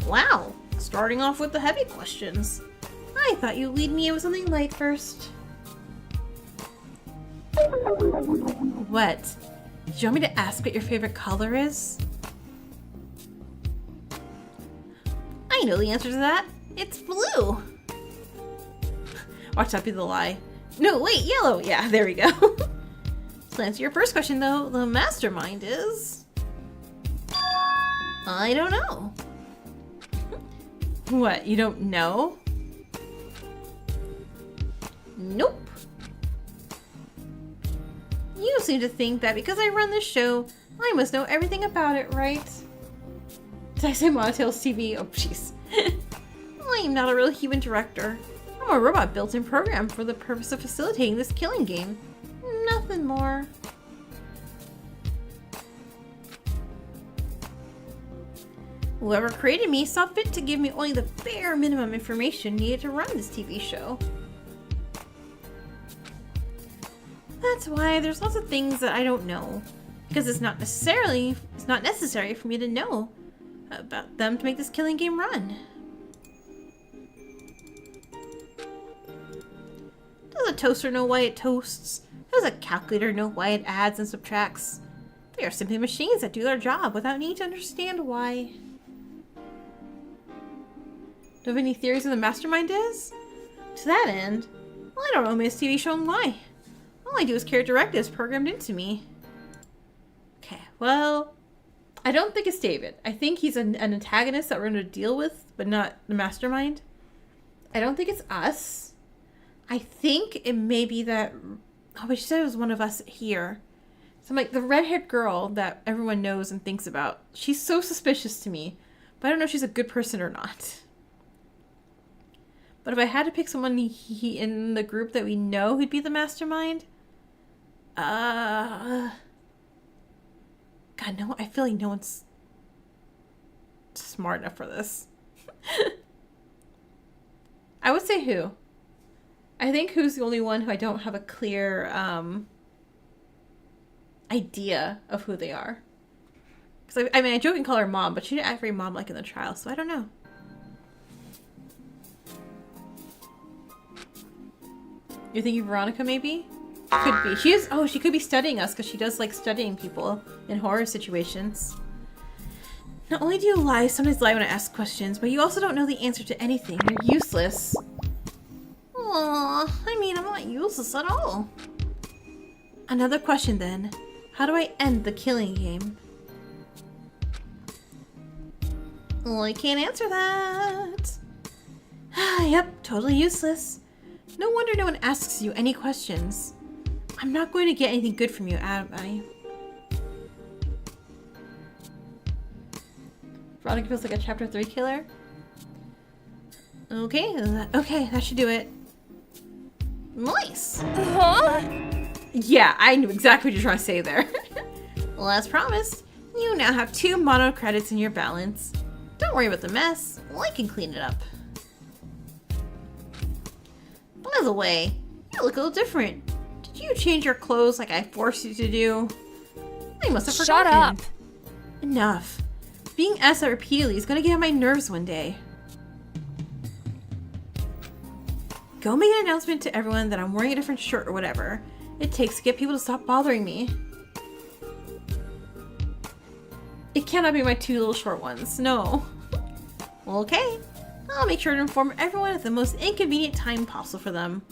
Wow, starting off with the heavy questions. I thought you'd lead me with something light first. What? Did you want me to ask what your favorite color is? I know the answer to that. It's blue. Watch that be the lie. No, wait, yellow. Yeah, there we go. To answer your first question though, the mastermind is... I don't know. What, you don't know? Nope. You seem to think that because I run this show, I must know everything about it, right? Did I say Montail's TV? Oh, jeez. I'm not a real human director. I'm a robot built and programmed for the purpose of facilitating this killing game. Nothing more. Whoever created me saw fit to give me only the bare minimum information needed to run this TV show. That's why there's lots of things that I don't know, because it's not necessary for me to know about them to make this killing game run. Does a toaster know why it toasts? Does a calculator know why it adds and subtracts? They are simply machines that do their job without needing to understand why. Do you have any theories of the mastermind is? To that end, well, I don't know this TV show and why. All I do is carry directives programmed into me. Okay, well, I don't think it's David. I think he's an antagonist that we're going to deal with, but not the mastermind. I don't think it's us. I think it may be that... Oh, but she said it was one of us here. So I'm like, the redhead girl that everyone knows and thinks about. She's so suspicious to me, but I don't know if she's a good person or not. But if I had to pick someone in the group that we know who'd be the mastermind... God, no, I feel like no one's smart enough for this. I would say who. I think who's the only one who I don't have a clear idea of who they are. Because I mean, I joke and call her mom, but she didn't act very mom-like in the trial, so I don't know. You thinking Veronica, maybe? Could be. She could be studying us because she does like studying people in horror situations. Not only do you sometimes lie when I ask questions, but you also don't know the answer to anything. You're useless. Aww, I'm not useless at all. Another question then. How do I end the killing game? Well, I can't answer that. Yep, totally useless. No wonder no one asks you any questions. I'm not going to get anything good from you, am I? Veronica feels like a chapter 3 killer. Okay, that should do it. Nice! Huh? Yeah, I knew exactly what you're trying to say there. Well, as promised, you now have 2 mono credits in your balance. Don't worry about the mess. I can clean it up. By the way, you look a little different. Did you change your clothes like I forced you to do? I must have forgotten. Shut up! Enough. Being asked that repeatedly is gonna get on my nerves one day. Go make an announcement to everyone that I'm wearing a different shirt or whatever it takes to get people to stop bothering me. It cannot be my 2 little short ones, no. Well, okay. I'll make sure to inform everyone at the most inconvenient time possible for them.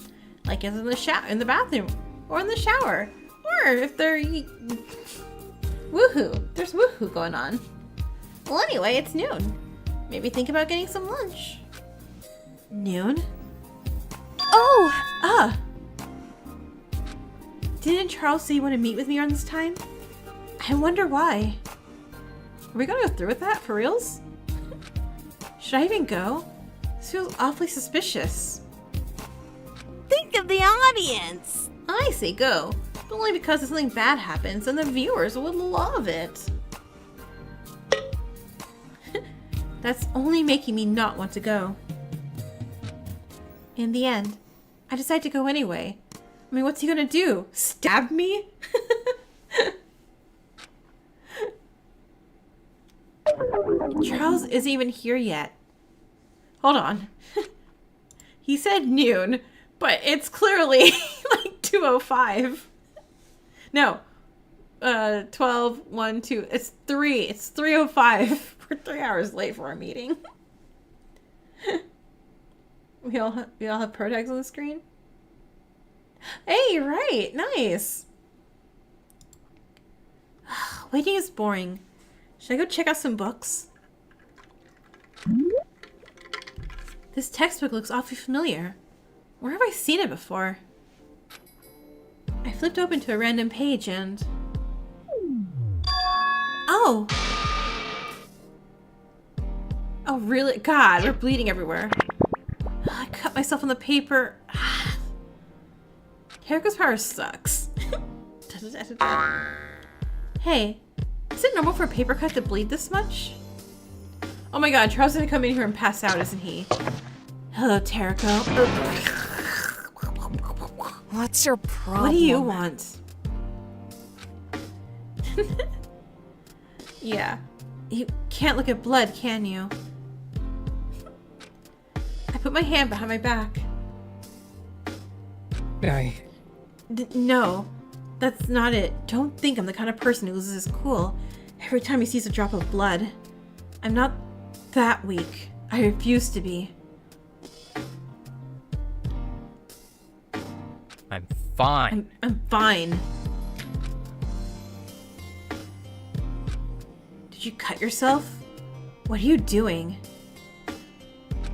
Like in the bathroom, or in the shower, or if they're... Woohoo! There's woohoo going on. Well, anyway, it's noon. Maybe think about getting some lunch. Noon? Oh! Ah! Didn't Charles say you want to meet with me around this time? I wonder why. Are we gonna go through with that, for reals? Should I even go? This feels awfully suspicious. Think of the audience! I say go, but only because if something bad happens, then the viewers would love it. That's only making me not want to go. In the end, I decide to go anyway. I mean, what's he gonna do? Stab me? Charles isn't even here yet. Hold on. He said noon, but it's clearly like 2:05. No. 12, 1, 2. It's 3. It's 3:05. We're 3 hours late for our meeting. We all have pro tags on the screen? Hey, right. Nice. Waiting is boring. Should I go check out some books? This textbook looks awfully familiar. Where have I seen it before? I flipped open to a random page and... Oh! Oh, really? God, we're bleeding everywhere. I cut myself on the paper. Heriko's power sucks. Hey, is it normal for a paper cut to bleed this much? Oh my god, Charles is gonna come in here and pass out, isn't he? Hello, Teriko. What's your problem? What do you want? Yeah. You can't look at blood, can you? I put my hand behind my back. No, that's not it. Don't think I'm the kind of person who loses his cool every time he sees a drop of blood. I'm not that weak. I refuse to be. I'm fine. I'm fine. Did you cut yourself? What are you doing?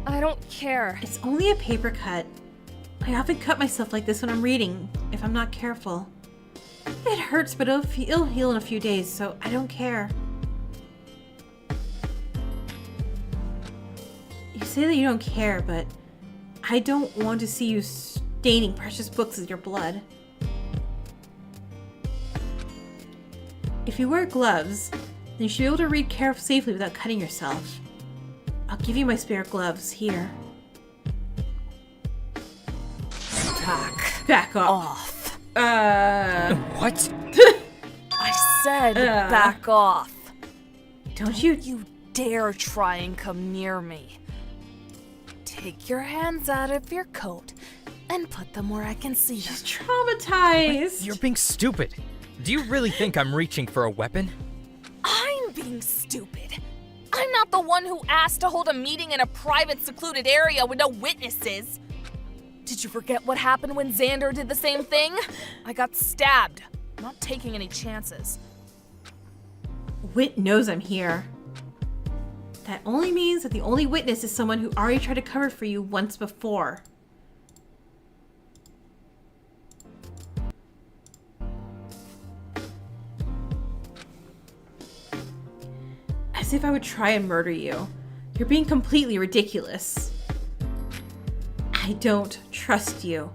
I don't care. It's only a paper cut. I often cut myself like this when I'm reading, if I'm not careful. It hurts, but it'll heal in a few days, so I don't care. You say that you don't care, but I don't want to see you staining precious books with your blood. If you wear gloves, then you should be able to read safely without cutting yourself. I'll give you my spare gloves, here. Back off. What? I said back off. Don't you dare try and come near me. Take your hands out of your coat and put them where I can see them. She's traumatized. You're being stupid. Do you really think I'm reaching for a weapon? I'm being stupid. I'm not the one who asked to hold a meeting in a private, secluded area with no witnesses. Did you forget what happened when Xander did the same thing? I got stabbed. I'm not taking any chances. Wit knows I'm here. That only means that the only witness is someone who already tried to cover for you once before. As if I would try and murder you. You're being completely ridiculous. I don't trust you.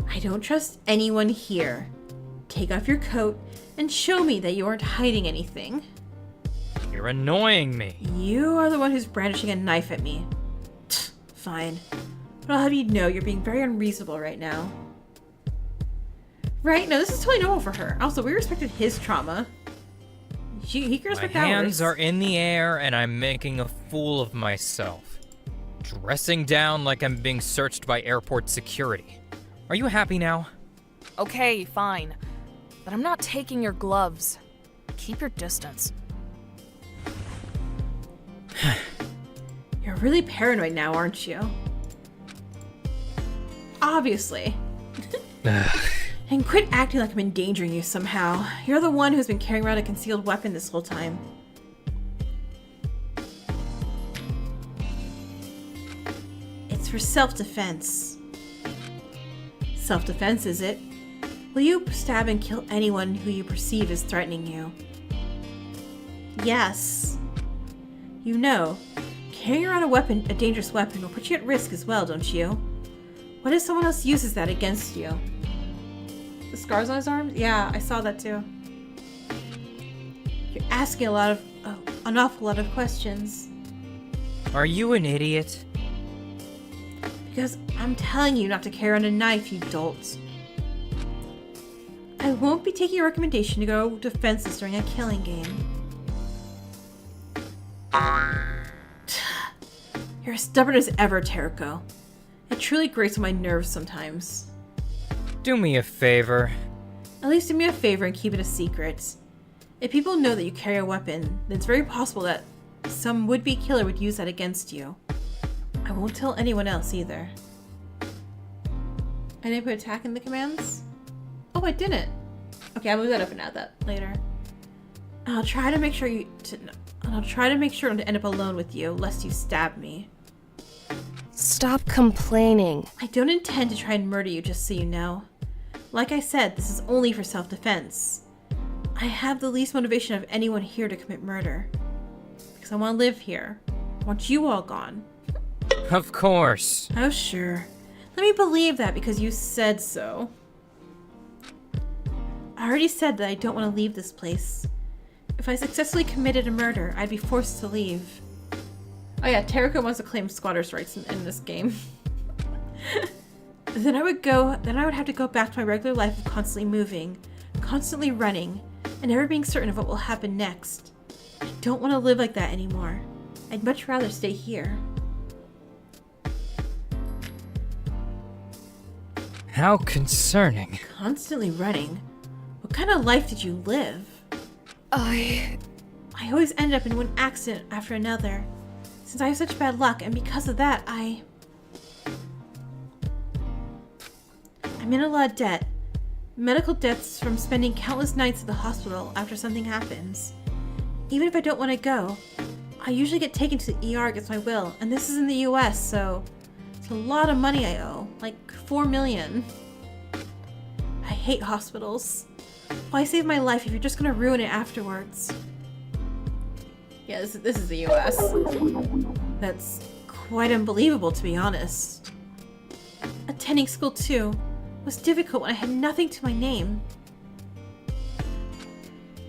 I don't trust anyone here. Take off your coat and show me that you aren't hiding anything. You're annoying me. You are the one who's brandishing a knife at me. Fine. But I'll have you know you're being very unreasonable right now. Right? No, this is totally normal for her. Also, we respected his trauma. He can respect My hands ours. are in the air and I'm making a fool of myself. Dressing down like I'm being searched by airport security. Are you happy now? Okay, fine. But I'm not taking your gloves. Keep your distance. You're really paranoid now, aren't you? Obviously. And quit acting like I'm endangering you somehow. You're the one who's been carrying around a concealed weapon this whole time. It's for self-defense. Self-defense, is it? Will you stab and kill anyone who you perceive as threatening you? Yes. You know, carrying around a dangerous weapon, will put you at risk as well, don't you? What if someone else uses that against you? The scars on his arms? Yeah, I saw that too. You're asking an awful lot of questions. Are you an idiot? Because I'm telling you not to carry around a knife, you dolt. I won't be taking your recommendation to go defenseless during a killing game. You're as stubborn as ever, Teruko. It truly grates on my nerves sometimes. Do me a favor. At least do me a favor and keep it a secret. If people know that you carry a weapon, then it's very possible that some would-be killer would use that against you. I won't tell anyone else either. I didn't put attack in the commands? Oh, I didn't. Okay, I'll move that up and add that later. I'll try to make sure not to end up alone with you, lest you stab me. Stop complaining. I don't intend to try and murder you, just so you know. Like I said, this is only for self-defense. I have the least motivation of anyone here to commit murder. Because I want to live here. I want you all gone. Of course. Oh, sure. Let me believe that because you said so. I already said that I don't want to leave this place. If I successfully committed a murder, I'd be forced to leave. Oh yeah, Teruko wants to claim squatters' rights in this game. Then I would have to go back to my regular life of constantly moving, constantly running, and never being certain of what will happen next. I don't want to live like that anymore. I'd much rather stay here. How concerning. Constantly running? What kind of life did you live? I always end up in one accident after another. Since I have such bad luck, and because of that, I'm in a lot of debt. Medical debts from spending countless nights at the hospital after something happens. Even if I don't want to go, I usually get taken to the ER against my will, and this is in the US, so it's a lot of money I owe, like $4 million. I hate hospitals. Why save my life if you're just gonna ruin it afterwards? Yeah, this is the US. That's quite unbelievable, to be honest. Attending school, too, was difficult when I had nothing to my name.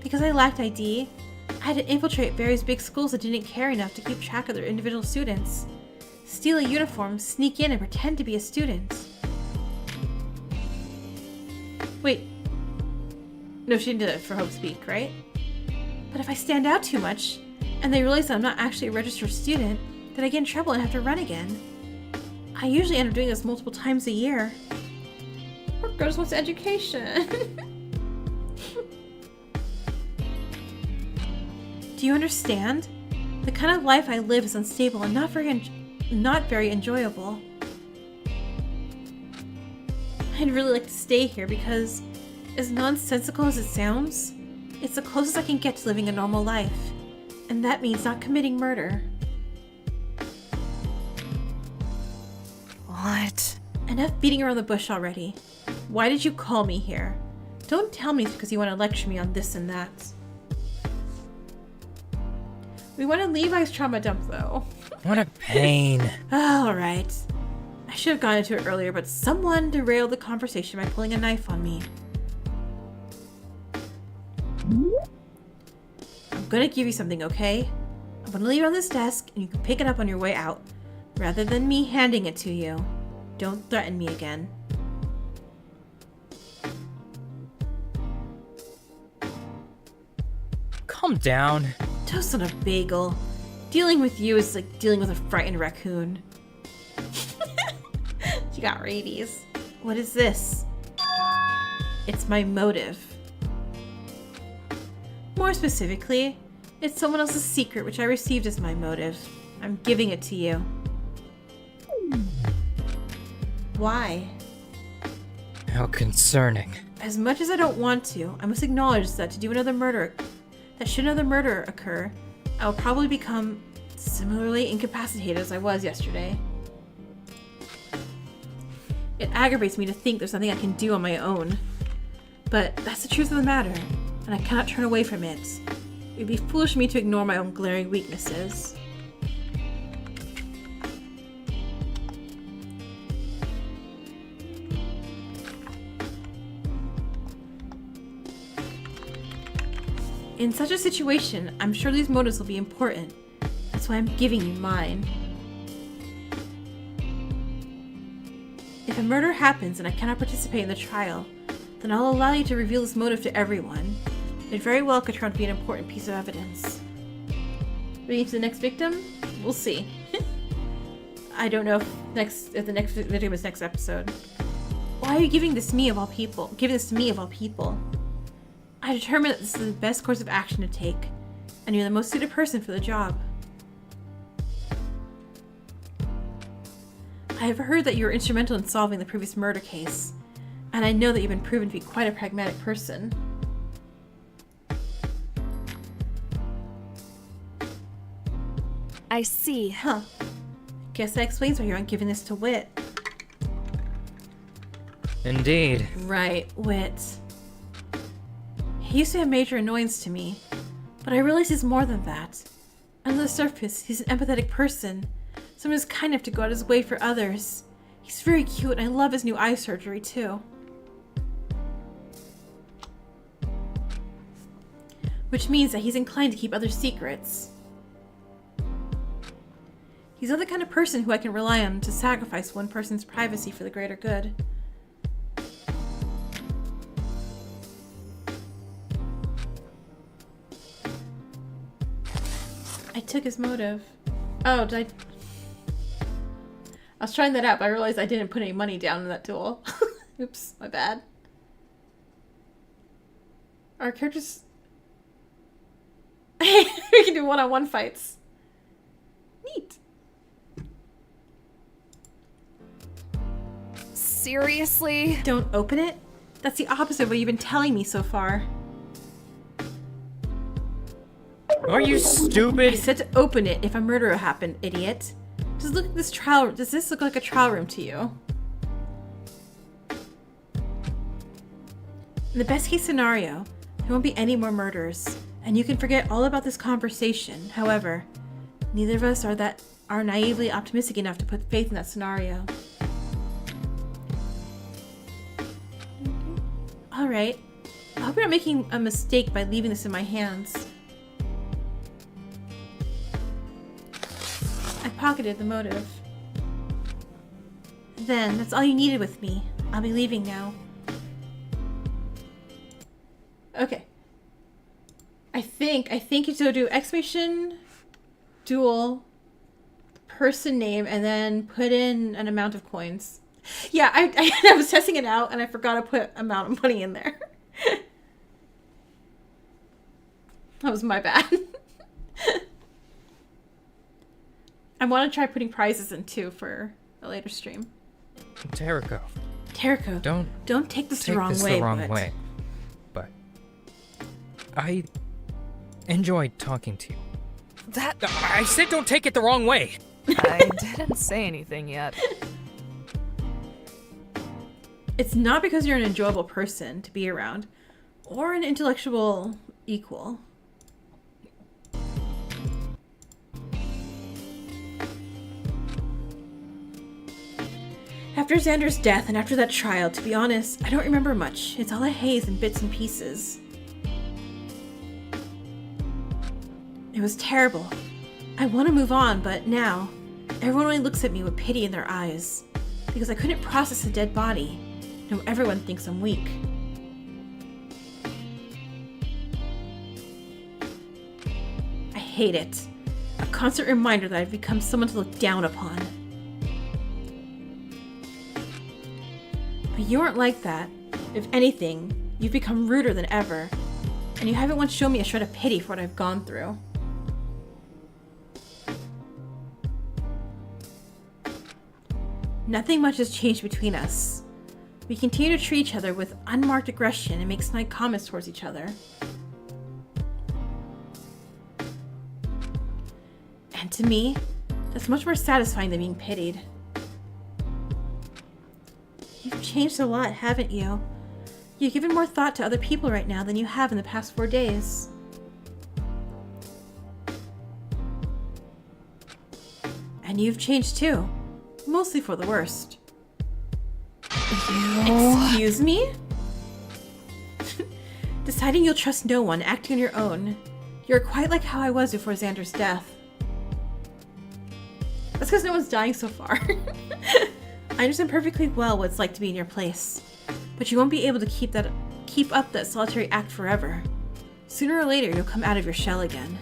Because I lacked ID, I had to infiltrate various big schools that didn't care enough to keep track of their individual students. Steal a uniform, sneak in, and pretend to be a student. Wait. No, she didn't do that for Hope's Peak, right? But if I stand out too much, and they realize that I'm not actually a registered student, then I get in trouble and have to run again. I usually end up doing this multiple times a year. Poor girl just wants education. Do you understand? The kind of life I live is unstable and not very enjoyable. I'd really like to stay here because, as nonsensical as it sounds, it's the closest I can get to living a normal life. And that means not committing murder. What? Enough beating around the bush already. Why did you call me here? Don't tell me it's because you want to lecture me on this and that. We went to Levi's trauma dump, though. What a pain. Alright. I should have gone into it earlier, but someone derailed the conversation by pulling a knife on me. I'm gonna give you something, okay? I'm gonna leave it on this desk, and you can pick it up on your way out, rather than me handing it to you. Don't threaten me again. Calm down. Toast on a bagel. Dealing with you is like dealing with a frightened raccoon. She got rabies. What is this? It's my motive. More specifically, it's someone else's secret which I received as my motive. I'm giving it to you. Why? How concerning. As much as I don't want to, I must acknowledge that should another murder occur, I will probably become similarly incapacitated as I was yesterday. It aggravates me to think there's nothing I can do on my own. But that's the truth of the matter, and I cannot turn away from it. It would be foolish of me to ignore my own glaring weaknesses. In such a situation, I'm sure these motives will be important. That's why I'm giving you mine. If a murder happens and I cannot participate in the trial, then I'll allow you to reveal this motive to everyone. It very well could turn out to be an important piece of evidence. Moving to the next victim? We'll see. I don't know if the next victim is next episode. Why are you giving this to me of all people? I determined that this is the best course of action to take, and you're the most suited person for the job. I have heard that you were instrumental in solving the previous murder case, and I know that you've been proven to be quite a pragmatic person. I see. Huh. Guess that explains why you aren't giving this to Wit. Indeed. Right, Wit. He used to be a major annoyance to me, but I realize he's more than that. Under the surface, he's an empathetic person, someone who's kind enough to go out his way for others. He's very cute, and I love his new eye surgery, too. Which means that he's inclined to keep other secrets. He's not the kind of person who I can rely on to sacrifice one person's privacy for the greater good. I took his motive. Oh, did I was trying that out, but I realized I didn't put any money down in that duel. Oops, my bad. Our characters... we can do one-on-one fights. Neat. Seriously? Don't open it? That's the opposite of what you've been telling me so far. Are you stupid? I said to open it if a murder happened, idiot. Does this look like a trial room to you? In the best case scenario, there won't be any more murders, and you can forget all about this conversation. However, neither of us are naively optimistic enough to put faith in that scenario. Alright. I hope you're not making a mistake by leaving this in my hands. I pocketed the motive. Then, that's all you needed with me. I'll be leaving now. Okay. I think you still do exclamation, duel, person name, and then put in an amount of coins. Yeah, I was testing it out and I forgot to put amount of money in there. That was my bad. I want to try putting prizes in too for a later stream. Teriko. Teriko, don't take this the wrong way. But I enjoyed talking to you. That I said don't take it the wrong way. I didn't say anything yet. It's not because you're an enjoyable person to be around, or an intellectual equal. After Xander's death and after that trial, to be honest, I don't remember much. It's all a haze and bits and pieces. It was terrible. I want to move on, but now, everyone only looks at me with pity in their eyes. Because I couldn't process a dead body. No, everyone thinks I'm weak. I hate it. A constant reminder that I've become someone to look down upon. But you aren't like that. If anything, you've become ruder than ever. And you haven't once shown me a shred of pity for what I've gone through. Nothing much has changed between us. We continue to treat each other with unmarked aggression and make snide comments towards each other. And to me, that's much more satisfying than being pitied. You've changed a lot, haven't you? You've given more thought to other people right now than you have in the past 4 days. And you've changed too. Mostly for the worst. Excuse me? Deciding you'll trust no one, acting on your own. You're quite like how I was before Xander's death. That's because no one's dying so far. I understand perfectly well what it's like to be in your place. But you won't be able to keep up that solitary act forever. Sooner or later, you'll come out of your shell again.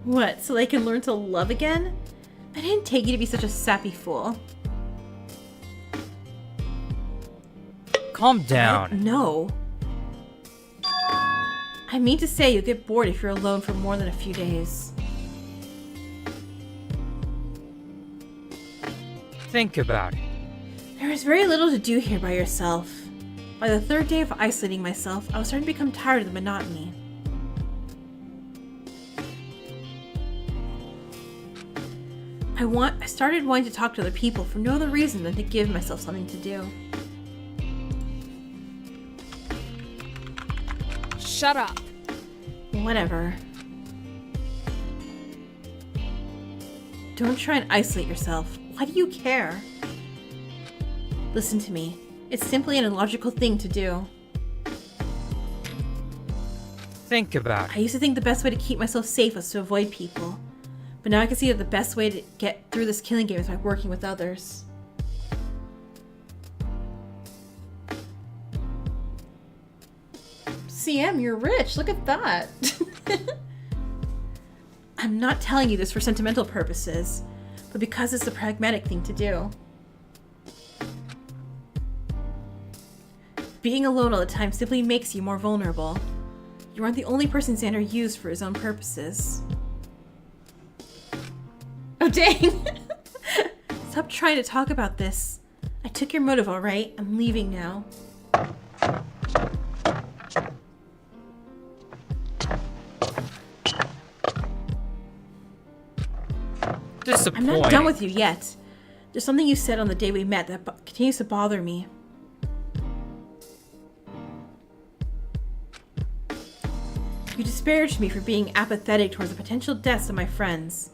What, so they can learn to love again? I didn't take you to be such a sappy fool. Calm down. No. I mean to say you'll get bored if you're alone for more than a few days. Think about it. There is very little to do here by yourself. By the 3rd day of isolating myself, I was starting to become tired of the monotony. I started wanting to talk to other people for no other reason than to give myself something to do. Shut up. Whatever. Don't try and isolate yourself. Why do you care? Listen to me. It's simply an illogical thing to do. Think about it. I used to think the best way to keep myself safe was to avoid people. But now I can see that the best way to get through this killing game is by working with others. CM, you're rich. Look at that. I'm not telling you this for sentimental purposes, but because it's the pragmatic thing to do. Being alone all the time simply makes you more vulnerable. You aren't the only person Xander used for his own purposes. Oh, dang! Stop trying to talk about this. I took your motive, alright? I'm leaving now. Disappointing. I'm not done with you yet. There's something you said on the day we met that continues to bother me. You disparaged me for being apathetic towards the potential deaths of my friends.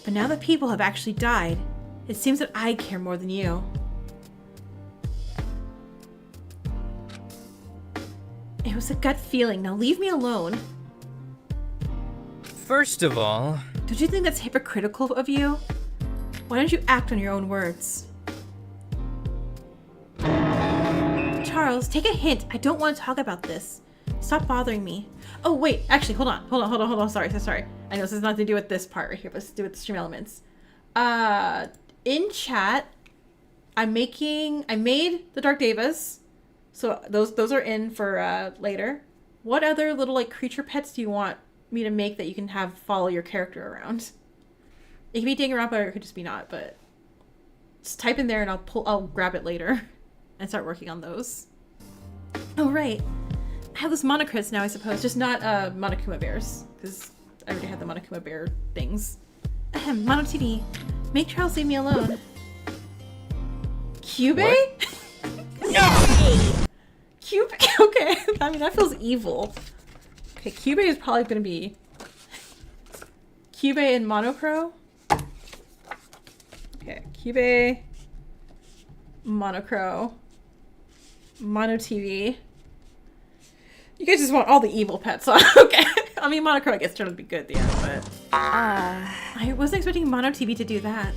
But now that people have actually died, it seems that I care more than you. It was a gut feeling. Now leave me alone. First of all... Don't you think that's hypocritical of you? Why don't you act on your own words? Charles, take a hint. I don't want to talk about this. Stop bothering me. Oh, wait. Actually, hold on. Sorry. I know this has nothing to do with this part right here, but it's to do with the stream elements. In chat, I made the Dark Devas. So those are in for later. What other little like creature pets do you want me to make that you can have follow your character around? It can be Danganronpa or it could just be not, but just type in there and I'll grab it later and start working on those. Oh right. I have those monocrits now, I suppose. Just not Monokuma bears, because I already had the Monokuma bear things. Ahem, Mono TV. Make Charles leave me alone. Cube? Cube? Okay. I mean, that feels evil. Okay, Cube is probably going to be Cube and Monocro. Okay, Cube, Monocro, Mono TV. You guys just want all the evil pets, huh? Okay. I mean, Monocro, I guess, turned out to be good at the end, but... I wasn't expecting Mono TV to do that.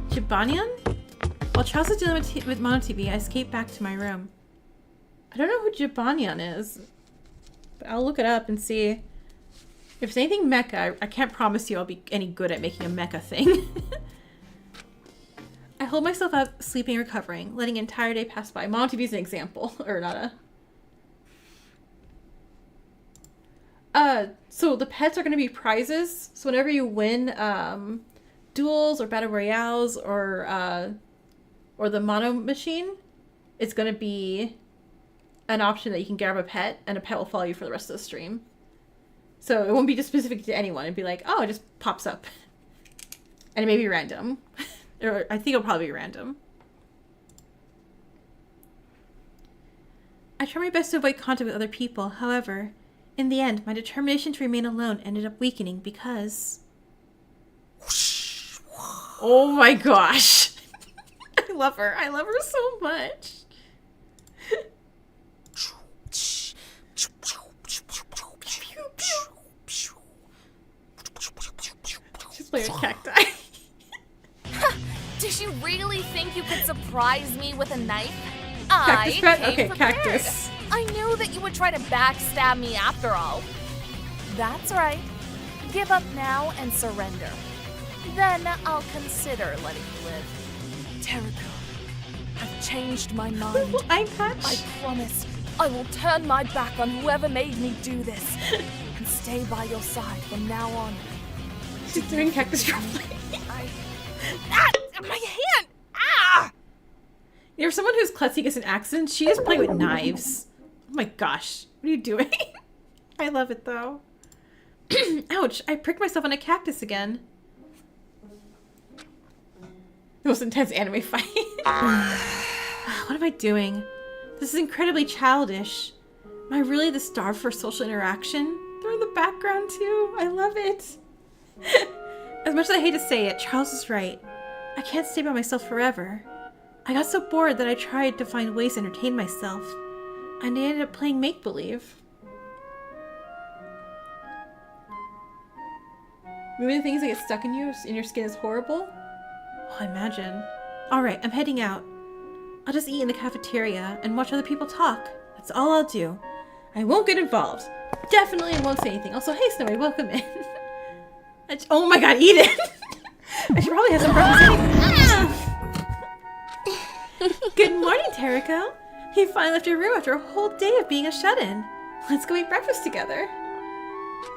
Jibanyan? While Charles is dealing with Mono TV, I escape back to my room. I don't know who Jibanyan is, but I'll look it up and see. If it's anything mecha, I can't promise you I'll be any good at making a mecha thing. I hold myself up, sleeping and recovering, letting an entire day pass by. Mono TV is an example, or not a... So the pets are going to be prizes. So whenever you win duels or battle royales or the mono machine, it's going to be an option that you can grab a pet and a pet will follow you for the rest of the stream. So it won't be just specific to anyone. It'd be like, oh, it just pops up. And it may be random. Or I think it'll probably be random. I try my best to avoid contact with other people. However, in the end, my determination to remain alone ended up weakening because... Oh my gosh. I love her. I love her so much. She's playing a cacti. Did you really think you could surprise me with a knife? Cactus pet? I came Okay, prepared. cactus. I knew that you would try to backstab me after all. That's right. Give up now and surrender. Then I'll consider letting you live. Teriko, I've changed my mind. I promise I will turn my back on whoever made me do this and stay by your side from now on. She's doing cactus roleplay. My hand! Ah! You're someone who's klutzy gets an accident. She is playing with knives. Oh my gosh. What are you doing? I love it though. Ouch. I pricked myself on a cactus again. The most intense anime fight. What am I doing? This is incredibly childish. Am I really the starved for social interaction? They're in the background too. I love it. As much as I hate to say it, Charles is right. I can't stay by myself forever. I got so bored that I tried to find ways to entertain myself. And I ended up playing make-believe. Moving things that get stuck in your skin is horrible? Oh, I imagine. Alright, I'm heading out. I'll just eat in the cafeteria and watch other people talk. That's all I'll do. I won't get involved. Definitely won't say anything. Also, hey Snowy, welcome in. Oh my god, Eden! I should probably have some breakfast anyway. Good morning, Teriko. You finally left your room after a whole day of being a shut-in. Let's go eat breakfast together.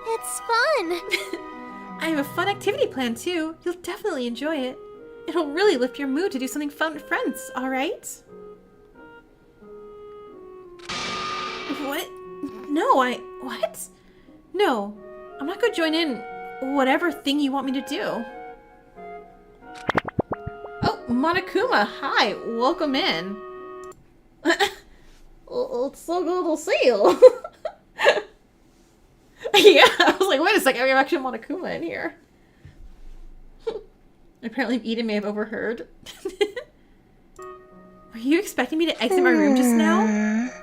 It's fun. I have a fun activity planned too. You'll definitely enjoy it. It'll really lift your mood to do something fun with friends, alright? What? No, what? No, I'm not gonna join in whatever thing you want me to do. Oh, Monokuma, hi, welcome in. It's so good to see you. Yeah, I was like, wait a second, we have actually Monokuma in here. Apparently Eden may have overheard. Were you expecting me to exit my room just now?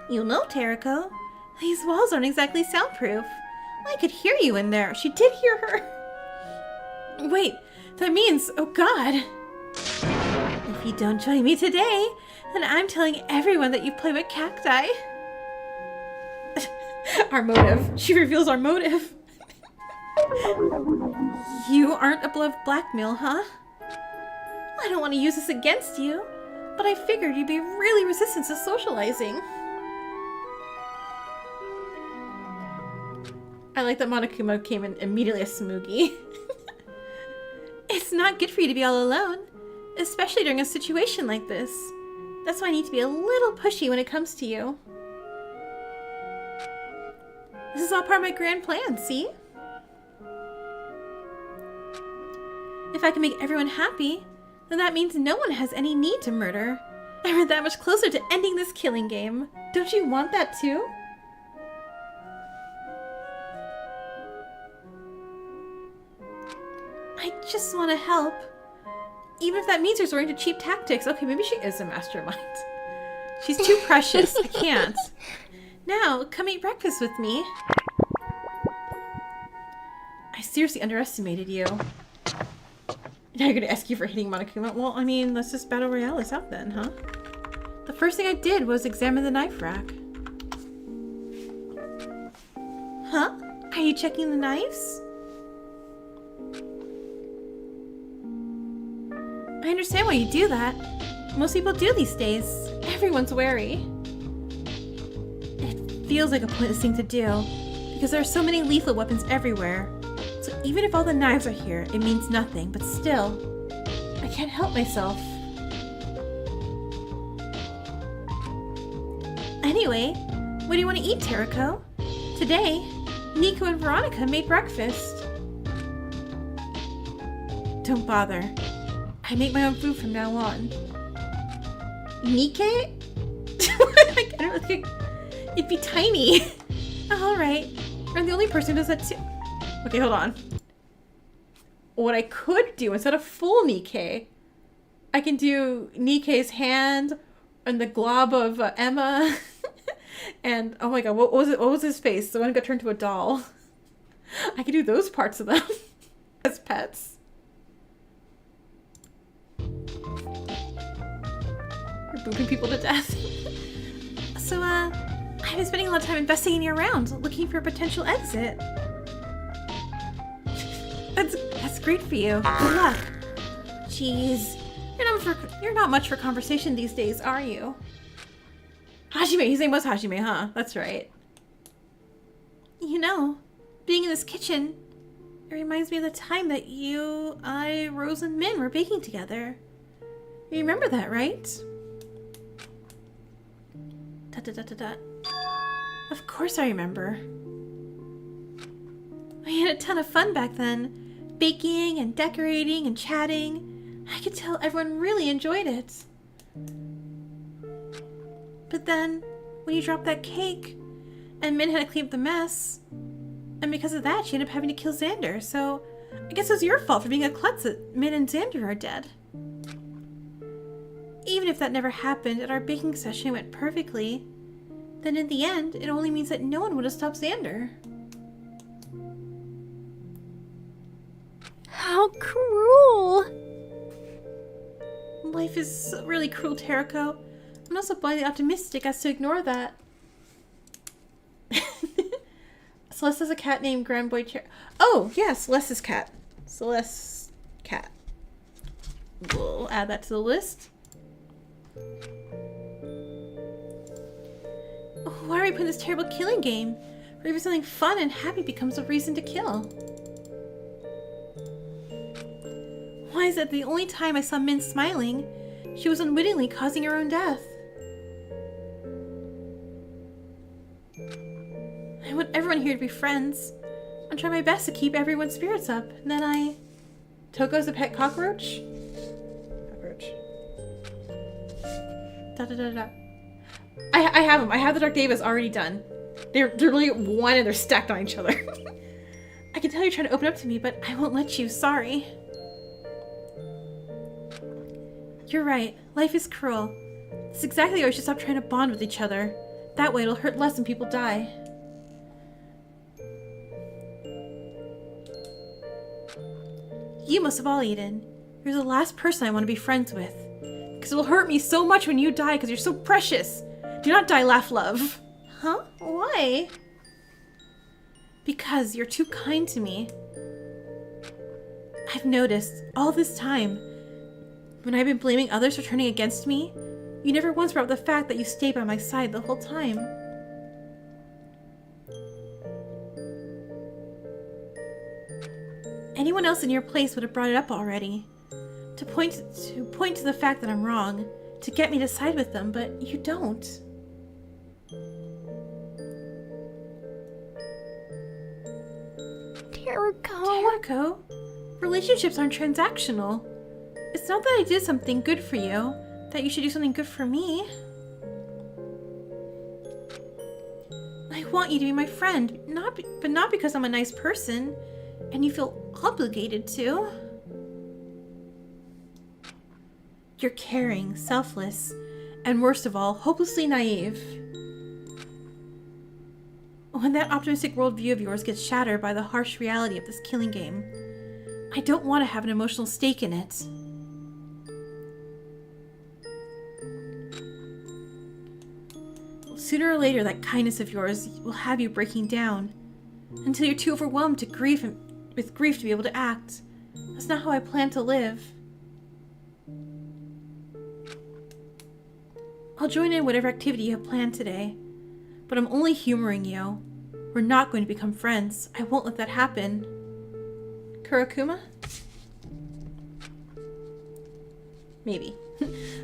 You know, Teriko, these walls aren't exactly soundproof. I could hear you in there. She did hear her. Wait, That means, oh god. If you don't join me today, then I'm telling everyone that you play with cacti. Our motive. She reveals our motive. You aren't above blackmail, huh? I don't want to use this against you, but I figured you'd be really resistant to socializing. I like that Monokuma came in immediately as Smoogie. It's not good for you to be all alone, especially during a situation like this. That's why I need to be a little pushy when it comes to you. This is all part of my grand plan, see? If I can make everyone happy, then that means no one has any need to murder. And we're that much closer to ending this killing game. Don't you want that too? I just want to help. Even if that means resorting to cheap tactics. Okay, maybe she is a mastermind. She's too precious. I can't. Now, come eat breakfast with me. I seriously underestimated you. Now you're gonna ask you for hitting Monokuma? Well, I mean, let's just battle royale this out then, huh? The first thing I did was examine the knife rack. Huh? Are you checking the knives? I understand why you do that. Most people do these days. Everyone's wary. It feels like a pointless thing to do, because there are so many lethal weapons everywhere. So even if all the knives are here, it means nothing, but still, I can't help myself. Anyway, what do you want to eat, Terako? Today, Nico and Veronica made breakfast. Don't bother. I make my own food from now on. Nike? I don't think it'd be tiny. Alright. I'm the only person who does that too. Okay, hold on. What I could do, instead of full Nikkei, I can do Nikkei's hand and the glob of Emma. And, oh my god, what was it? What was his face? The one who got turned to a doll. I could do those parts of them as pets. We're booping people to death. So, I've been spending a lot of time investigating around, looking for a potential exit. That's great for you. Good luck. Jeez. You're not much for conversation these days, are you? Hajime. His name was Hajime, huh? That's right. You know, being in this kitchen, it reminds me of the time that you, I, Rose, and Min were baking together. You remember that, right? Dot, dot, dot, dot, dot. Of course I remember. We had a ton of fun back then. Baking and decorating and chatting. I could tell everyone really enjoyed it. But then, when you dropped that cake, and Min had to clean up the mess, and because of that, she ended up having to kill Xander, so I guess it was your fault for being a klutz that Min and Xander are dead. Even if that never happened and our baking session went perfectly, then in the end, it only means that no one would have stopped Xander. How cruel! Life is really cruel, Terako. I'm not so blindly optimistic as to ignore that. Celeste has a cat named Grand Boy Chair. Oh, yeah, Celeste's cat. Celeste's cat. We'll add that to the list. Why are we playing this terrible killing game? Where even something fun and happy becomes a reason to kill. Why is it the only time I saw Min smiling, she was unwittingly causing her own death? I want everyone here to be friends. I'll try my best to keep everyone's spirits up. And then Toko's a pet cockroach? Cockroach. Da da da da. I have them. I have the Dark Davis already done. They're literally one and they're stacked on each other. I can tell you're trying to open up to me, but I won't let you. Sorry. You're right. Life is cruel. It's exactly why we should stop trying to bond with each other. That way it'll hurt less when people die. You most of all, Eden. You're the last person I want to be friends with. Because it will hurt me so much when you die because you're so precious. Do not die, laugh, love. Huh? Why? Because you're too kind to me. I've noticed, all this time, when I've been blaming others for turning against me, you never once brought up the fact that you stayed by my side the whole time. Anyone else in your place would have brought it up already. To point to the fact that I'm wrong, to get me to side with them, but you don't. Teruko? Relationships aren't transactional. It's not that I did something good for you, that you should do something good for me. I want you to be my friend, but not because I'm a nice person, and you feel obligated to. You're caring, selfless, and worst of all, hopelessly naive. When that optimistic worldview of yours gets shattered by the harsh reality of this killing game, I don't want to have an emotional stake in it. Sooner or later, that kindness of yours will have you breaking down, until you're too overwhelmed with grief to be able to act. That's not how I plan to live. I'll join in whatever activity you have planned today, but I'm only humoring you. We're not going to become friends. I won't let that happen. Kurakuma? Maybe.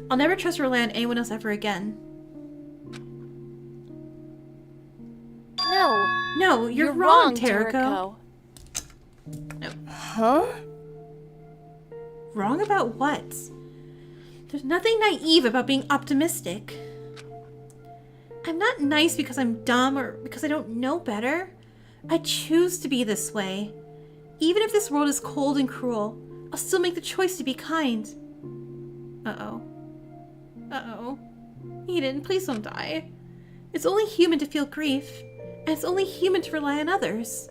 I'll never trust or rely on anyone else ever again. No, you're wrong, Teruko. No. Huh? Wrong about what? There's nothing naive about being optimistic. I'm not nice because I'm dumb or because I don't know better. I choose to be this way. Even if this world is cold and cruel, I'll still make the choice to be kind. Uh-oh. Uh-oh. Eden, please don't die. It's only human to feel grief, and it's only human to rely on others.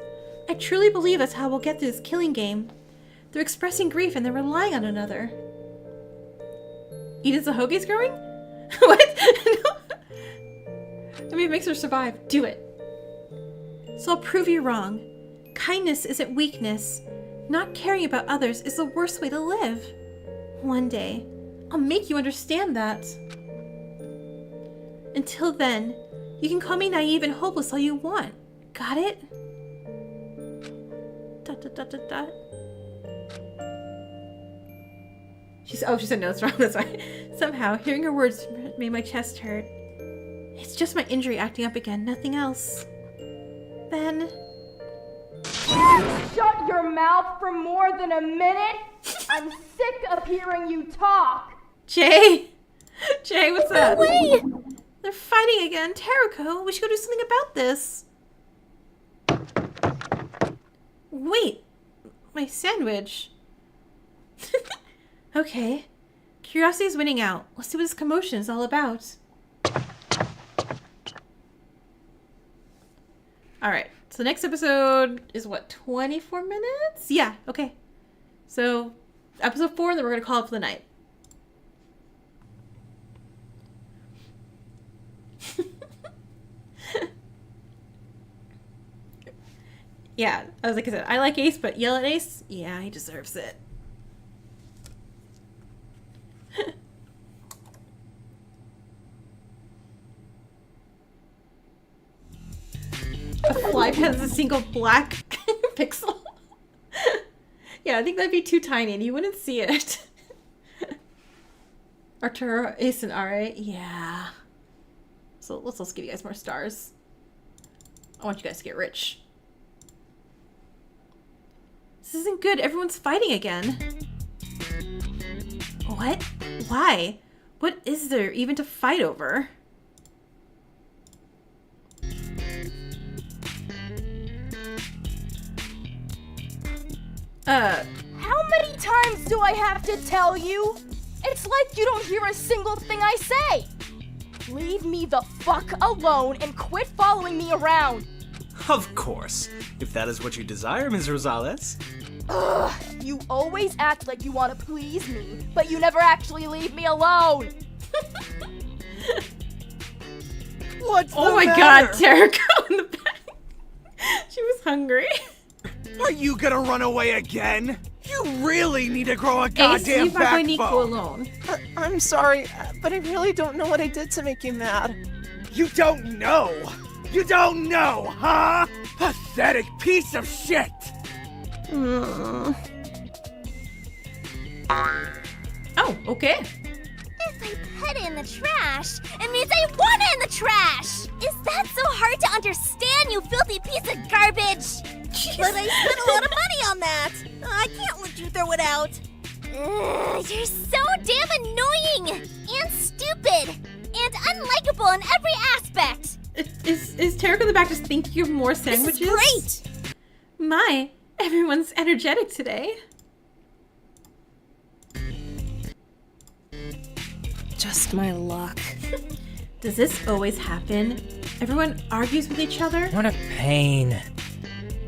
I truly believe that's how we'll get through this killing game. They're expressing grief and they're relying on another. Eden's Hoagies growing? What? No. I mean, it makes her survive. Do it. So I'll prove you wrong. Kindness isn't weakness. Not caring about others is the worst way to live. One day, I'll make you understand that. Until then, you can call me naive and hopeless all you want. Got it? ... She said no, it's wrong. That's why. Somehow, hearing her words made my chest hurt. It's just my injury acting up again, nothing else. Then... Shut your mouth for more than a minute! I'm sick of hearing you talk! Jay, what's up? No way! They're fighting again. Teruko, we should go do something about this. Wait, my sandwich. Okay. Curiosity is winning out. Let's see what this commotion is all about. Alright, so the next episode is what, 24 minutes? Yeah, okay. So, episode 4, and then we're going to call it for the night. Yeah, as like I said, I like Ace, but yell at Ace? Yeah, he deserves it. A fly has a single black pixel. Yeah, I think that'd be too tiny and you wouldn't see it. Arturo, Ace, and RA. Yeah. So let's give you guys more stars. I want you guys to get rich. This isn't good. Everyone's fighting again. What? Why? What is there even to fight over? How many times do I have to tell you? It's like you don't hear a single thing I say. Leave me the fuck alone and quit following me around. Of course, if that is what you desire, Ms. Rosales. Ugh, you always act like you want to please me, but you never actually leave me alone. What's Oh the my matter? god, Teriko in the back. She was hungry. Are you gonna run away again? You really need to grow a Ace, goddamn leave my boy Nico backbone. alone. I'm sorry, but I really don't know what I did to make you mad. You don't know. You don't know, huh? Pathetic piece of shit. Oh, okay. If I put it in the trash, it means I want it in the trash! Is that so hard to understand, you filthy piece of garbage? But I spent a lot of money on that. I can't let you throw it out. You're so damn annoying! And stupid! And unlikable in every aspect! Is Teriko in the back just thinking of more sandwiches? This is great! My, everyone's energetic today. Just my luck. Does this always happen? Everyone argues with each other? What a pain.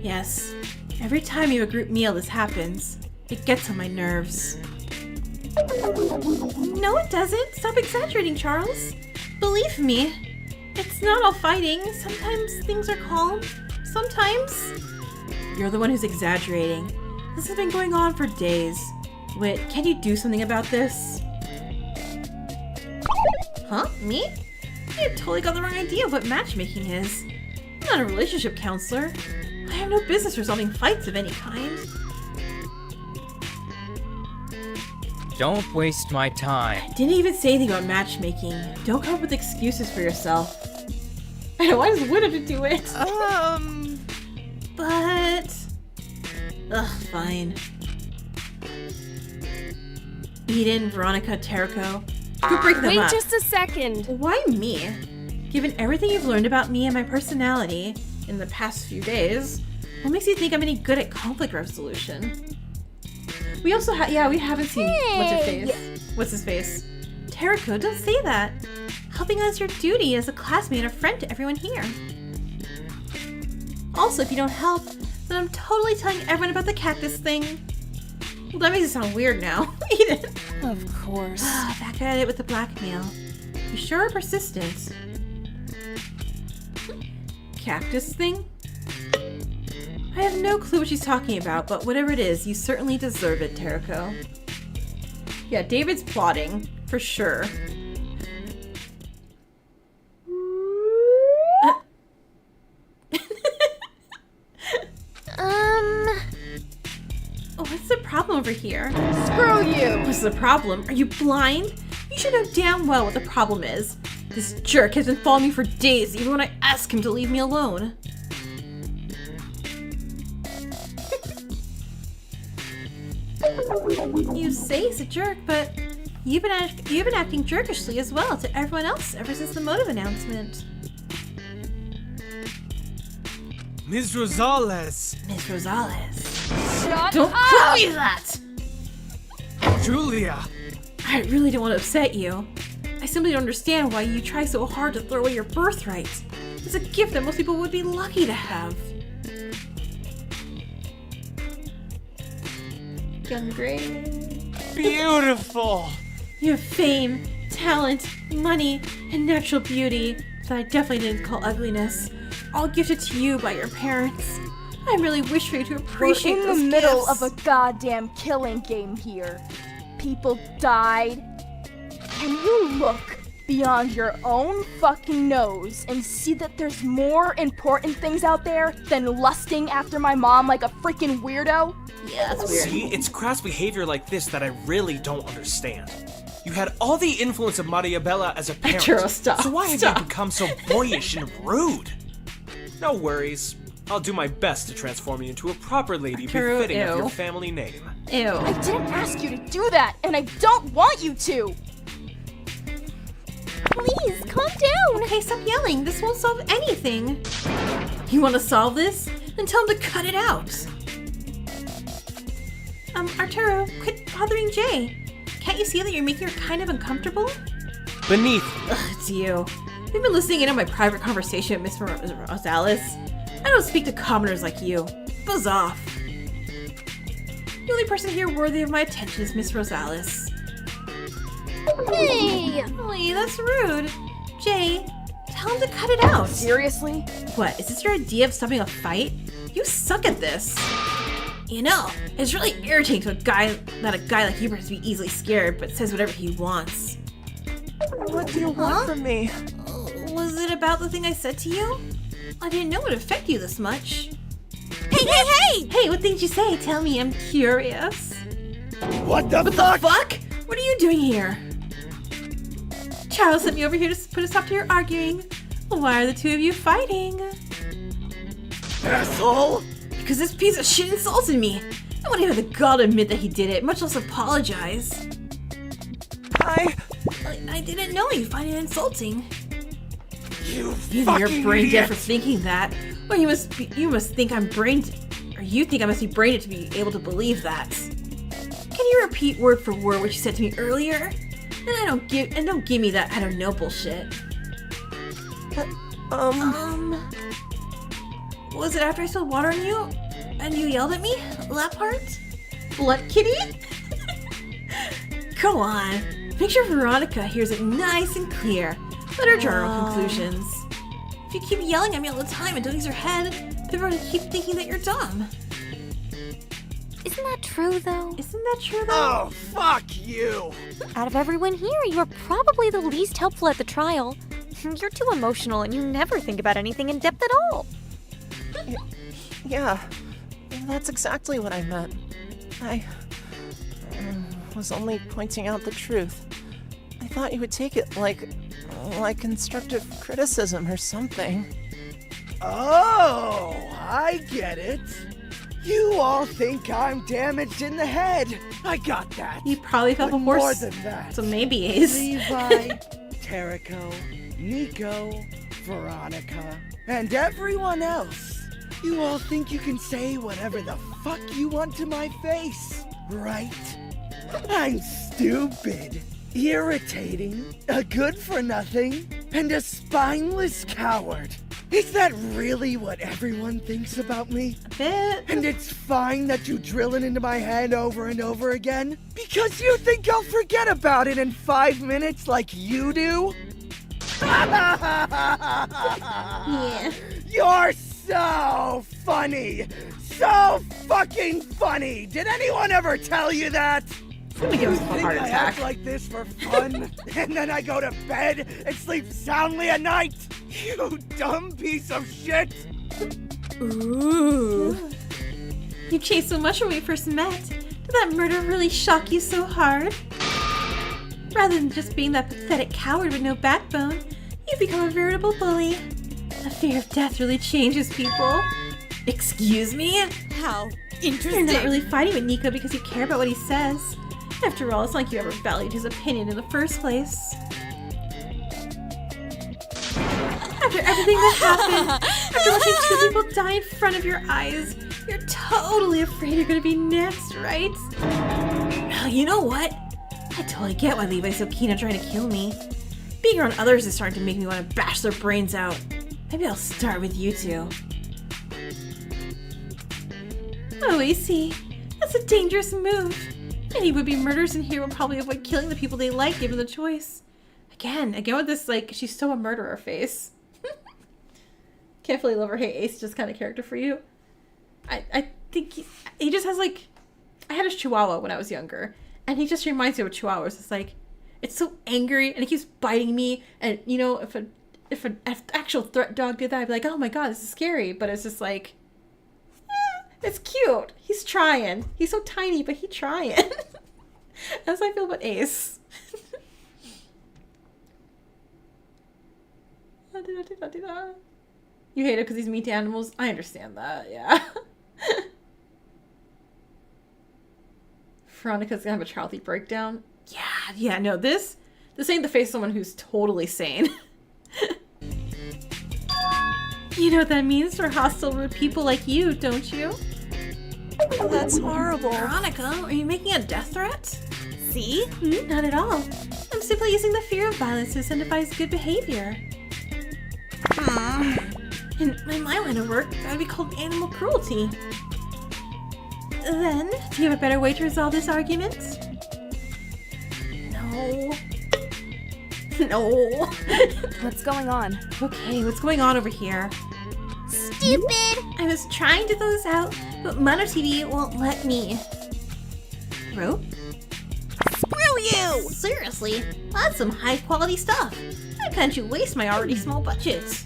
Yes. Every time you have a group meal, this happens. It gets on my nerves. No, it doesn't. Stop exaggerating, Charles. Believe me, it's not all fighting. Sometimes things are calm. Sometimes you're the one who's exaggerating. This has been going on for days. Wait, can you do something about this? Huh? Me? You totally got the wrong idea of what matchmaking is. I'm not a relationship counselor. I have no business resolving fights of any kind. Don't waste my time. I didn't even say anything about matchmaking. Don't come up with excuses for yourself. I know, why does Wood have to do it? But... Ugh, fine. Eden, Veronica, Teriko. Go break them Wait up. just a second. Why me? Given everything you've learned about me and my personality in the past few days, what makes you think I'm any good at conflict resolution? We also we haven't seen what's his face? Teriko, don't say that. Helping out is your duty as a classmate and a friend to everyone here. Also, if you don't help, then I'm totally telling everyone about the cactus thing. Well, that makes it sound weird now. Eden. Of course. Back at it with the blackmail. You sure are persistent. Cactus thing? I have no clue what she's talking about, but whatever it is, you certainly deserve it, Teriko. Yeah, David's plotting, for sure. What's the problem over here? Screw you! What's the problem? Are you blind? You should know damn well what the problem is. This jerk has been following me for days, even when I ask him to leave me alone. You say he's a jerk, but you've been acting jerkishly as well to everyone else ever since the motive announcement. Ms. Rosales. Ms. Rosales. Shut Don't up! call me that! Julia. I really don't want to upset you. I simply don't understand why you try so hard to throw away your birthright. It's a gift that most people would be lucky to have. Young Gray. Beautiful. You have fame, talent, money, and natural beauty that I definitely didn't call ugliness. All gifted to you by your parents. I really wish for you to appreciate We're in those the middle gifts. of a goddamn killing game here. People died. Can you look beyond your own fucking nose and see that there's more important things out there than lusting after my mom like a freaking weirdo? Yeah, that's weird. See, it's crass behavior like this that I really don't understand. You had all the influence of Maria Bella as a parent, Arturo, stop, so why have stop. you become so boyish and rude? No worries. I'll do my best to transform you into a proper lady Arturo, befitting of ew. your family name. Ew. I didn't ask you to do that, and I don't want you to! Please, calm down. Okay, stop yelling. This won't solve anything. You want to solve this? Then tell him to cut it out. Arturo, quit bothering Jay. Can't you see that you're making her kind of uncomfortable? Beneath. Ugh, it's you. You've been listening in on my private conversation with Miss Rosales. I don't speak to commoners like you. Buzz off. The only person here worthy of my attention is Miss Rosales. Hey! Wait, that's rude. Jay, tell him to cut it out. Seriously? What, is this your idea of stopping a fight? You suck at this. You know, it's really irritating to a guy like you to be easily scared, but says whatever he wants. What do you want from me? Was it about the thing I said to you? I didn't know it would affect you this much. Hey! Hey, what did you say? Tell me, I'm curious. What the fuck? What are you doing here? Charles sent me over here to put a stop to your arguing. Why are the two of you fighting? Asshole! Because this piece of shit insulted me. I wouldn't even have the gall to admit that he did it, much less apologize. I didn't know you find it insulting. Either you're brain dead for thinking that, or you must think I'm brain, or you think I must be brain dead to be able to believe that. Can you repeat word for word what you said to me earlier? And don't give me that I don't know bullshit. Was it after I spilled water on you, and you yelled at me? That part? Blood kitty? Go on. Make sure Veronica hears it nice and clear. Let her draw her own conclusions. If you keep yelling at me all the time and don't use your head, everyone will keep thinking that you're dumb. Isn't that true, though? Oh, fuck you! Out of everyone here, you're probably the least helpful at the trial. You're too emotional and you never think about anything in depth at all. Yeah, that's exactly what I meant. I was only pointing out the truth. I thought you would take it like constructive criticism or something. Oh, I get it. You all think I'm damaged in the head. I got that. You probably felt But a horse. more than that. So maybe Ace. Levi, Terrico, Nico, Veronica, and everyone else. You all think you can say whatever the fuck you want to my face, right? I'm stupid, irritating, a good-for-nothing, and a spineless coward. Is that really what everyone thinks about me? A bit. And it's fine that you drill it into my head over and over again? Because you think I'll forget about it in 5 minutes like you do? Yeah. You're so funny! So fucking funny! Did anyone ever tell you that? Somebody give us a Think heart I attack. act like this for fun, and then I go to bed and sleep soundly at night? You dumb piece of shit! Ooh. You changed so much when we first met. Did that murder really shock you so hard? Rather than just being that pathetic coward with no backbone, you've become a veritable bully. The fear of death really changes people. Excuse me? How You're interesting. not really fighting with Nico because you care about what he says. After all, it's not like you ever valued his opinion in the first place. After everything that happened, after watching two people die in front of your eyes, you're totally afraid you're gonna be next, right? You know what? I totally get why Levi's so keen on trying to kill me. Being around others is starting to make me want to bash their brains out. Maybe I'll start with you two. Oh, I see. That's a dangerous move. Any would-be murderers in here will probably avoid killing the people they like given the choice. Again with this, like, she's so a murderer face. Can't fully love or hate Ace, just kind of character for you. I think he just has, like, I had a chihuahua when I was younger, and he just reminds me of chihuahuas. It's like, it's so angry, and it keeps biting me, and, you know, if an actual threat dog did that, I'd be like, oh my god, this is scary, but it's just like, it's cute. He's trying. He's so tiny, but he's trying. That's how I feel about Ace. You hate it because he's mean to animals? I understand that, yeah. Veronica's gonna have a childly breakdown. Yeah, no, this ain't the face of someone who's totally sane. You know what that means for hostile, rude people like you, don't you? Oh, that's horrible. Veronica, are you making a death threat? See? Not at all. I'm simply using the fear of violence to incentivize good behavior. In my line of work, that would be called animal cruelty. Then, Do you have a better way to resolve this argument? No. No. What's going on? Okay, what's going on over here? Stupid! I was trying to throw this out, but Mono TV won't let me. Rope? Screw you! Seriously, that's some high quality stuff. Why can't you waste my already small budget?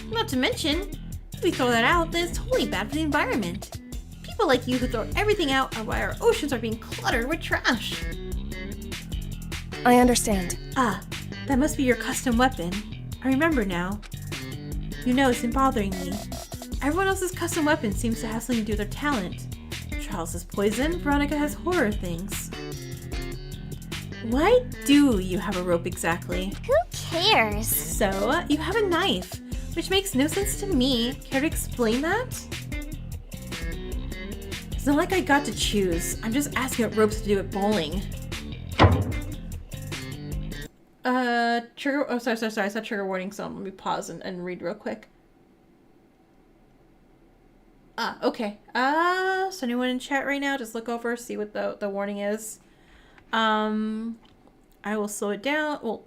Not to mention, if we throw that out, then it's totally bad for the environment. People like you who throw everything out are why our oceans are being cluttered with trash. I understand. Ah, that must be your custom weapon. I remember now. You know, it's been bothering me. Everyone else's custom weapon seems to have something to do with their talent. Charles has poison, Veronica has horror things. Why do you have a rope exactly? Who cares? So, you have a knife, which makes no sense to me. Care to explain that? It's not like I got to choose. I'm just asking what ropes to do at bowling. Trigger. Oh, sorry. I saw trigger warning, so let me pause and read real quick. Ah, okay. So anyone in chat right now, just look over, see what the warning is. I will slow it down. Well,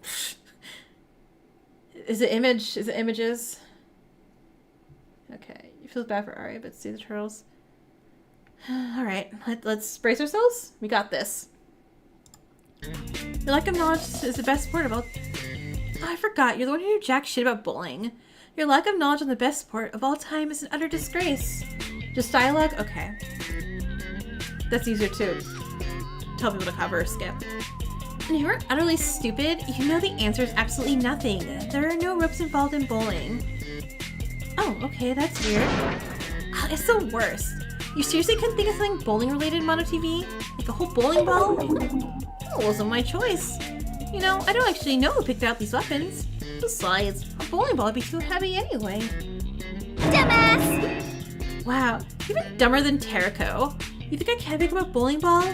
is it image? Is it images? Okay, it feels bad for Arya, but see the turtles. All right, let's brace ourselves. We got this. Your lack of knowledge is the best sport about. Oh, I forgot. You're the one who knew jack shit about bowling. Your lack of knowledge on the best sport of all time is an utter disgrace. Just dialogue? Okay. That's easier to tell people to cover or skip. And if you're utterly stupid, you know the answer is absolutely nothing. There are no ropes involved in bowling. Oh, okay, that's weird. Oh, it's the worst. You seriously couldn't think of something bowling related in Mono TV? Like a whole bowling ball? It wasn't my choice. You know, I don't actually know who picked out these weapons. Besides, a bowling ball would be too heavy anyway. Dumbass! Wow, you're even dumber than Terrico. You think I can't pick up a bowling ball?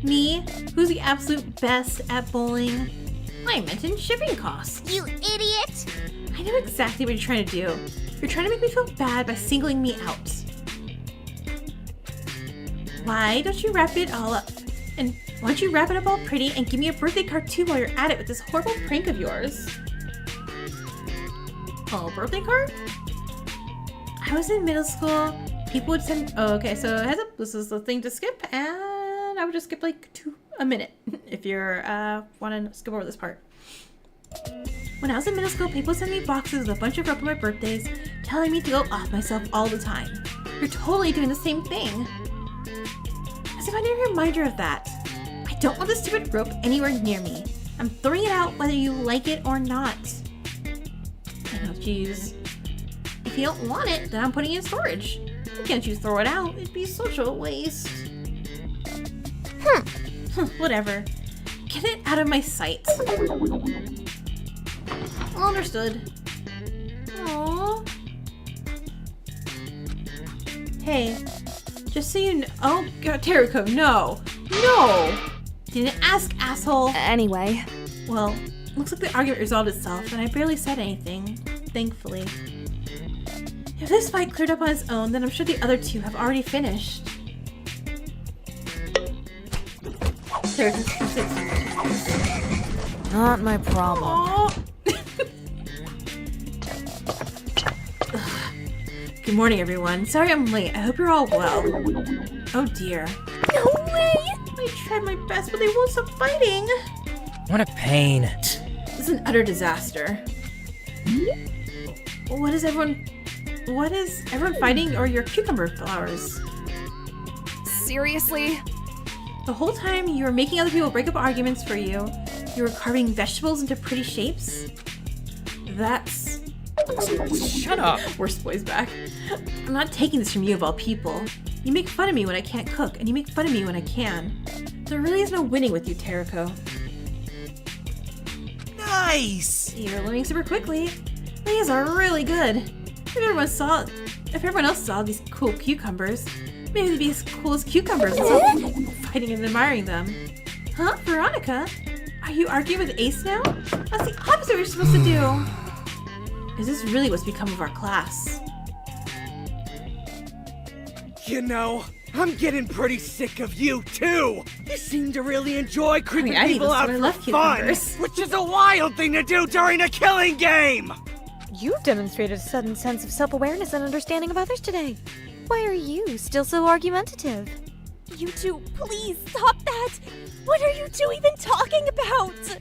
Me, who's the absolute best at bowling? I mentioned shipping costs. You idiot! I know exactly what you're trying to do. You're trying to make me feel bad by singling me out. Why don't you wrap it all up? And why don't you wrap it up all pretty and give me a birthday card too while you're at it with this horrible prank of yours? Oh, birthday card? I was in middle school. People would send. Oh, okay. So heads up, this is the thing to skip, and I would just skip like a minute if you're want to skip over this part. When I was in middle school, people sent me boxes with a bunch of rope on my birthdays, telling me to go off myself all the time. You're totally doing the same thing. As if I need a reminder of that. I don't want this stupid rope anywhere near me. I'm throwing it out whether you like it or not. Oh, jeez. If you don't want it, then I'm putting it in storage. Why can't you throw it out? It'd be such a waste. Whatever. Get it out of my sight. Understood. Aww. Hey, just so you know. Oh, God, Terrico, no. No! Didn't ask, asshole. Anyway. Well, looks like the argument resolved itself, and I barely said anything. Thankfully. If this fight cleared up on its own, then I'm sure the other two have already finished. Not my problem. Good morning, everyone. Sorry I'm late. I hope you're all well. Oh dear. No way! I tried my best, but they won't stop fighting. What a pain. This is an utter disaster. What is everyone fighting, or your cucumber flowers? Seriously? The whole time you were making other people break up arguments for you, you were carving vegetables into pretty shapes? That's... Shut up! Worst boy's back. I'm not taking this from you of all people. You make fun of me when I can't cook, and you make fun of me when I can. There really is no winning with you, Terrico. Nice! You're learning super quickly. These are really good. If everyone else saw these cool cucumbers, maybe they'd be as cool as cucumbers and people fighting and admiring them. Huh, Veronica? Are you arguing with Ace now? That's the opposite of what you're supposed to do. Is this really what's become of our class? You know, I'm getting pretty sick of you, too! You seem to really enjoy creeping I need people this out when I for left fun, cucumbers. which is a wild thing to do during a killing game! You've demonstrated a sudden sense of self-awareness and understanding of others today. Why are you still so argumentative? You two, please stop that! What are you two even talking about?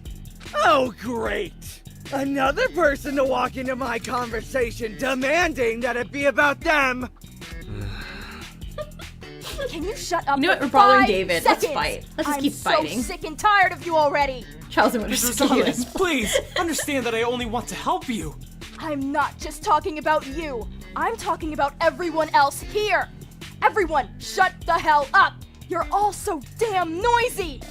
Oh, great! Another person to walk into my conversation demanding that it be about them! Can you shut up? You know what? for We're bothering 5 David. Let's seconds? fight. Let's just keep I'm fighting. so sick and tired of you already. Charles and Mrs. Rosales, please, understand that I only want to help you. I'm not just talking about you. I'm talking about everyone else here. Everyone, shut the hell up. You're all so damn noisy.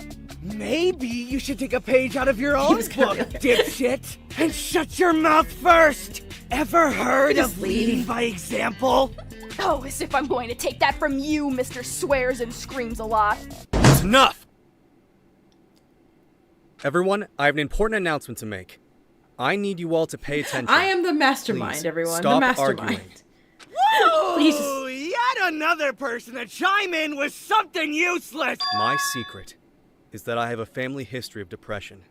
Maybe you should take a page out of your own book, dipshit, and shut your mouth first! Ever heard of leading by example? Oh, as if I'm going to take that from you, Mr. Swears and Screams a lot. It's enough! Everyone, I have an important announcement to make. I need you all to pay attention. I am the mastermind, Please, everyone. Stop the mastermind. arguing. Whoa! Yet another person to chime in with something useless! My secret is that I have a family history of depression.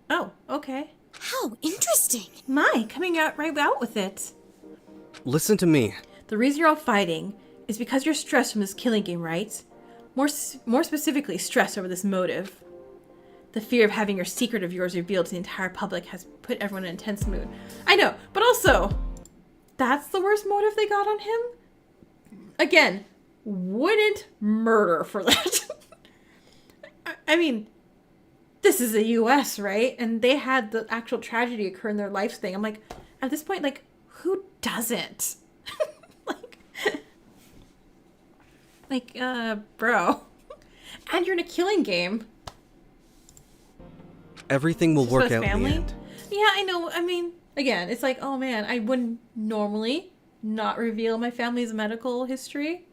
Oh, okay. How interesting. My, coming out right out with it. Listen to me. The reason you're all fighting is because you're stressed from this killing game, right? More specifically, stressed over this motive. The fear of having your secret of yours revealed to the entire public has put everyone in an intense mood. I know, but also, that's the worst motive they got on him? Again, wouldn't murder for that. I mean, this is the US, right? And they had the actual tragedy occur in their life thing. I'm like, at this point, like, who doesn't? Bro. And you're in a killing game. Everything will work out in family? the end. Yeah, I know. I mean, again, it's like, oh man, I wouldn't normally not reveal my family's medical history,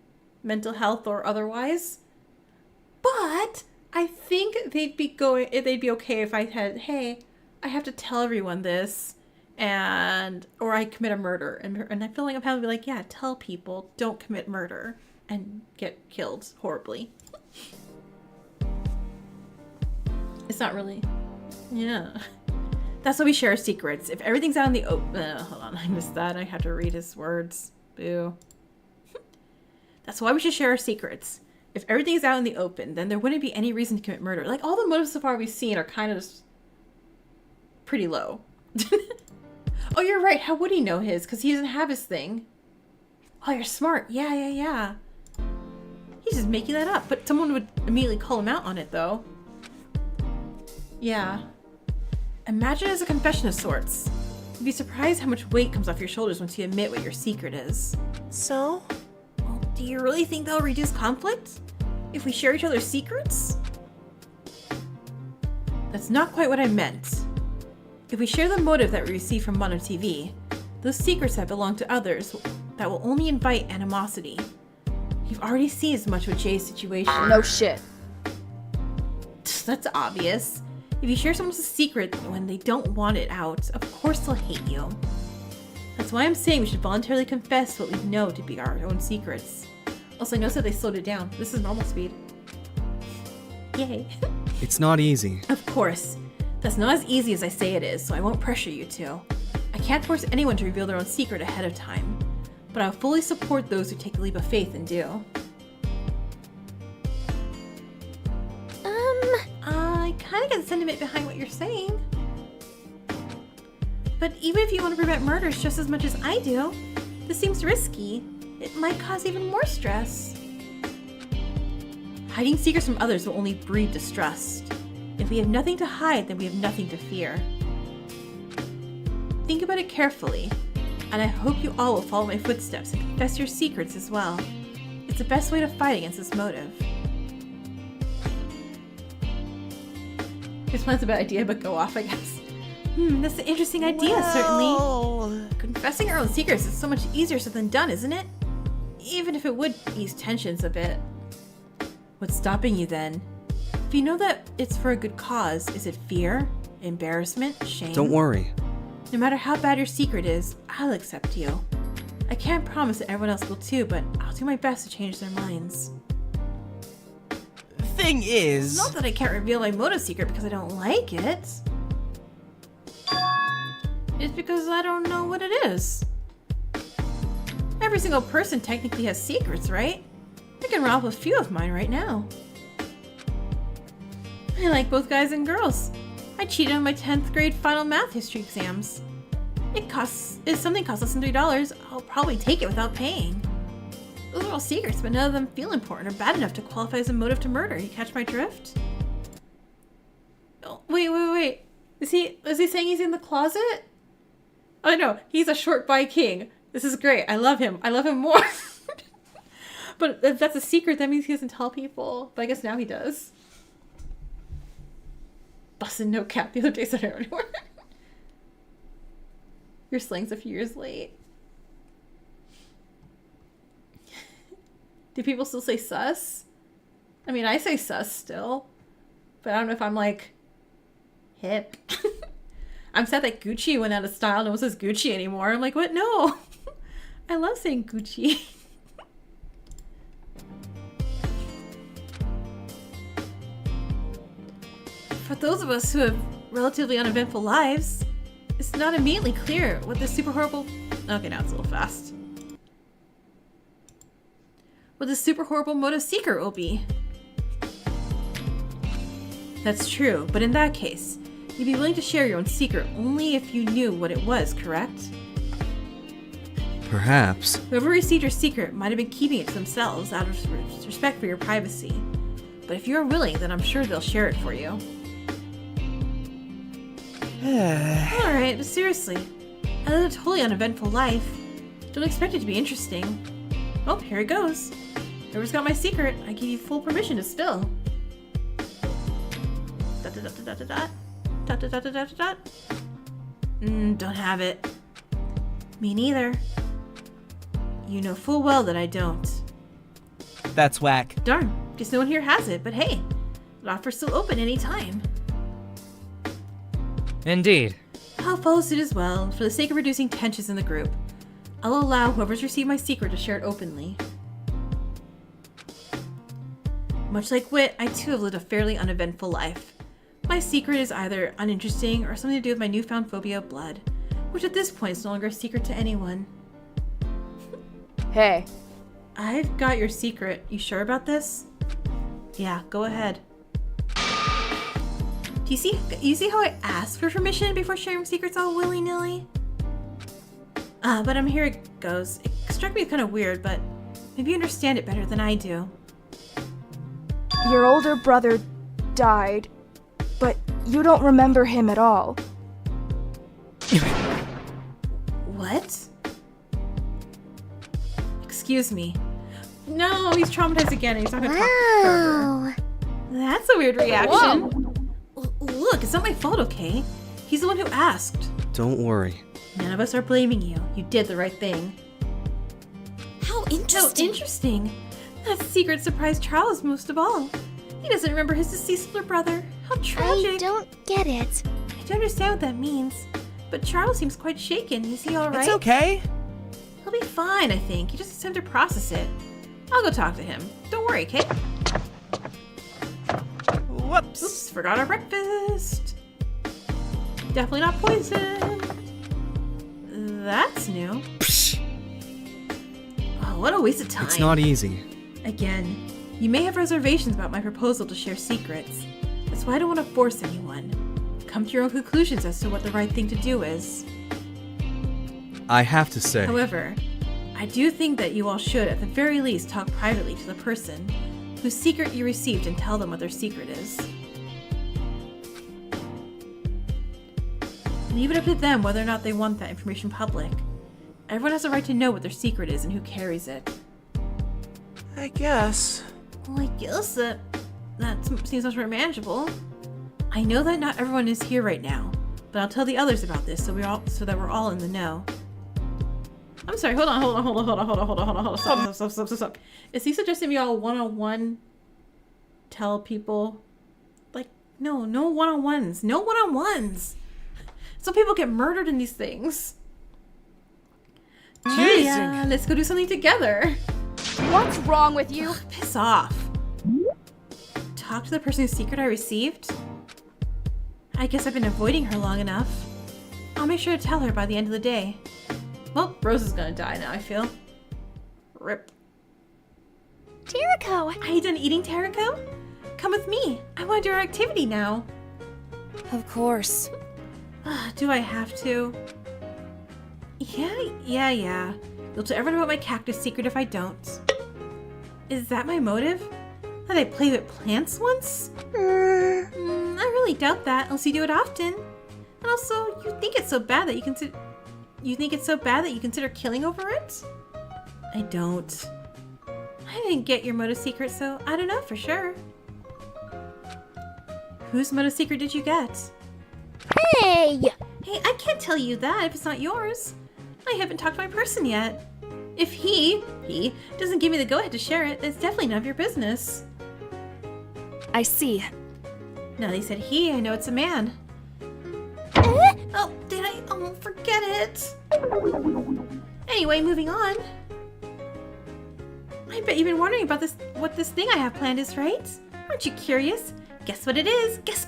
mental health or otherwise. But I think they'd be okay if I had, hey, I have to tell everyone this, or I commit a murder, and I feel like I'm having to be like, yeah, tell people, don't commit murder and get killed horribly. It's not really, yeah. That's why we share our secrets. If everything's out in the open, hold on, I missed that. I have to read his words. Boo. That's why we should share our secrets. If everything's out in the open, then there wouldn't be any reason to commit murder. Like, all the motives so far we've seen are kind of just pretty low. Oh, you're right. How would he know his? Because he doesn't have his thing. Oh, you're smart. Yeah. He's just making that up. But someone would immediately call him out on it, though. Yeah. Imagine it as a confession of sorts. You'd be surprised how much weight comes off your shoulders once you admit what your secret is. So? Well, do you really think that'll reduce conflict? If we share each other's secrets? That's not quite what I meant. If we share the motive that we receive from Mono TV, those secrets that belong to others that will only invite animosity. You've already seen as much with Jay's situation. No shit. That's obvious. If you share someone's secret when they don't want it out, of course they'll hate you. That's why I'm saying we should voluntarily confess what we know to be our own secrets. Also, I noticed that they slowed it down. This is normal speed. Yay. It's not easy. Of course. That's not as easy as I say it is, so I won't pressure you to. I can't force anyone to reveal their own secret ahead of time, but I'll fully support those who take the leap of faith and do. I kind of get the sentiment behind what you're saying. But even if you want to prevent murders just as much as I do, this seems risky. It might cause even more stress. Hiding secrets from others will only breed distrust. If we have nothing to hide, then we have nothing to fear. Think about it carefully, and I hope you all will follow my footsteps and confess your secrets as well. It's the best way to fight against this motive. His plan's a bad idea, but go off, I guess. That's an interesting idea, certainly. Confessing our own secrets is so much easier said than done, isn't it? Even if it would ease tensions a bit. What's stopping you then? If you know that it's for a good cause, is it fear, embarrassment, shame? Don't worry. No matter how bad your secret is, I'll accept you. I can't promise that everyone else will too, but I'll do my best to change their minds. Thing is... It's not that I can't reveal my motive secret because I don't like it. It's because I don't know what it is. Every single person technically has secrets, right? I can rattle a few of mine right now. I like both guys and girls. I cheated on my 10th grade final math history exams. If something costs less than $3, I'll probably take it without paying. Those are all secrets, but none of them feel important or bad enough to qualify as a motive to murder. You catch my drift? Oh, wait. Is he saying he's in the closet? Oh no, he's a short bi king. This is great. I love him. I love him more. But if that's a secret, that means he doesn't tell people. But I guess now he does. Busted no cap the other day said it anywhere. Your slang's a few years late. Do people still say sus? I mean, I say sus still. But I don't know if I'm like hip. I'm sad that Gucci went out of style. No one says Gucci anymore. I'm like, what? No. I love saying Gucci. For those of us who have relatively uneventful lives, it's not immediately clear what this super horrible... Okay, now it's a little fast. What this super horrible motive secret will be. That's true, but in that case, you'd be willing to share your own secret only if you knew what it was, correct? Perhaps. Whoever received your secret might have been keeping it to themselves out of respect for your privacy. But if you're willing, then I'm sure they'll share it for you. Alright, but seriously, I live a totally uneventful life. Don't expect it to be interesting. Oh, here it goes. Whoever's got my secret, I give you full permission to spill. Don't have it. Me neither. You know full well that I don't. That's whack. Darn, guess no one here has it, but hey, the offer's still open anytime. Indeed. I'll follow suit as well, for the sake of reducing tensions in the group. I'll allow whoever's received my secret to share it openly. Much like Wit, I too have lived a fairly uneventful life. My secret is either uninteresting or something to do with my newfound phobia of blood, which at this point is no longer a secret to anyone. Hey. I've got your secret. You sure about this? Yeah, go ahead. Do you see how I asked for permission before sharing secrets all willy-nilly? But here it goes. It struck me as kind of weird, but maybe you understand it better than I do. Your older brother died, but you don't remember him at all. What? Excuse me. No, he's traumatized again and he's not gonna talk forever. That's a weird reaction. Look, it's not my fault, okay? He's the one who asked. Don't worry. None of us are blaming you. You did the right thing. How interesting. How interesting. That secret surprised Charles most of all. He doesn't remember his deceased older brother. How tragic. I don't get it. I don't understand what that means. But Charles seems quite shaken. Is he alright? It's okay. He'll be fine, I think. He just needs time to process it. I'll go talk to him. Don't worry, Kate. Whoops. Oops, forgot our breakfast. Definitely not poison. That's new. Oh, what a waste of time. It's not easy. Again, you may have reservations about my proposal to share secrets. That's why I don't want to force anyone. Come to your own conclusions as to what the right thing to do is. I have to say. However, I do think that you all should, at the very least, talk privately to the person whose secret you received and tell them what their secret is. Leave it up to them whether or not they want that information public. Everyone has a right to know what their secret is and who carries it. I guess. Well, I guess that seems much more manageable. I know that not everyone is here right now, but I'll tell the others about this so that we're all in the know. I'm sorry, hold on. Stop. Is he suggesting we all one-on-one tell people? Like, no one-on-ones. No one-on-ones. Some people get murdered in these things. Julia, let's go do something together. What's wrong with you? Piss off. Talk to the person whose secret I received? I guess I've been avoiding her long enough. I'll make sure to tell her by the end of the day. Well, Rose is gonna die now, I feel. Rip. Jericho! Are you done eating, Jericho? Come with me. I want to do our activity now. Of course. Do I have to? Yeah. You'll tell everyone about my cactus secret if I don't. Is that my motive? That I played with plants once? I really doubt that, unless you do it often. And also, you think it's so bad that you consider killing over it? I don't. I didn't get your motive secret, so I don't know for sure. Whose motive secret did you get? Hey! Hey, I can't tell you that if it's not yours. I haven't talked to my person yet. If he doesn't give me the go-ahead to share it, it's definitely none of your business. I see. Now that he said he, I know it's a man. Oh, did I? Oh, forget it. Anyway, moving on. I bet you've been wondering about what this thing I have planned is, right? Aren't you curious? Guess what it is? Guess.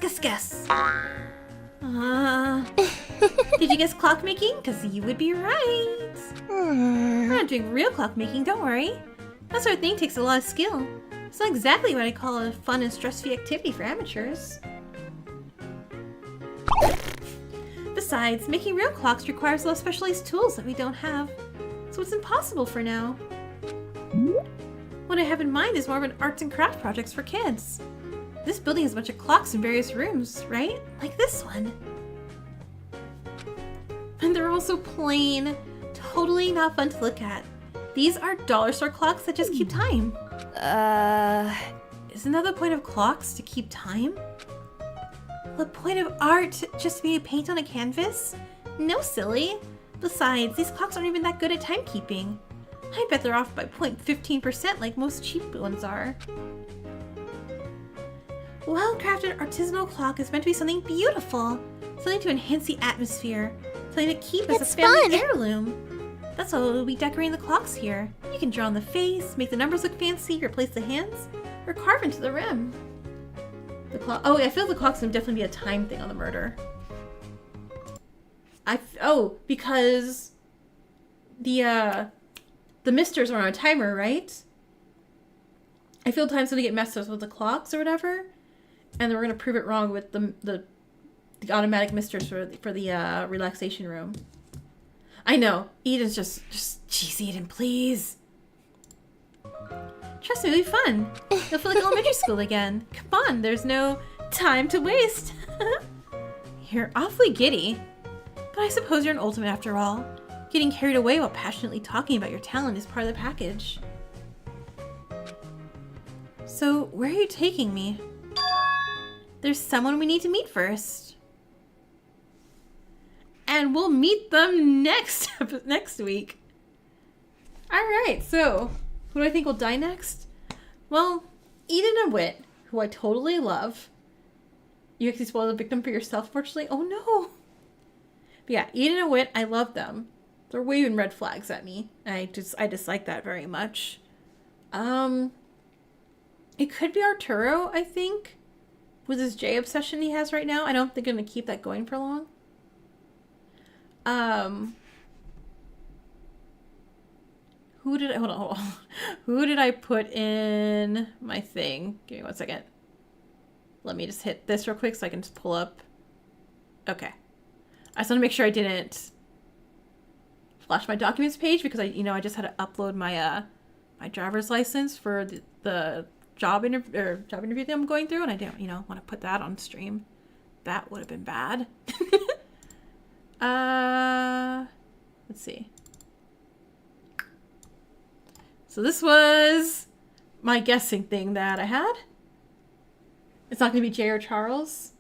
Did you guess clockmaking? Because you would be right. We're not doing real clockmaking, don't worry. That sort of thing takes a lot of skill. It's not exactly what I call a fun and stress-free activity for amateurs. Besides, making real clocks requires a lot of specialized tools that we don't have, so it's impossible for now. What I have in mind is more of an arts and craft projects for kids. This building has a bunch of clocks in various rooms, right? Like this one. And they're all so plain, totally not fun to look at. These are dollar store clocks that just keep time. Isn't that the point of clocks, to keep time? The point of art just to be paint on a canvas? No, silly. Besides, these clocks aren't even that good at timekeeping. I bet they're off by 0.15% like most cheap ones are. Well-crafted artisanal clock is meant to be something beautiful, something to enhance the atmosphere, something to keep as a family heirloom. That's why we'll be decorating the clocks here. You can draw on the face, make the numbers look fancy, replace the hands, or carve into the rim. The clock. Oh, I feel the clock's gonna definitely be a time thing on the murder. Because the misters are on a timer, right? I feel time's gonna get messed up with the clocks or whatever, and then we're gonna prove it wrong with the automatic misters for the relaxation room. I know, Eden's just jeez, Eden, please. Trust me, it'll be fun. You'll feel like elementary school again. Come on, there's no time to waste. You're awfully giddy, but I suppose you're an ultimate after all. Getting carried away while passionately talking about your talent is part of the package. So, where are you taking me? There's someone we need to meet first. And we'll meet them next week. Alright, so, who do I think will die next? Well, Eden and Wit, who I totally love. You actually spoiled the victim for yourself, fortunately. Oh no! But yeah, Eden and Wit, I love them. They're waving red flags at me. I dislike that very much. It could be Arturo, I think. With his J obsession he has right now. I don't think I'm going to keep that going for long. Hold on. Who did I put in my thing? Give me 1 second. Let me just hit this real quick so I can just pull up. Okay. I just want to make sure I didn't flash my documents page because I just had to upload my my driver's license for the job interview that I'm going through, and I didn't want to put that on stream. That would have been bad. Let's see. So this was my guessing thing that I had. It's not going to be Jay or Charles.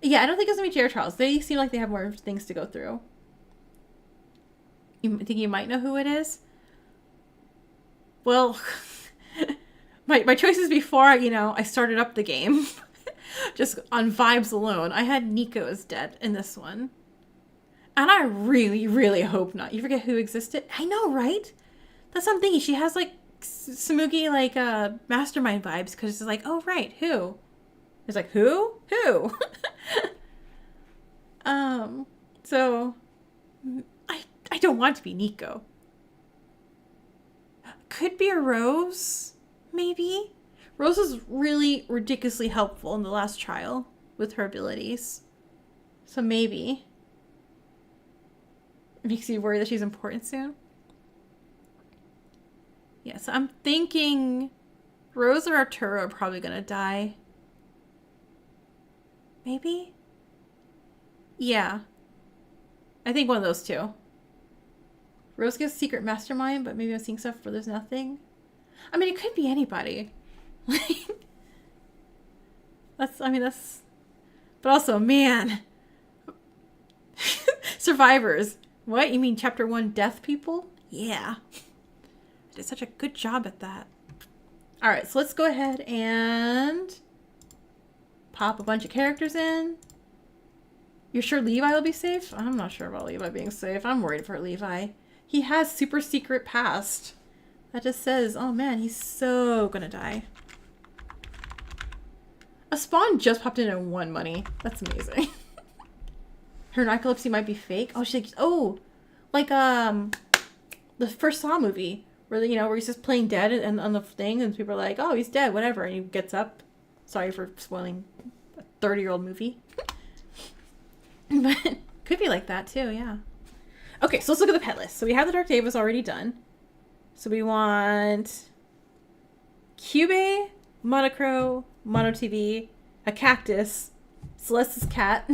Yeah, I don't think it's going to be Jay or Charles. They seem like they have more things to go through. You think you might know who it is? Well, my choices before, I started up the game, just on vibes alone. I had Nico as dead in this one. And I really, really hope not. You forget who existed? I know, right? That's what I'm thinking. She has like Samugi like mastermind vibes because it's like, oh right, who? It's like who? Who? So I don't want to be Nico. Could be a Rose, maybe. Rose was really ridiculously helpful in the last trial with her abilities. So maybe. It makes you worry that she's important soon. Yeah, so I'm thinking Rose or Arturo are probably gonna die. Maybe? Yeah. I think one of those two. Rose gets secret mastermind, but maybe I'm seeing stuff where there's nothing. I mean, it could be anybody. But also, man. Survivors. What? You mean chapter 1 death people? Yeah. I did such a good job at that. Alright, so let's go ahead and pop a bunch of characters in. You're sure Levi will be safe? I'm not sure about Levi being safe. I'm worried for Levi. He has super secret past. That just says, oh man, he's so gonna die. A spawn just popped in and won money. That's amazing. Her narcolepsy might be fake. Oh, she's like, oh, like the first Saw movie where where he's just playing dead and on the thing, and people are like, oh, he's dead, whatever, and he gets up. Sorry for spoiling a 30-year-old movie, but could be like that too, yeah. Okay, so let's look at the pet list. So we have the Dark Davis already done. So we want Cube, Monocro, Mono TV, a cactus, Celeste's cat.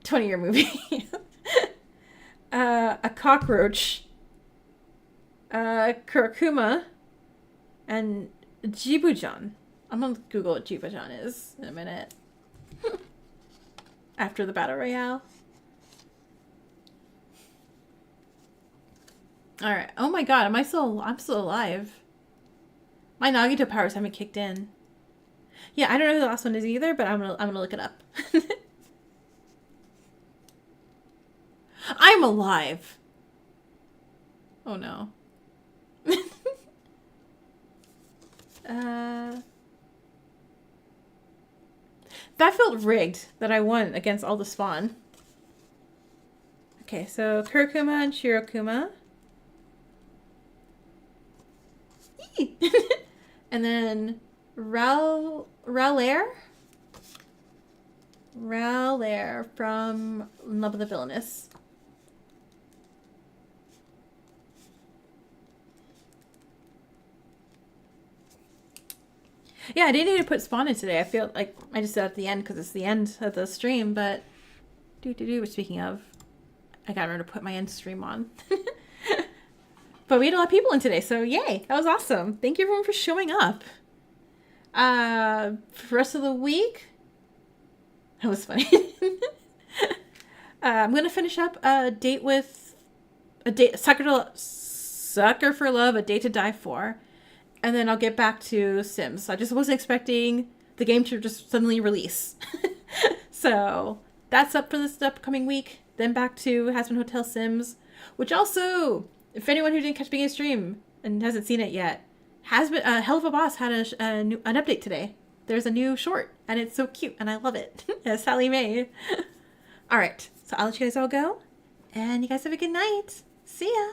20-year movie. A cockroach. Kurakuma. And Jibujan. I'm gonna Google what Jibujan is in a minute. After the Battle Royale. Alright. Oh my god, I'm still alive. My Nagito powers haven't kicked in. Yeah, I don't know who the last one is either, but I'm gonna look it up. I'm alive. Oh no. That felt rigged that I won against all the spawn. Okay, so Kurokuma and Shirokuma. And then Rowlair from Love of the Villainous. Yeah, I didn't need to put spawn in today. I feel like I just did it at the end because it's the end of the stream, but speaking of, I gotta remember to put my end stream on. But we had a lot of people in today, so yay, that was awesome. Thank you everyone for showing up. For the rest of the week, that was funny. I'm gonna finish up Sucker for Love, A Day to Die For, and then I'll get back to Sims. I just wasn't expecting the game to just suddenly release. So that's up for this upcoming week. Then back to Hazbin Hotel Sims, which also, if anyone who didn't catch the beginning of the stream and hasn't seen it yet, Hell of a Boss had an update today. There's a new short, and it's so cute, and I love it. Sally Mae. All right, so I'll let you guys all go, and you guys have a good night. See ya.